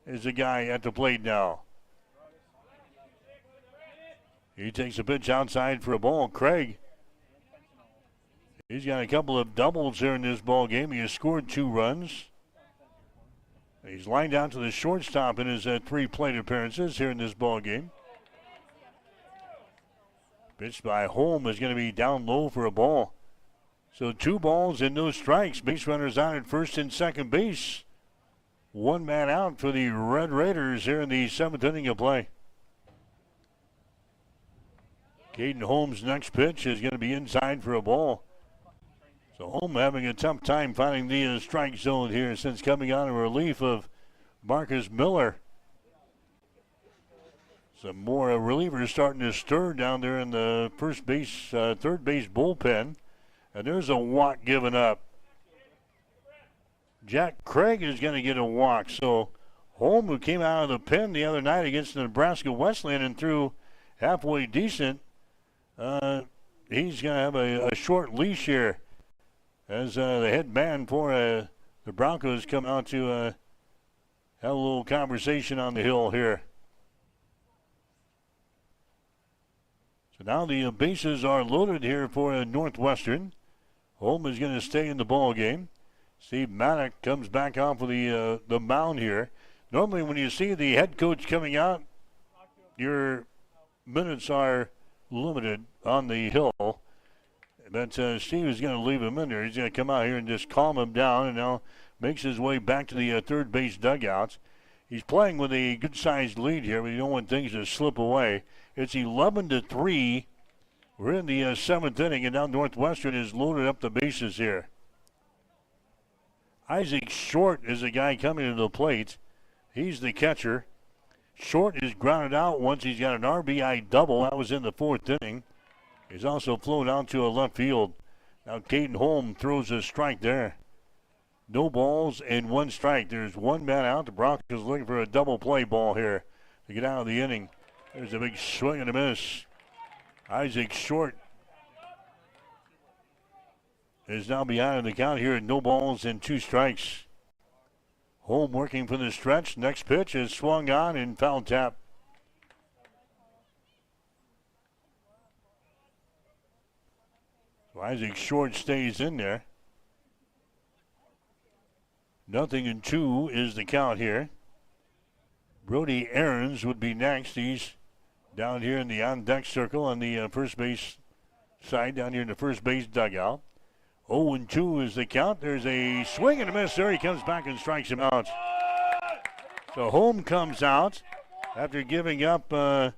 is the guy at the plate now. He takes a pitch outside for a ball. Craig, he's got a couple of doubles here in this ball game. He has scored 2 runs. He's lined out to the shortstop in his 3 plate appearances here in this ball game. Pitch by Holm is going to be down low for a ball. So 2 balls and no strikes. Base runners out at first and second base. 1 man out for the Red Raiders here in the 7th inning of play. Caden Holm's next pitch is going to be inside for a ball. So Holm having a tough time finding the strike zone here since coming on in relief of Marcus Miller. Some more relievers starting to stir down there in the third base bullpen. And there's a walk given up. Jack Craig is going to get a walk. So Holm, who came out of the pen the other night against the Nebraska Wesleyan and threw halfway decent, he's going to have a short leash here as the head man for the Broncos come out to have a little conversation on the hill here. So now the bases are loaded here for Northwestern. Holm is going to stay in the ball game. Steve Maddock comes back off of the mound here. Normally when you see the head coach coming out, your minutes are limited on the hill. But Steve is going to leave him in there. He's going to come out here and just calm him down, and now makes his way back to the third base dugouts. He's playing with a good-sized lead here, but you don't want things to slip away. It's 11-3. We're in the 7th inning, and now Northwestern has loaded up the bases here. Isaac Short is the guy coming to the plate. He's the catcher. Short is grounded out once. He's got an RBI double. That was in the 4th inning. He's also flown out to a left field. Now Caden Holm throws a strike there. No balls and 1 strike. There's 1 man out. The Broncos looking for a double play ball here to get out of the inning. There's a big swing and a miss. Isaac Short is now behind the count here at no balls and 2 strikes. Holm working for the stretch. Next pitch is swung on and foul tap. So Isaac Short stays in there. 0-2 is the count here. Brody Aarons would be next. He's down here in the on-deck circle on the first base side, down here in the first base dugout. 0-2 is the count. There's a swing and a miss there. He comes back and strikes him out. So Holm comes out after giving up a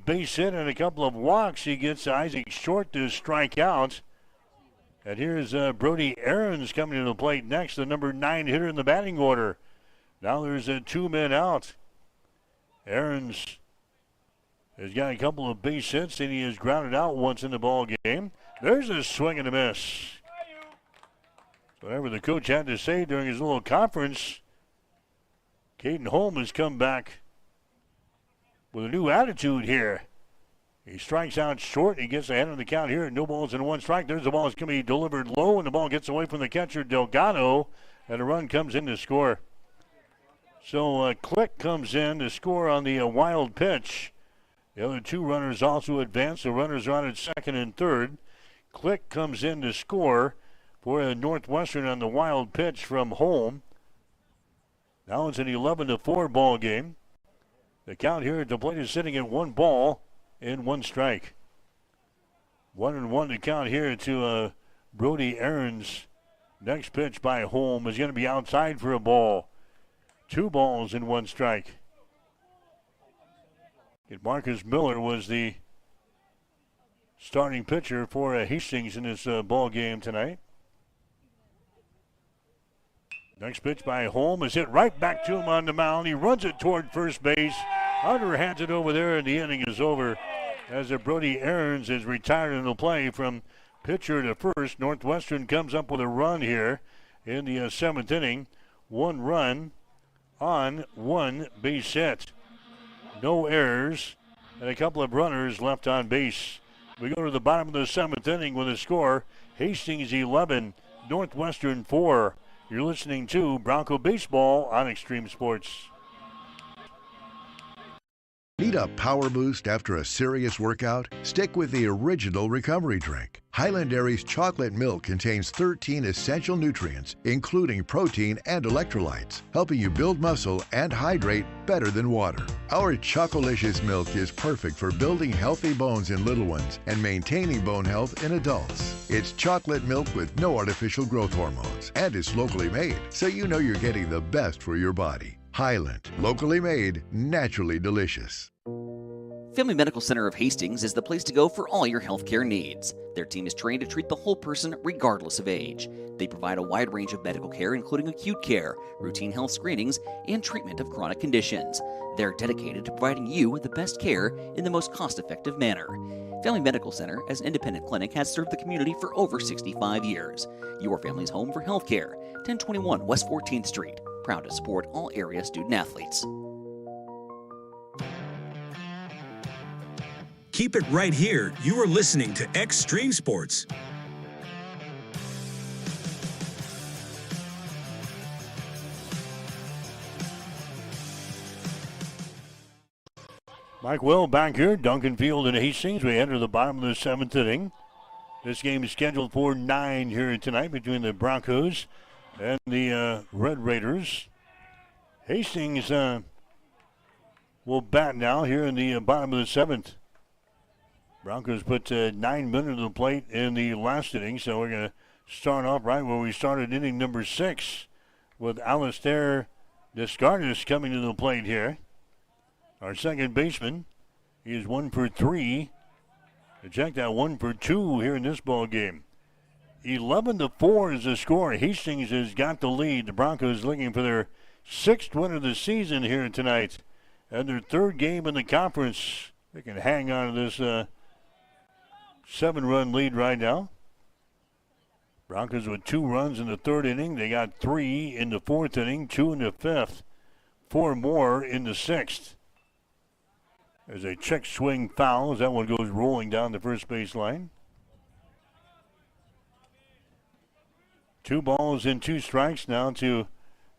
base hit and a couple of walks. He gets Isaac Short to strike out. And here's Brody Aarons coming to the plate next, the number 9 hitter in the batting order. Now there's 2 men out. Aarons has got a couple of base hits, and he is grounded out once in the ball game. There's a swing and a miss. Whatever the coach had to say during his little conference, Caden Holm has come back with a new attitude here. He strikes out Short. He gets ahead of the count here. No balls and 1 strike. There's the ball. It's going to be delivered low, and the ball gets away from the catcher, Delgado, and a run comes in to score. So Click comes in to score on the wild pitch. The other 2 runners also advance. The runners are on at second and third. Click comes in to score for Northwestern on the wild pitch from Holm. Now it's an 11-4 ball game. The count here at the plate is sitting at 1 ball and 1 strike. 1-1 to count here to Brody Aarons. Next pitch by Holm is going to be outside for a ball. 2 balls and 1 strike. And Marcus Miller was the starting pitcher for Hastings in this ball game tonight. Next pitch by Holm is hit right back to him on the mound. He runs it toward first base. Underhands it over there, and the inning is over as Brody Aarons is retired in the play from pitcher to first. Northwestern comes up with a run here in the 7th inning. 1 run on one base hit. No errors and a couple of runners left on base. We go to the bottom of the 7th inning with a score. Hastings 11, Northwestern 4. You're listening to Bronco Baseball on Extreme Sports. Need a power boost after a serious workout? Stick with the original recovery drink. Highland Dairy's chocolate milk contains 13 essential nutrients, including protein and electrolytes, helping you build muscle and hydrate better than water. Our Chocolicious milk is perfect for building healthy bones in little ones and maintaining bone health in adults. It's chocolate milk with no artificial growth hormones, and it's locally made, so you know you're getting the best for your body. Highland, locally made, naturally delicious. Family Medical Center of Hastings is the place to go for all your healthcare needs. Their team is trained to treat the whole person regardless of age. They provide a wide range of medical care, including acute care, routine health screenings, and treatment of chronic conditions. They're dedicated to providing you with the best care in the most cost-effective manner. Family Medical Center, as an independent clinic, has served the community for over 65 years. Your family's home for healthcare. 1021 West 14th Street. Proud to support all area student athletes. Keep it right here. You are listening to Extreme Sports. Mike Will back here, Duncan Field and Hastings. We enter the bottom of the 7th inning. This game is scheduled for 9 here tonight between the Broncos and the Red Raiders. Hastings will bat now here in the bottom of the 7th. Broncos put 9 men to the plate in the last inning, so we're going to start off right where we started inning number 6 with Alistair Descartes coming to the plate here. Our second baseman, he is 1 for 3. Check that, 1 for 2 here in this ball game. 11-4 is the score. Hastings has got the lead. The Broncos looking for their 6th win of the season here tonight, and their 3rd game in the conference. They can hang on to this 7-run lead right now. Broncos with 2 runs in the 3rd inning. They got 3 in the 4th inning, 2 in the 5th, 4 more in the 6th. There's a check swing foul as that one goes rolling down the first base line. 2 balls and 2 strikes now to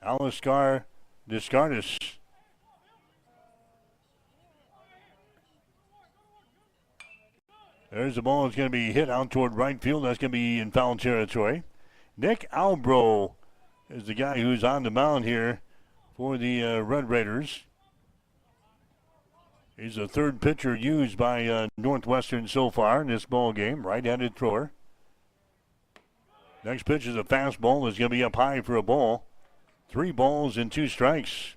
Alistair Descartes. There's the ball that's going to be hit out toward right field. That's going to be in foul territory. Nick Albro is the guy who's on the mound here for the Red Raiders. He's the 3rd pitcher used by Northwestern so far in this ball game. Right-handed thrower. Next pitch is a fastball that's going to be up high for a ball. 3 balls and 2 strikes.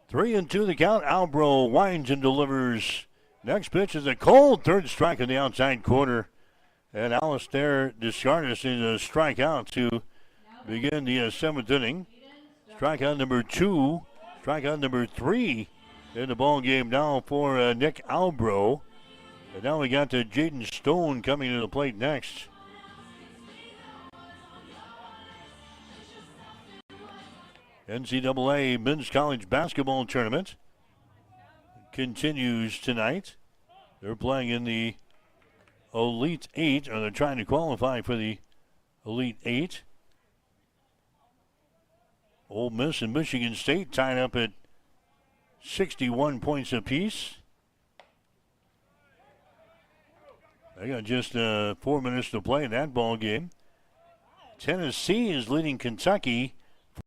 Three and 2 the count. Albro winds and delivers. Next pitch is a cold 3rd strike in the outside corner. And Alistair Descartes is a strikeout to begin the 7th inning. Strikeout number 2. Strikeout number 3 in the ball game now for Nick Albro. And now we got Jaden Stone coming to the plate next. NCAA Men's College Basketball Tournament continues tonight. They're playing in the Elite 8, or they're trying to qualify for the Elite 8. Ole Miss and Michigan State tied up at 61 points apiece. They got just 4 minutes to play in that ball game. Tennessee is leading Kentucky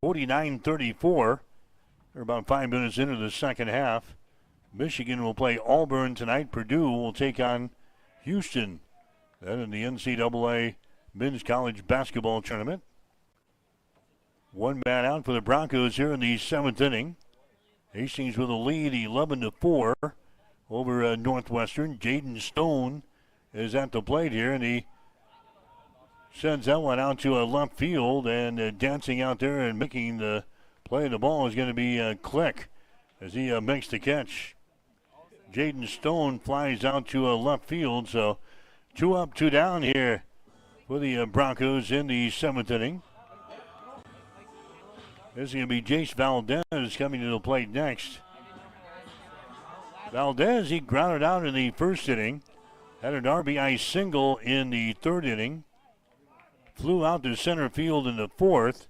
49-34. They're about 5 minutes into the second half. Michigan will play Auburn tonight. Purdue will take on Houston. Then in the NCAA Men's College Basketball Tournament. 1 man out for the Broncos here in the 7th inning. Hastings with a lead 11-4 over Northwestern. Jaden Stone is at the plate here, and he sends that one out to left field, and dancing out there and making the play of the ball is going to be Click as he makes the catch. Jaden Stone flies out to left field, so 2 up, 2 down here for the Broncos in the 7th inning. This is going to be Jace Valdez coming to the plate next. Valdez, he grounded out in the 1st inning. Had an RBI single in the 3rd inning. Flew out to center field in the 4th.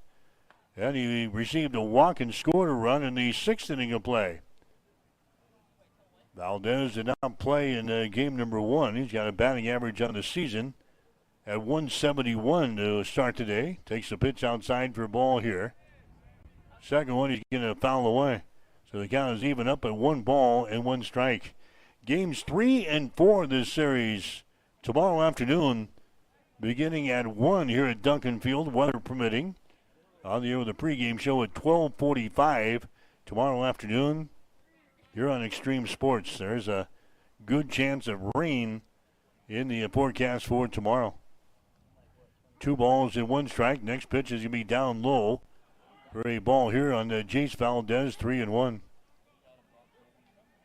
And he received a walk and scored a run in the 6th inning of play. Valdez did not play in game number 1. He's got a batting average on the season at 171 to start today. Takes the pitch outside for a ball here. Second one, he's going to foul away. So the count is even up at 1 ball and 1 strike. Games 3 and 4 of this series tomorrow afternoon, beginning at 1 here at Duncan Field, weather permitting. On the air with a pregame show at 12:45 tomorrow afternoon here on Extreme Sports. There's a good chance of rain in the forecast for tomorrow. 2 balls and 1 strike. Next pitch is going to be down low for a ball here on Jace Valdez, 3-1.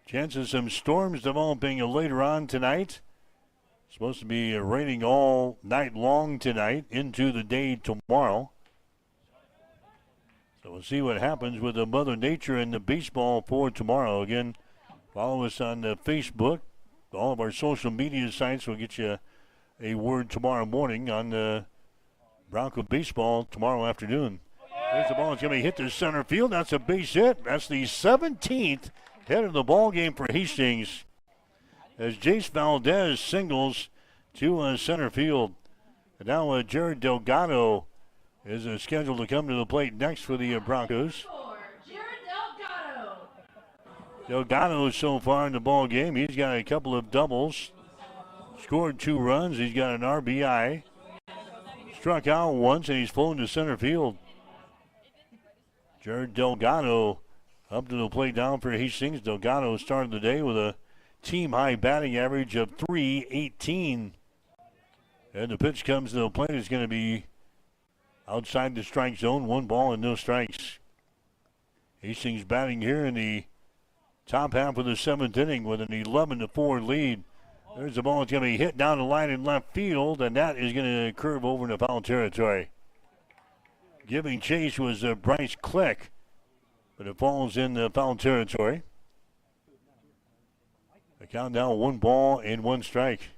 Chances some storms developing later on tonight. Supposed to be raining all night long tonight into the day tomorrow. So we'll see what happens with the Mother Nature and the baseball for tomorrow. Again, follow us on Facebook. All of our social media sites will get you a word tomorrow morning on Bronco baseball tomorrow afternoon. There's the ball. It's going to be hit to center field. That's a base hit. That's the 17th hit of the ball game for Hastings, as Jace Valdez singles to center field. And now Jared Delgado is scheduled to come to the plate next for the Broncos. Delgado so far in the ball game, he's got a couple of doubles, scored 2 runs. He's got an RBI, struck out once, and he's flown to center field. Jared Delgado up to the plate down for Hastings. Delgado started the day with a team-high batting average of .318. And the pitch comes to the plate. It's going to be outside the strike zone. 1 ball and no strikes. Hastings batting here in the top half of the 7th inning with an 11-4 lead. There's the ball. It's going to be hit down the line in left field, and that is going to curve over into foul territory. Giving chase was Bryce Click, but it falls in the foul territory. The count now 1 ball and 1 strike.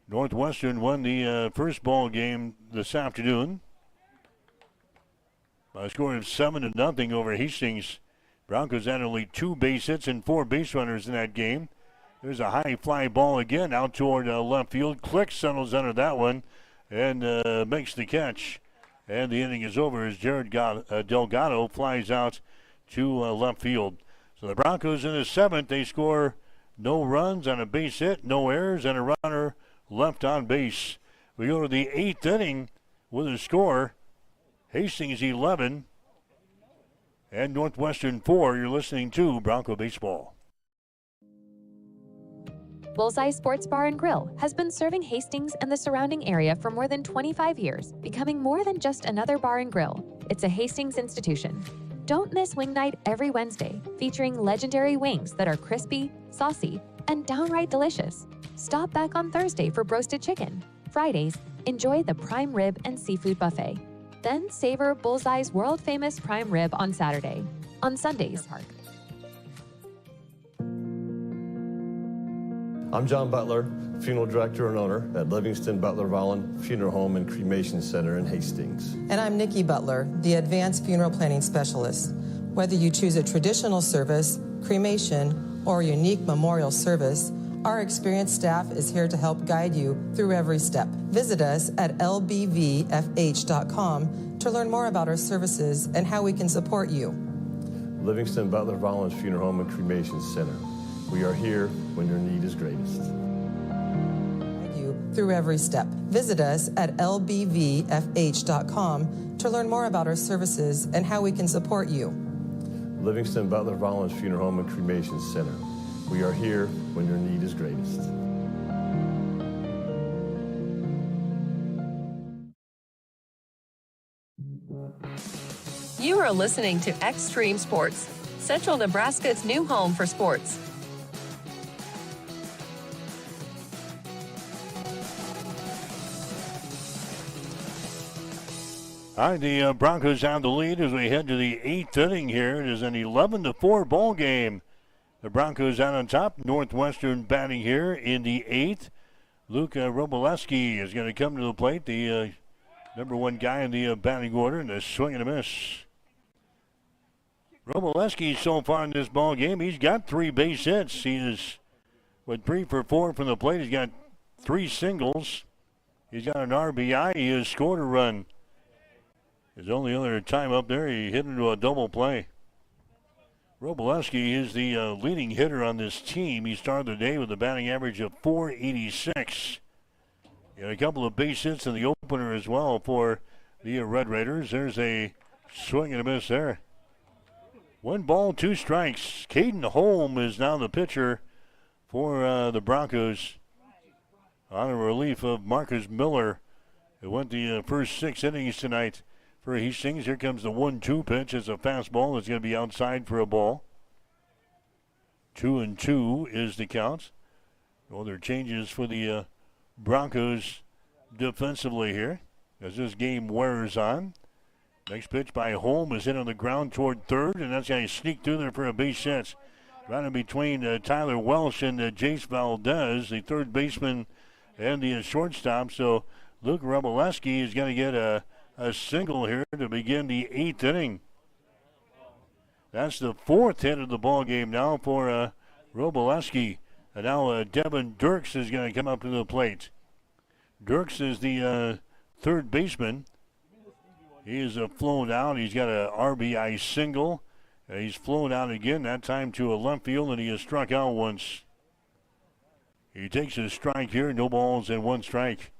Northwestern won the first ball game this afternoon by a score of 7-0 over Hastings. Broncos had only 2 base hits and 4 base runners in that game. There's a high fly ball again out toward left field. Click settles under that one and makes the catch. And the inning is over as Jared Delgado flies out to left field. So the Broncos in the 7th, they score no runs on a base hit, no errors, and a runner left on base. We go to the 8th inning with a score. Hastings 11 and Northwestern 4. You're listening to Bronco Baseball. Bullseye Sports Bar and Grill has been serving Hastings and the surrounding area for more than 25 years, becoming more than just another bar and grill. It's a Hastings institution. Don't miss Wing Night every Wednesday, featuring legendary wings that are crispy, saucy, and downright delicious. Stop back on Thursday for broasted chicken. Fridays, enjoy the prime rib and seafood buffet. Then savor Bullseye's world-famous prime rib on Saturday. On Sundays, Park. I'm John Butler, funeral director and owner at Livingston Butler Vollen Funeral Home and Cremation Center in Hastings. And I'm Nikki Butler, the advanced funeral planning specialist. Whether you choose a traditional service, cremation, or a unique memorial service, our experienced staff is here to help guide you through every step. Visit us at lbvfh.com to learn more about our services and how we can support you. Livingston Butler Vollen Funeral Home and Cremation Center. We are here when your need is greatest. You through every step. Visit us at lbvfh.com to learn more about our services and how we can support you. Livingston Butler Vollen Funeral Home and Cremation Center. We are here when your need is greatest. You are listening to Extreme Sports, Central Nebraska's new home for sports. All right, the Broncos have the lead as we head to the 8th inning here. It is an 11-4 ball game. The Broncos out on top. Northwestern batting here in the 8th. Luke Roboleski is going to come to the plate, the number one guy in the batting order, and a swing and a miss. Roboleski so far in this ball game, he's got 3 base hits. He is with 3 for 4 from the plate. He's got 3 singles. He's got an RBI. He has scored a run. His only other time up there, he hit into a double play. Roboleski is the leading hitter on this team. He started the day with a batting average of .486. He had a couple of base hits in the opener as well for the Red Raiders. There's a swing and a miss there. 1 ball, 2 strikes. Caden Holm is now the pitcher for the Broncos on a relief of Marcus Miller, who went the first 6 innings tonight. For Hastings, here comes the 1-2 pitch. It's a fastball that's going to be outside for a ball. 2-2 is the count. Well, there are changes for the Broncos defensively here as this game wears on. Next pitch by Holm is hit on the ground toward third, and that's going to sneak through there for a base hit. Right in between Tyler Welsh and Jace Valdez, the third baseman and the shortstop. So Luke Roboleski is going to get a single here to begin the 8th inning. That's the 4th hit of the ball game now for Roboleski. And now Devin Dirks is going to come up to the plate. Dirks is the third baseman. He is flown out. He's got an RBI single. He's flown out again, that time to a left field, and he has struck out once. He takes a strike here, no balls and 1 strike.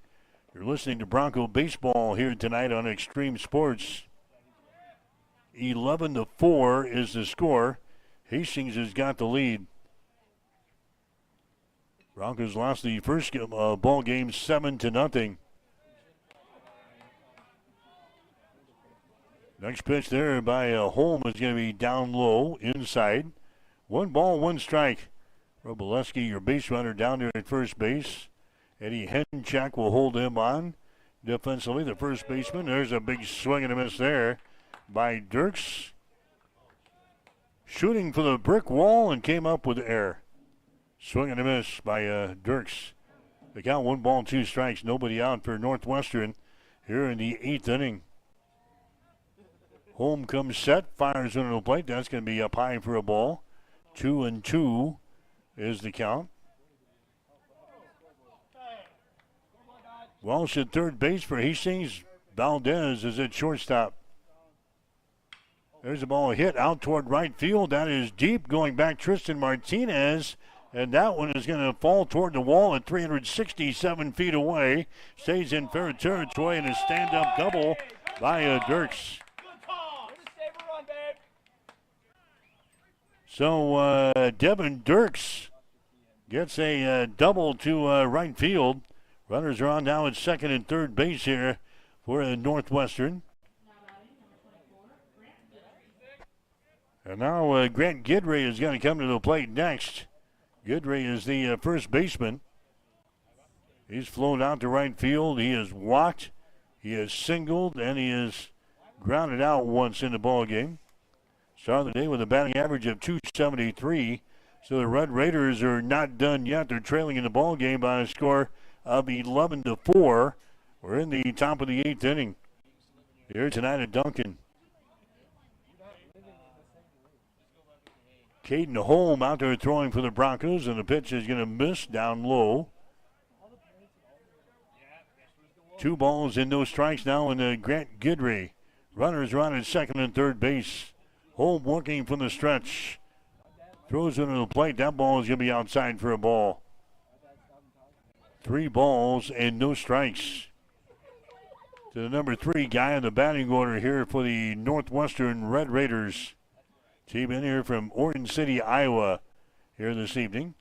You're listening to Bronco Baseball here tonight on Extreme Sports. 11-4 is the score. Hastings has got the lead. Broncos lost the first ball game 7-0. Next pitch there by Holm is going to be down low, inside. 1 ball, 1 strike. Roboleski, your base runner, down there at first base. Eddie Henchak will hold him on defensively, the first baseman. There's a big swing and a miss there by Dirks. Shooting for the brick wall and came up with air. Swing and a miss by Dirks. The count 1 ball, 2 strikes. Nobody out for Northwestern here in the 8th inning. Holm comes set, fires into the plate. That's going to be up high for a ball. 2-2 is the count. Welsh at third base for Hastings. Valdez is at shortstop. There's a ball hit out toward right field. That is deep, going back Tristan Martinez. And that one is going to fall toward the wall at 367 feet away. Stays in fair territory, and a stand-up double by Dirks. So Devin Dirks gets a double to right field. Runners are on now at second and third base here for Northwestern. And now Grant Gidray is going to come to the plate next. Gidray is the first baseman. He's flown out to right field. He is walked, he is singled, and he is grounded out once in the ball game. Started the day with a batting average of .273. So the Red Raiders are not done yet. They're trailing in the ball game by a score of 11-4. We're in the top of the 8th inning here tonight at Duncan. Caden Holm out there throwing for the Broncos, and the pitch is going to miss down low. 2 balls and no strikes now in Grant Gidray. Runners are on at second and third base. Holm working from the stretch. Throws into the plate. That ball is going to be outside for a ball. 3 balls and no strikes. To the number 3 guy in the batting order here for the Northwestern Red Raiders. Team in here from Oregon City, Iowa here this evening.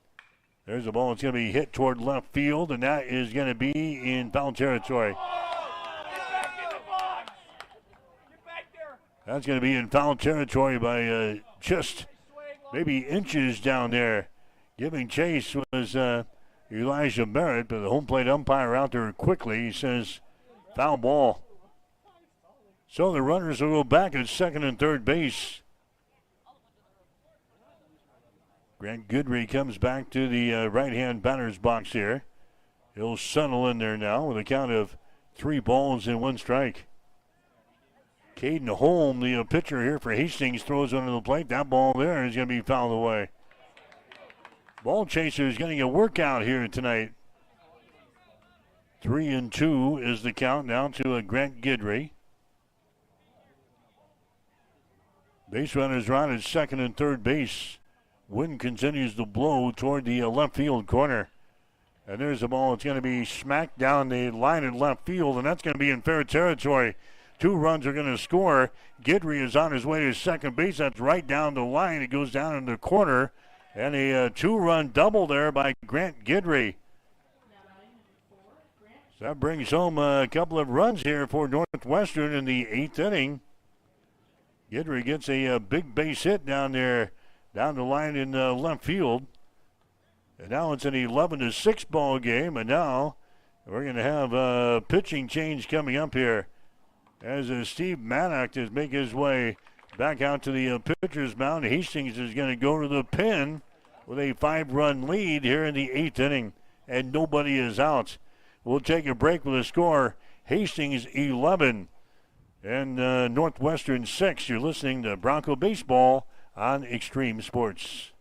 There's a ball that's going to be hit toward left field, and that is going to be in foul territory. That's going to be in foul territory by just maybe inches down there. Giving chase was Elijah Merritt, but the home plate umpire out there quickly. He says foul ball. So the runners will go back at second and third base. Grant Goodry comes back to the right-hand batter's box here. He'll settle in there now with a count of 3 balls and 1 strike. Caden Holm, the pitcher here for Hastings, throws under the plate. That ball there is going to be fouled away. Ball chaser is getting a workout here tonight. 3-2 is the count now to Grant Goodry. Base runners are on at second and third base. Wind continues to blow toward the left field corner. And there's a ball that's going to be smacked down the line in left field, and that's going to be in fair territory. 2 runs are going to score. Guidry is on his way to second base. That's right down the line. It goes down in the corner. And a 2-run double there by Grant Guidry. So that brings home a couple of runs here for Northwestern in the 8th inning. Guidry gets a big base hit down there, down the line in left field. And now it's an 11-6 ball game. And now we're going to have a pitching change coming up here as Steve Maddock is making his way back out to the pitcher's mound. Hastings is going to go to the pen with a 5-run lead here in the 8th inning. And nobody is out. We'll take a break with a score. Hastings 11 and Northwestern 6. You're listening to Bronco Baseball on Extreme Sports.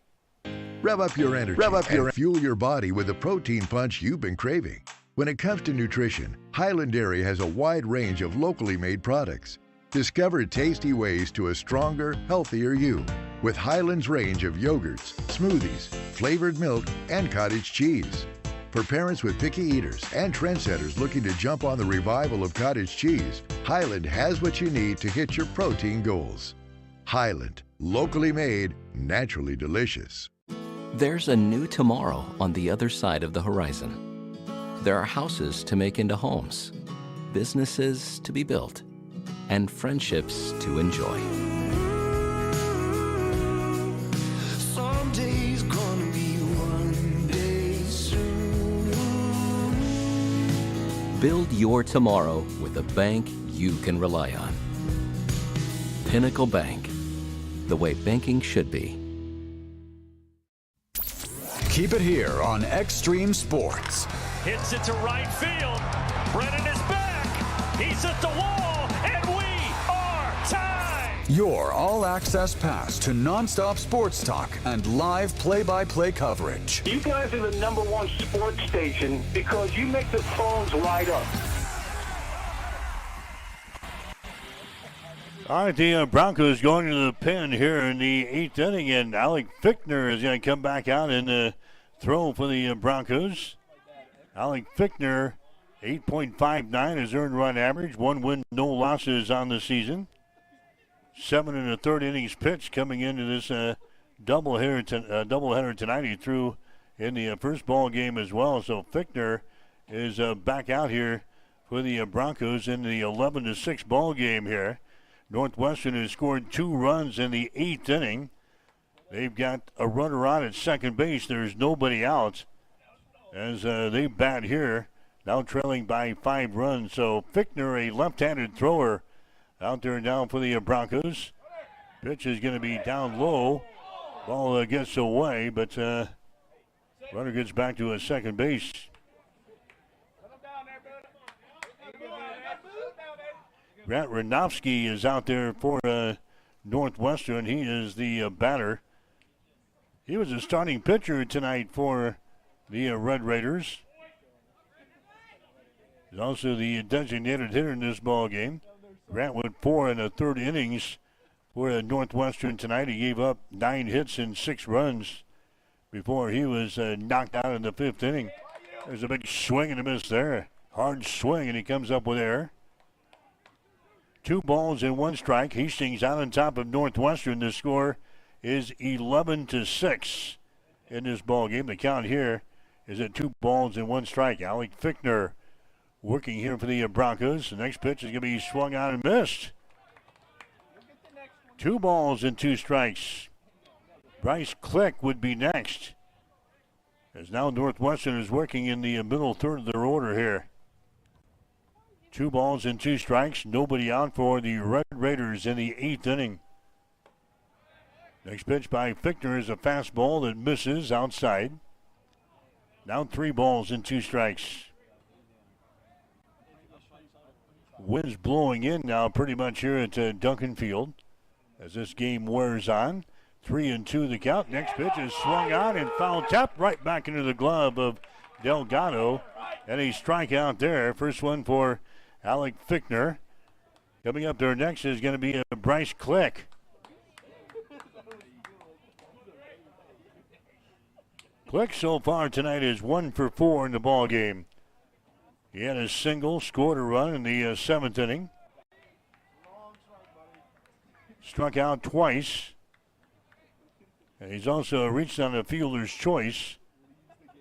Rev up your energy and fuel your body with the protein punch you've been craving. When it comes to nutrition, Highland Dairy has a wide range of locally made products. Discover tasty ways to a stronger, healthier you with Highland's range of yogurts, smoothies, flavored milk, and cottage cheese. For parents with picky eaters and trendsetters looking to jump on the revival of cottage cheese, Highland has what you need to hit your protein goals. Highland, locally made, naturally delicious. There's a new tomorrow on the other side of the horizon. There are houses to make into homes, businesses to be built, and friendships to enjoy. Someday's gonna be one day soon. Build your tomorrow with a bank you can rely on. Pinnacle Bank, the way banking should be. Keep it here on Extreme Sports. Hits it to right field. Brennan is back. He's at the wall, and we are tied. Your all-access pass to nonstop sports talk and live play-by-play coverage. You guys are the #1 sports station because you make the phones light up. All right, the Broncos going to the pen here in the 8th inning, and Alec Fichtner is going to come back out and throw for the Broncos. Alec Fichtner, 8.59 is earned run average, 1 win, no losses on the season. 7 1/3 innings pitched coming into this doubleheader tonight. He threw in the first ball game as well, so Fichtner is back out here for the Broncos in the 11-6 ball game here. Northwestern has scored 2 runs in the 8th inning. They've got a runner on at second base. There's nobody out as they bat here, now trailing by 5 runs. So Fichtner, a left-handed thrower, out there now for the Broncos. Pitch is going to be down low. Ball gets away, but runner gets back to a second base. Grant Ranofsky is out there for Northwestern. He is the batter. He was a starting pitcher tonight for the Red Raiders. He's also the designated hitter in this ball game. Grant went 4 1/3 innings for Northwestern tonight. He gave up 9 hits and 6 runs before he was knocked out in the 5th inning. There's a big swing and a miss there. Hard swing, and he comes up with air. 2 balls and 1 strike. Hastings out on top of Northwestern. The score is 11-6 in this ball game. The count here is at 2 balls and 1 strike. Alec Fichtner working here for the Broncos. The next pitch is going to be swung on and missed. 2 balls and 2 strikes. Bryce Click would be next, as now Northwestern is working in the middle third of their order here. 2 balls and 2 strikes. Nobody out for the Red Raiders in the 8th inning. Next pitch by Fichtner is a fastball that misses outside. Now 3 balls and 2 strikes. Wind's blowing in now pretty much here at Duncan Field as this game wears on. 3-2 the count. Next pitch is swung on and foul tapped right back into the glove of Delgado. And a strikeout there. First one for Alec Fichtner. Coming up there next is going to be Bryce Click. Click so far tonight is 1 for 4 in the ball game. He had a single, scored a run in the 7th inning. Struck out twice. And he's also reached on a fielder's choice.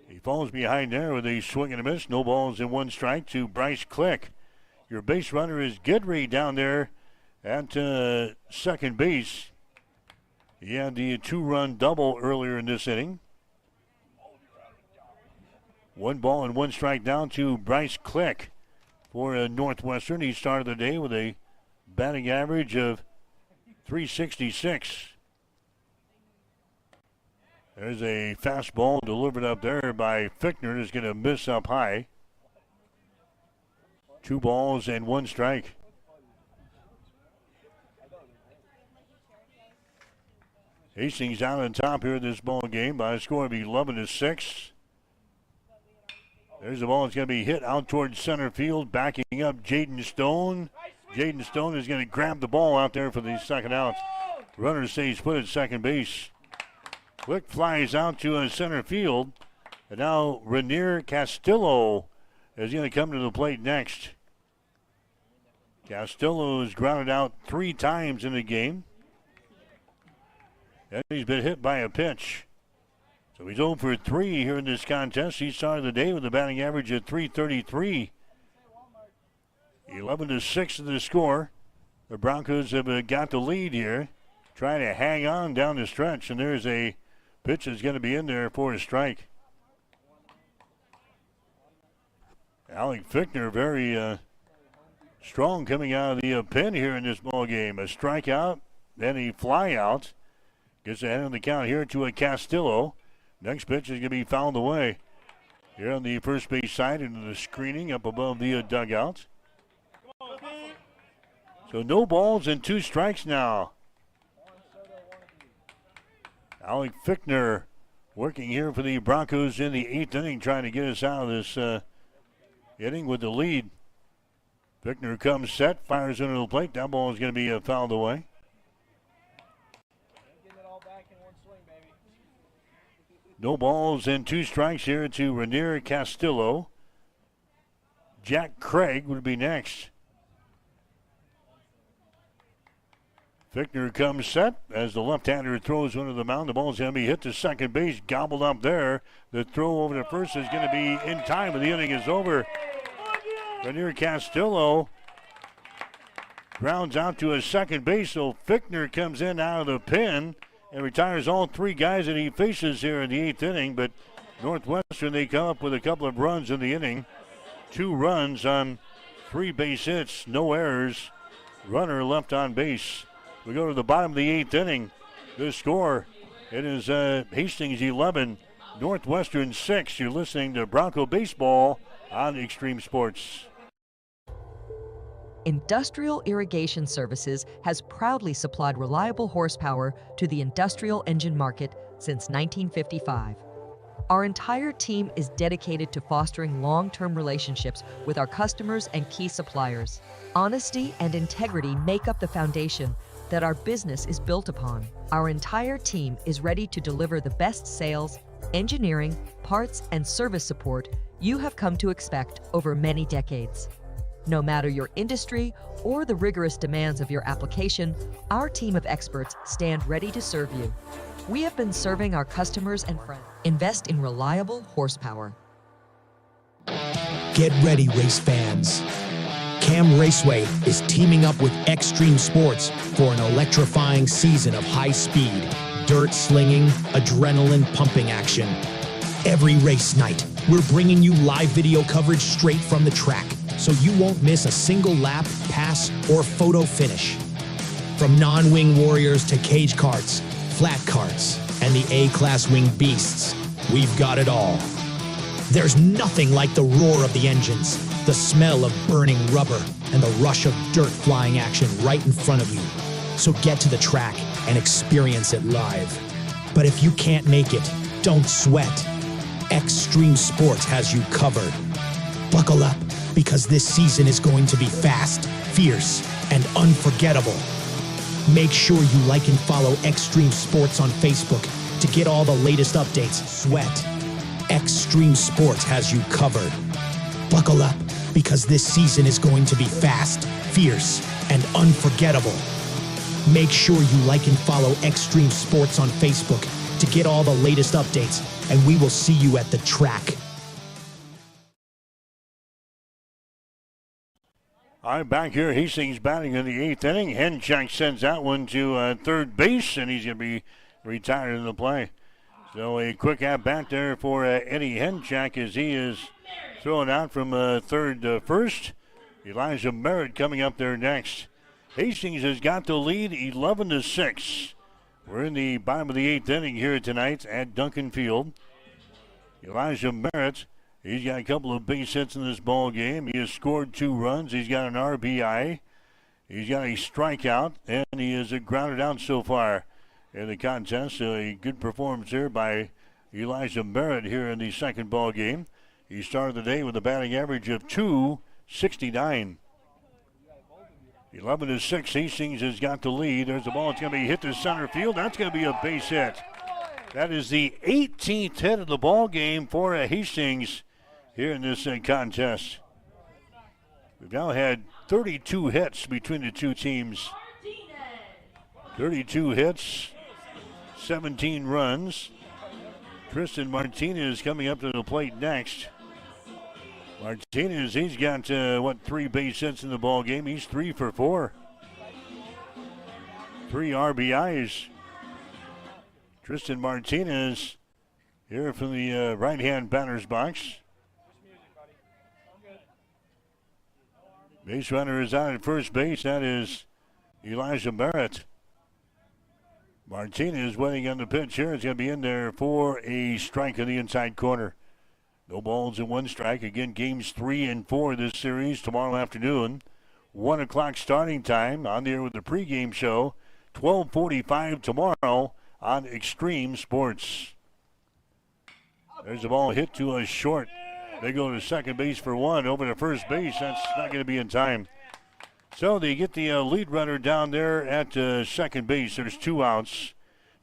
He falls behind there with a swing and a miss. No balls and 1 strike to Bryce Click. Your base runner is Guidry down there at second base. He had the 2-run double earlier in this inning. 1 ball and 1 strike down to Bryce Click for Northwestern. He started the day with a batting average of .366. There's a fastball delivered up there by Fichtner. Is going to miss up high. 2 balls and 1 strike. Hastings out on top here in this ball game by a score of 11-6. There's the ball. It's going to be hit out towards center field. Backing up Jaden Stone. Jaden Stone is going to grab the ball out there for the second out. Runner stays put at second base. Click flies out to center field. And now Rainier Castillo is going to come to the plate next. Castillo has grounded out 3 times in the game. And he's been hit by a pitch. So he's 0 for 3 here in this contest. He started the day with a batting average of .333. 11-6 is the score. The Broncos have got the lead here. Trying to hang on down the stretch. And there's a pitch that's going to be in there for a strike. Alec Fichtner very strong coming out of the pen here in this ball game. A strikeout, then a fly out. Gets ahead of the count here to a Castillo. Next pitch is going to be fouled away. Here on the first base side into the screening up above the dugout. So no balls and 2 strikes now. Alec Fichtner working here for the Broncos in the 8th inning, trying to get us out of this inning with the lead. Fichtner comes set, fires into the plate. That ball is going to be fouled away. No balls and 2 strikes here to Rainier Castillo. Jack Craig would be next. Fichtner comes set as the left-hander throws one to the mound. The ball's going to be hit to second base, gobbled up there. The throw over to first is going to be in time, and the inning is over. Rainier Castillo grounds out to a second base, so Fichtner comes in out of the pen and retires all 3 guys that he faces here in the 8th inning. But Northwestern, they come up with a couple of runs in the inning. 2 runs on 3 base hits, no errors. Runner left on base. We go to the bottom of the 8th inning. The score, it is Hastings 11, Northwestern 6. You're listening to Bronco Baseball on Extreme Sports. Industrial Irrigation Services has proudly supplied reliable horsepower to the industrial engine market since 1955. Our entire team is dedicated to fostering long-term relationships with our customers and key suppliers. Honesty and integrity make up the foundation that our business is built upon. Our entire team is ready to deliver the best sales, engineering, parts, and service support you have come to expect over many decades. No matter your industry or the rigorous demands of your application, our team of experts stand ready to serve you. We have been serving our customers and friends. Invest in reliable horsepower. Get ready, race fans. Cam Raceway is teaming up with Extreme Sports for an electrifying season of high-speed, dirt-slinging, adrenaline-pumping action. Every race night, we're bringing you live video coverage straight from the track, so you won't miss a single lap, pass, or photo finish. From non-wing warriors to cage karts, flat karts, and the A-class winged beasts, we've got it all. There's nothing like the roar of the engines, the smell of burning rubber, and the rush of dirt flying action right in front of you. So get to the track and experience it live. But if you can't make it, don't sweat. Extreme Sports has you covered. Buckle up, because this season is going to be fast, fierce, and unforgettable. Make sure you like and follow Extreme Sports on Facebook to get all the latest updates. Sweat. Extreme Sports has you covered. Buckle up, because this season is going to be fast, fierce, and unforgettable. Make sure you like and follow Extreme Sports on Facebook to get all the latest updates, and we will see you at the track. All right, back here, Hastings batting in the 8th inning. Henchak sends that one to third base, and he's going to be retired in the play. So a quick at-bat there for Eddie Henchak as he is throwing out from third to first. Elijah Merritt coming up there next. Hastings has got the lead 11-6. We're in the bottom of the 8th inning here tonight at Duncan Field. Elijah Merritt, he's got a couple of base hits in this ball game. He has scored 2 runs. He's got an RBI. He's got a strikeout, and he is grounded out so far in the contest. So a good performance here by Elijah Merritt here in the second ball game. He started the day with a batting average of .269. 11-6, Hastings has got the lead. There's the ball. It's going to be hit to center field. That's going to be a base hit. That is the 18th hit of the ball game for Hastings here in this contest. We've now had 32 hits between the two teams. 32 hits, 17 runs. Tristan Martinez coming up to the plate next. Martinez, he's got, 3 base hits in the ball game. He's 3 for 4. 3 RBIs. Tristan Martinez here from the right-hand batter's box. Base runner is out at first base. That is Elijah Merritt. Martinez waiting on the pitch here. It's going to be in there for a strike in the inside corner. No balls and 1 strike. Again, games 3 and 4 this series tomorrow afternoon. 1 o'clock starting time on the air with the pregame show. 12:45 tomorrow on Extreme Sports. There's the ball hit to a short. They go to second base for 1. Over to first base. That's not going to be in time. So they get the lead runner down there at second base. There's 2 outs.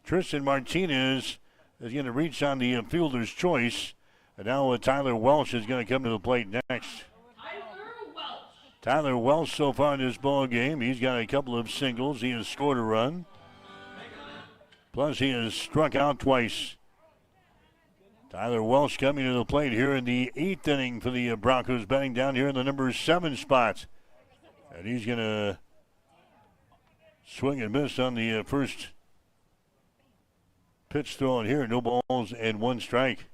Tristan Martinez is going to reach on the fielder's choice. And now Tyler Welsh is going to come to the plate next. Tyler Welsh so far in this ball game, he's got a couple of singles. He has scored a run. Plus he has struck out twice. Tyler Welsh coming to the plate here in the 8th inning for the Broncos, batting down here in the number 7 spot. And he's going to swing and miss on the first pitch thrown here. No balls and 1 strike.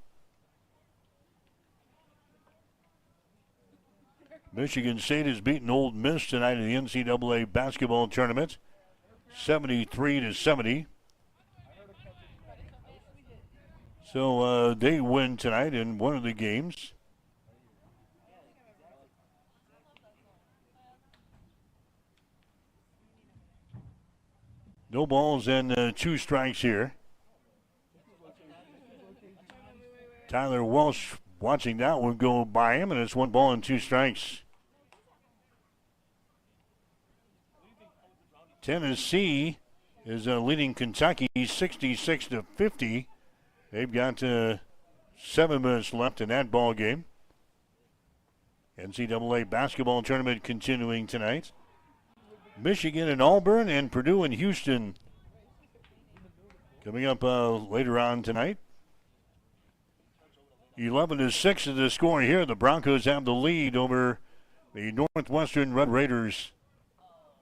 Michigan State has beaten Ole Miss tonight in the NCAA basketball tournament, 73-70. So they win tonight in one of the games. No balls and 2 strikes here. Tyler Welsh watching that one go by him, and it's 1 ball and 2 strikes. Tennessee is leading Kentucky 66-50. They've got 7 minutes left in that ball game. NCAA basketball tournament continuing tonight. Michigan and Auburn and Purdue and Houston coming up later on tonight. 11-6 is the score here. The Broncos have the lead over the Northwestern Red Raiders.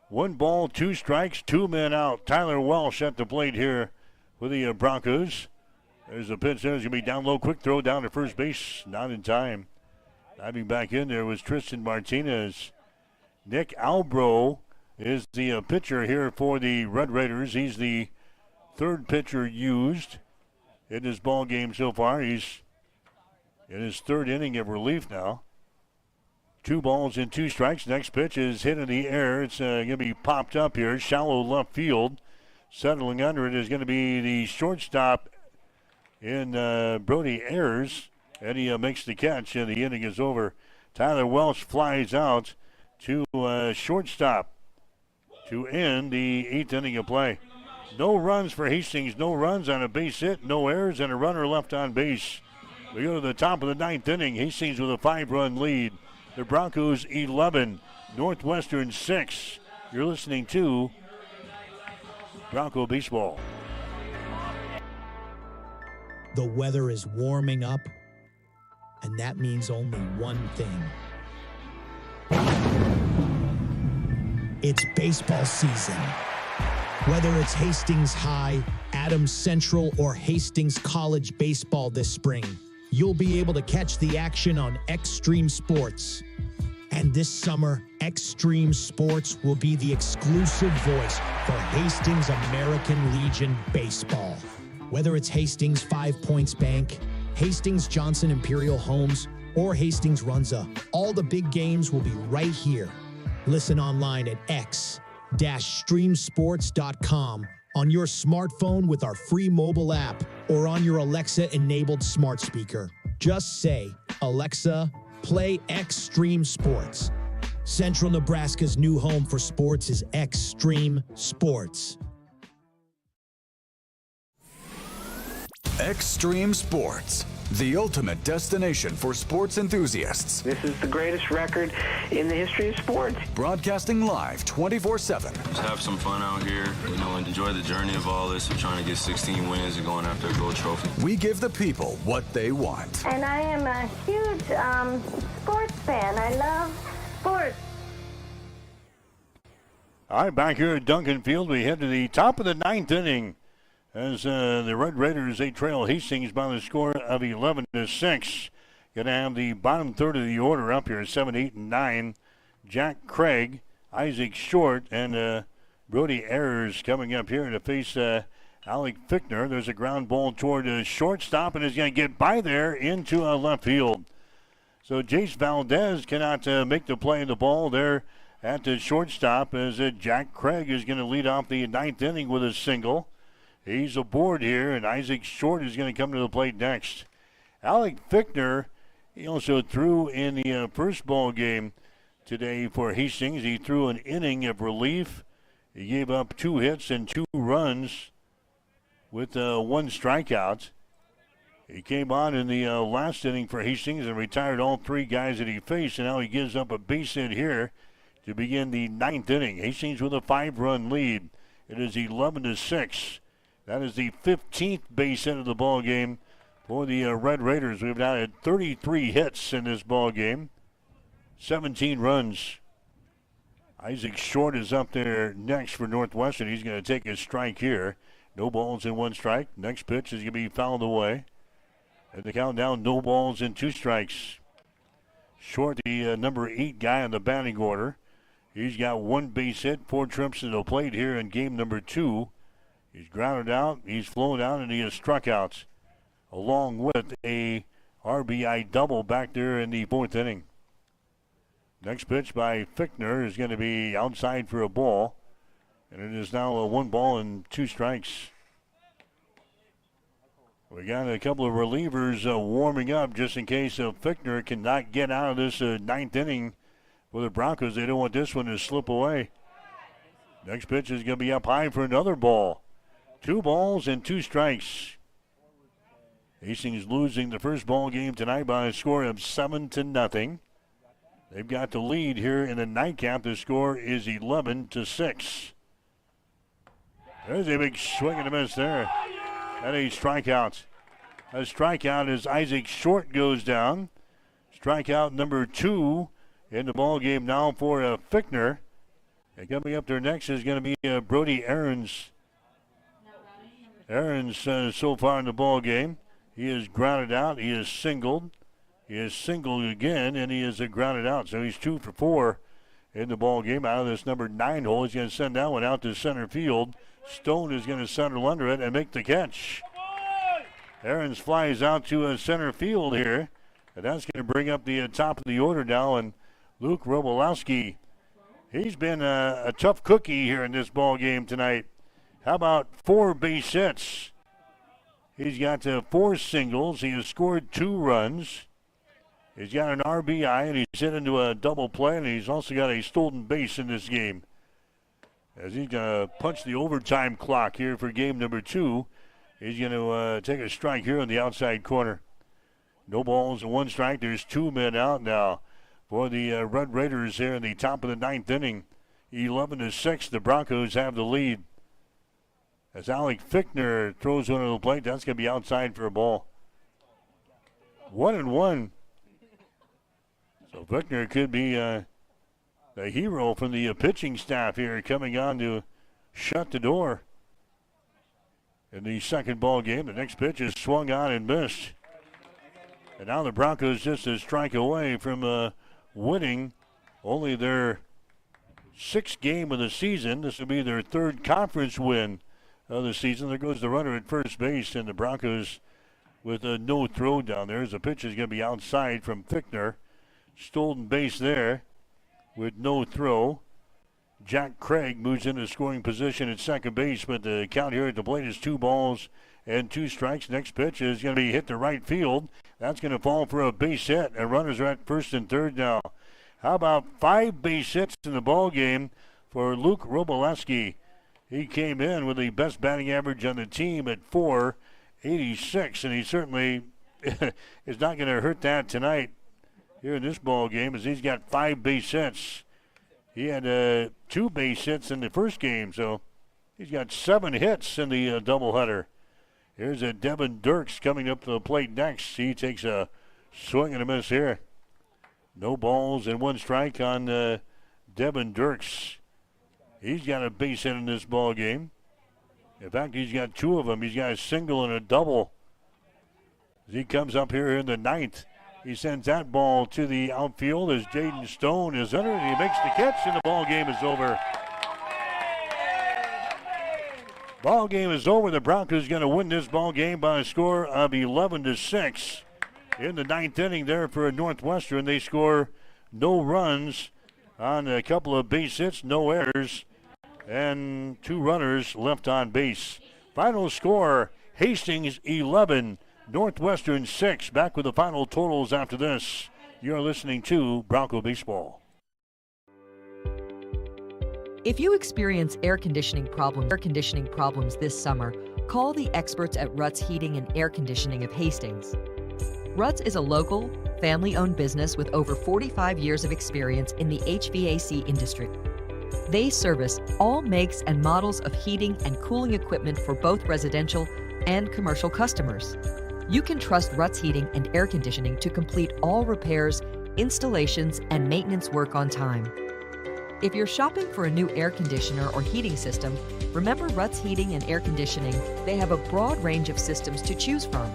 1 ball, 2 strikes, 2 men out. Tyler Welsh at the plate here for the Broncos. There's a pitch there. It's going to be down low. Quick throw down to first base. Not in time. Diving back in there was Tristan Martinez. Nick Albro is the pitcher here for the Red Raiders. He's the third pitcher used in this ball game so far. He's in his third inning of relief now. 2 balls and 2 strikes. Next pitch is hit in the air. It's going to be popped up here. Shallow left field. Settling under it is going to be the shortstop in Brody Ayers. And he makes the catch, and the inning is over. Tyler Welsh flies out to shortstop to end the 8th inning of play. No runs for Hastings, no runs on a base hit, no errors, and a runner left on base. We go to the top of the 9th inning. Hastings with a 5-run lead. The Broncos 11, Northwestern 6. You're listening to Bronco Baseball. The weather is warming up, and that means only one thing. It's baseball season. Whether it's Hastings High, Adams Central, or Hastings College baseball this spring, you'll be able to catch the action on Extreme Sports. And this summer, Extreme Sports will be the exclusive voice for Hastings American Legion baseball. Whether it's Hastings 5 Points Bank, Hastings Johnson Imperial Homes, or Hastings Runza, all the big games will be right here. Listen online at x-streamsports.com on your smartphone with our free mobile app or on your Alexa-enabled smart speaker. Just say, Alexa, play Extreme Sports. Central Nebraska's new home for sports is Extreme Sports. Extreme Sports, the ultimate destination for sports enthusiasts. This is the greatest record in the history of sports. Broadcasting live 24/7. Just have some fun out here, and enjoy the journey of all this of trying to get 16 wins and going after a gold trophy. We give the people what they want. And I am a huge sports fan. I love sports. All right, back here at Duncan Field, we head to the top of the 9th inning. As the Red Raiders, they trail Hastings by the score of 11-6. Going to have the bottom third of the order up here, 7, 8, and 9. Jack Craig, Isaac Short, and Brody Ayers coming up here to face Alec Fichtner. There's a ground ball toward shortstop, and is going to get by there into left field. So Jace Valdez cannot make the play of the ball there at the shortstop, as Jack Craig is going to lead off the 9th inning with a single. He's aboard here, and Isaac Short is going to come to the plate next. Alec Fichtner, he also threw in the first ball game today for Hastings. He threw an inning of relief. He gave up 2 hits and 2 runs with 1 strikeout. He came on in the last inning for Hastings and retired all 3 guys that he faced, and now he gives up a base hit here to begin the 9th inning. Hastings with a 5-run lead. It is 11-6. That is the 15th base hit of the ball game for the Red Raiders. We've now had 33 hits in this ball game, 17 runs. Isaac Short is up there next for Northwestern. He's going to take his strike here. No balls and 1 strike. Next pitch is going to be fouled away. And the countdown, no balls and 2 strikes. Short, the number 8 guy on the batting order. He's got 1 base hit, 4 trips to the plate here in game number 2. He's grounded out, he's flown out, and he has struck out, along with a RBI double back there in the 4th inning. Next pitch by Fichtner is going to be outside for a ball, and it is now a 1 ball and 2 strikes. We got a couple of relievers warming up just in case Fichtner cannot get out of this 9th inning for the Broncos. They don't want this one to slip away. Next pitch is going to be up high for another ball. 2 balls and 2 strikes. Hastings losing the first ball game tonight by a score of 7-0. They've got the lead here in the nightcap. The score is 11-6. There's a big swing and a miss there. And a strikeout. A strikeout as Isaac Short goes down. Strikeout number 2 in the ball game now for Fichtner. And coming up there next is going to be Brody Aarons. Aarons so far in the ball game, he is grounded out, he is singled, He is singled again, and he is grounded out. So he's 2 for 4 in the ball game out of this number 9 hole. He's going to send that one out to center field. Stone is going to settle under it and make the catch. Aarons flies out to center field here, and that's going to bring up the top of the order now. And Luke Robolowski, he's been a tough cookie here in this ball game tonight. How about 4 base hits? He's got 4 singles. He has scored 2 runs. He's got an RBI, and he's hit into a double play, and he's also got a stolen base in this game. As he's going to punch the overtime clock here for game number 2. He's going to take a strike here on the outside corner. No balls and 1 strike. There's 2 men out now for the Red Raiders here in the top of the 9th inning. 11-6, the Broncos have the lead. As Alec Fichtner throws one to the plate, that's going to be outside for a ball. 1-1. So Fichtner could be the hero from the pitching staff here coming on to shut the door. In the second ball game, the next pitch is swung on and missed. And now the Broncos just a strike away from winning only their 6th game of the season. This will be their 3rd conference win of the season. There goes the runner at first base, and the Broncos with a no throw down there. As the pitch is going to be outside from Fichtner. Stolen base there with no throw. Jack Craig moves into scoring position at second base, but the count here at the plate is 2 balls and 2 strikes. Next pitch is going to be hit to right field. That's going to fall for a base hit, and runners are at first and third now. How about 5 base hits in the ball game for Luke Robolowski? He came in with the best batting average on the team at .486, and he certainly is not going to hurt that tonight here in this ball game, as he's got 5 base hits. He had 2 base hits in the first game, so he's got 7 hits in the doubleheader. Here's Devin Dirks coming up to the plate next. He takes a swing and a miss here. No balls and 1 strike on Devin Dirks. He's got a base hit in this ball game. In fact, he's got 2 of them. He's got a single and a double. As he comes up here in the 9th, he sends that ball to the outfield as Jaden Stone is under it. He makes the catch, and the ball game is over. Ball game is over. The Broncos going to win this ball game by a score of 11-6. In the 9th inning there for Northwestern, they score no runs on a couple of base hits, no errors, and 2 runners left on base. Final score, Hastings 11, Northwestern 6. Back with the final totals after this. You're listening to Bronco Baseball. If you experience air conditioning problems this summer, call the experts at Ruts Heating and Air Conditioning of Hastings. Ruts is a local, family-owned business with over 45 years of experience in the HVAC industry. They service all makes and models of heating and cooling equipment for both residential and commercial customers. You can trust Ruts Heating and Air Conditioning to complete all repairs, installations, and maintenance work on time. If you're shopping for a new air conditioner or heating system, remember Ruts Heating and Air Conditioning. They have a broad range of systems to choose from.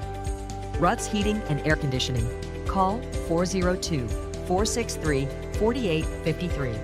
Ruts Heating and Air Conditioning. Call 402-463-4853.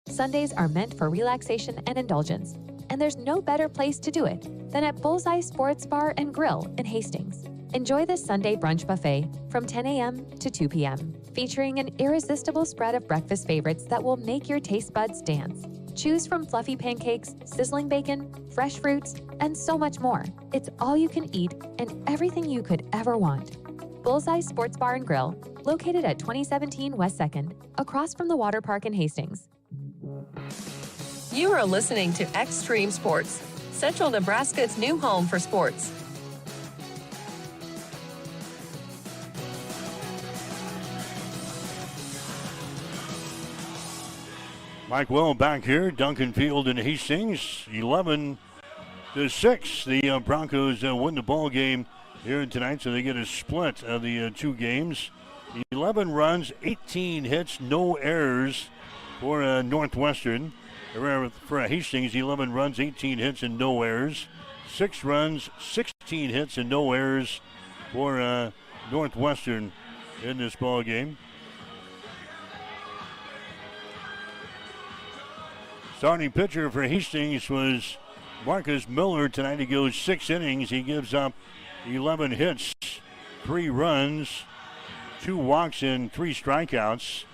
Sundays are meant for relaxation and indulgence, and there's no better place to do it than at Bullseye Sports Bar and Grill in Hastings. Enjoy this Sunday brunch buffet from 10 a.m. to 2 p.m., featuring an irresistible spread of breakfast favorites that will make your taste buds dance. Choose from fluffy pancakes, sizzling bacon, fresh fruits, and so much more. It's all you can eat and everything you could ever want. Bullseye Sports Bar and Grill, located at 2017 West 2nd, across from the water park in Hastings. You are listening to Extreme Sports, Central Nebraska's new home for sports. Mike Well back here, Duncan Field in Hastings, 11-6. The Broncos win the ball game here tonight, so they get a split of the 2 games. 11 runs, 18 hits, no errors for Northwestern. For Hastings, 11 runs, 18 hits, and no errors. 6 runs, 16 hits, and no errors for Northwestern in this ball game. Starting pitcher for Hastings was Marcus Miller. Tonight he goes 6 innings. He gives up 11 hits, 3 runs, 2 walks, and 3 strikeouts.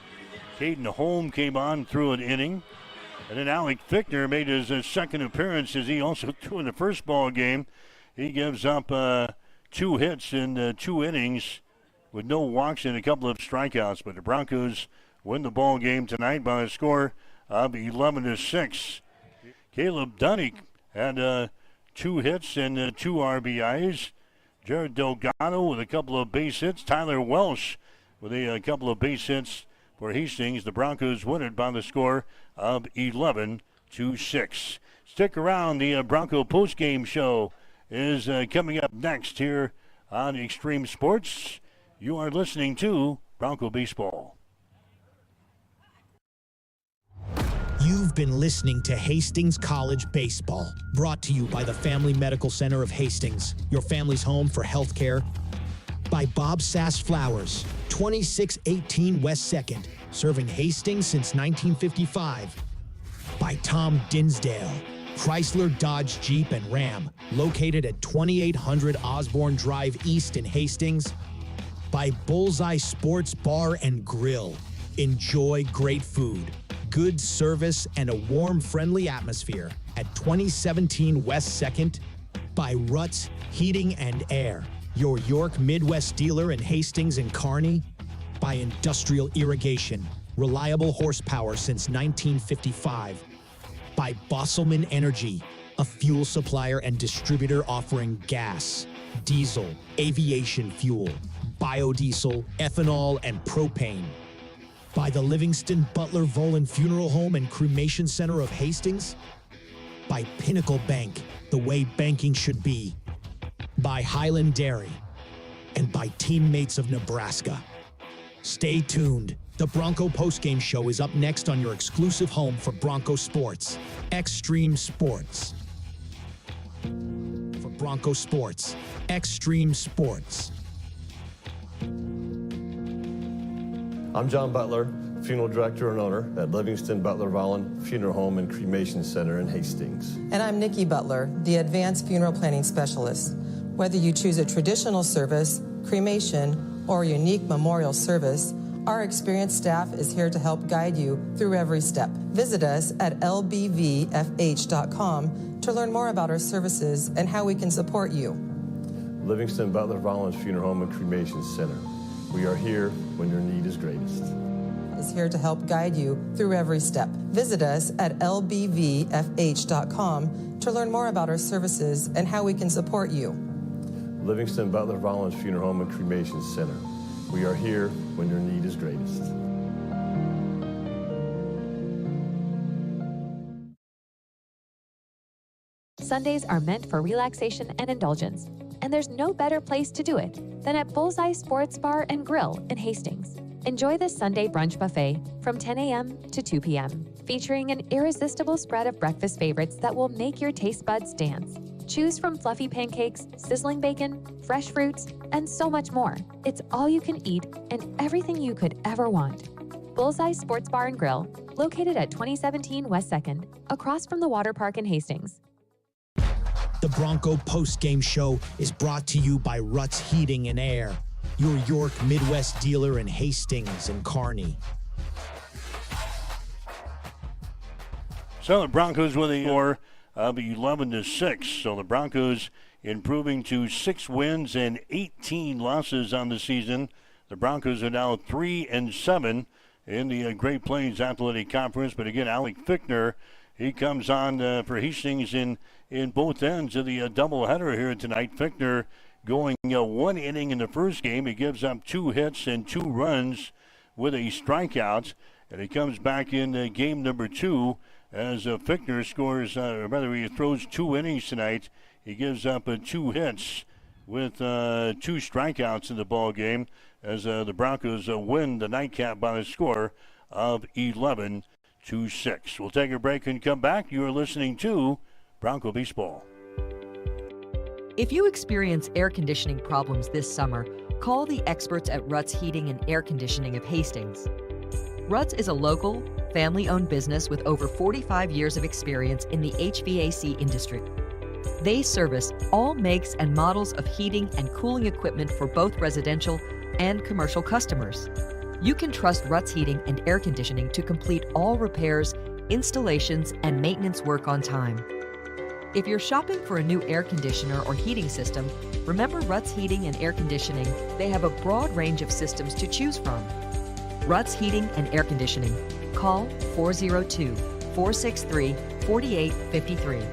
Caden Holm came on through an inning. And then Alec Fichtner made his second appearance as he also threw in the first ball game. He gives up 2 hits in 2 innings with no walks and a couple of strikeouts. But the Broncos win the ball game tonight by a score of 11-6. Caleb Dunnick had 2 hits and 2 RBIs. Jared Delgado with a couple of base hits. Tyler Welsh with a couple of base hits for Hastings. The Broncos win it by the score of 11-6. Stick around. The Bronco postgame show is coming up next here on Extreme Sports. You are listening to Bronco Baseball. You've been listening to Hastings College Baseball, brought to you by the Family Medical Center of Hastings, your family's home for health care. By Bob Sass Flowers, 2618 West 2nd, serving Hastings since 1955. By Tom Dinsdale, Chrysler, Dodge, Jeep, and Ram, located at 2800 Osborne Drive East in Hastings. By Bullseye Sports Bar and Grill. Enjoy great food, good service, and a warm, friendly atmosphere at 2017 West 2nd. By Ruts Heating and Air, your York Midwest dealer in Hastings and Kearney. By Industrial Irrigation, reliable horsepower since 1955. By Bosselman Energy, a fuel supplier and distributor offering gas, diesel, aviation fuel, biodiesel, ethanol, and propane. By the Livingston Butler Volan Funeral Home and Cremation Center of Hastings. By Pinnacle Bank, the way banking should be. By Highland Dairy. And by Teammates of Nebraska. Stay tuned. The Bronco postgame show is up next on your exclusive home for Bronco sports, Extreme Sports. For Bronco sports, Extreme Sports. I'm John Butler, funeral director and owner at Livingston Butler Volan Funeral Home and Cremation Center in Hastings. And I'm Nikki Butler, the advanced funeral planning specialist. Whether you choose a traditional service, cremation, or a unique memorial service, our experienced staff is here to help guide you through every step. Visit us at lbvfh.com to learn more about our services and how we can support you. Livingston Butler Volan Funeral Home and Cremation Center. We are here when your need is greatest. Is here to help guide you through every step. Visit us at lbvfh.com to learn more about our services and how we can support you. Livingston Butler Volan Funeral Home and Cremation Center. We are here when your need is greatest. Sundays are meant for relaxation and indulgence, and there's no better place to do it than at Bullseye Sports Bar and Grill in Hastings. Enjoy the Sunday brunch buffet from 10 a.m. to 2 p.m., featuring an irresistible spread of breakfast favorites that will make your taste buds dance. Choose from fluffy pancakes, sizzling bacon, fresh fruits, and so much more. It's all you can eat and everything you could ever want. Bullseye Sports Bar and Grill, located at 2017 West 2nd, across from the water park in Hastings. The Bronco postgame show is brought to you by Ruts Heating and Air, your York Midwest dealer in Hastings and Kearney. So the Broncos with a score of 11-6. So the Broncos improving to 6 wins and 18 losses on the season. The Broncos are now 3-7 in the Great Plains Athletic Conference. But again, Alec Fichtner, he comes on for Hastings in both ends of the doubleheader here tonight. Fichtner going 1 inning in the first game. He gives up 2 hits and 2 runs with a strikeout. And he comes back in game number 2 as Fichtner scores, he throws 2 innings tonight. He gives up 2 hits with 2 strikeouts in the ball game as the Broncos win the nightcap by a score of 11-6. We'll take a break and come back. You are listening to Bronco Baseball. If you experience air conditioning problems this summer, call the experts at Ruts Heating and Air Conditioning of Hastings. Ruts is a local, family-owned business with over 45 years of experience in the HVAC industry. They service all makes and models of heating and cooling equipment for both residential and commercial customers. You can trust Ruts Heating and Air Conditioning to complete all repairs, installations, and maintenance work on time. If you're shopping for a new air conditioner or heating system, remember Ruts Heating and Air Conditioning. They have a broad range of systems to choose from. Ruts Heating and Air Conditioning. Call 402-463-4853.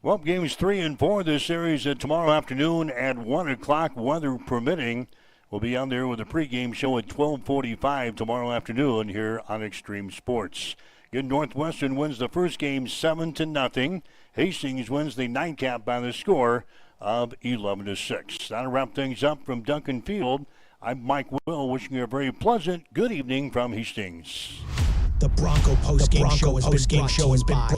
Well, games 3 and 4 of this series tomorrow afternoon at 1 o'clock, weather permitting. We'll be on there with a pregame show at 12:45 tomorrow afternoon here on Extreme Sports. Again, Northwestern wins the first game 7-0. Hastings wins the nightcap by the score of 11-6. That'll wrap things up from Duncan Field. I'm Mike Will, wishing you a very pleasant good evening from Hastings. The Bronco postgame show has been by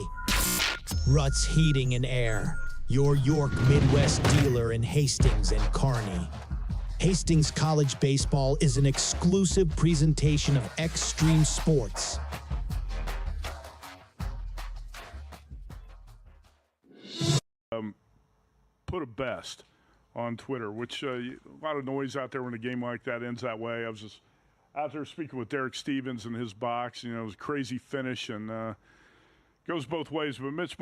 Ruts Heating and Air, your York Midwest dealer in Hastings and Kearney. Hastings College Baseball is an exclusive presentation of Extreme Sports. Put a best on Twitter, which a lot of noise out there when a game like that ends that way. I was just out there speaking with Derek Stevens in his box. It was a crazy finish and goes both ways. But Mitch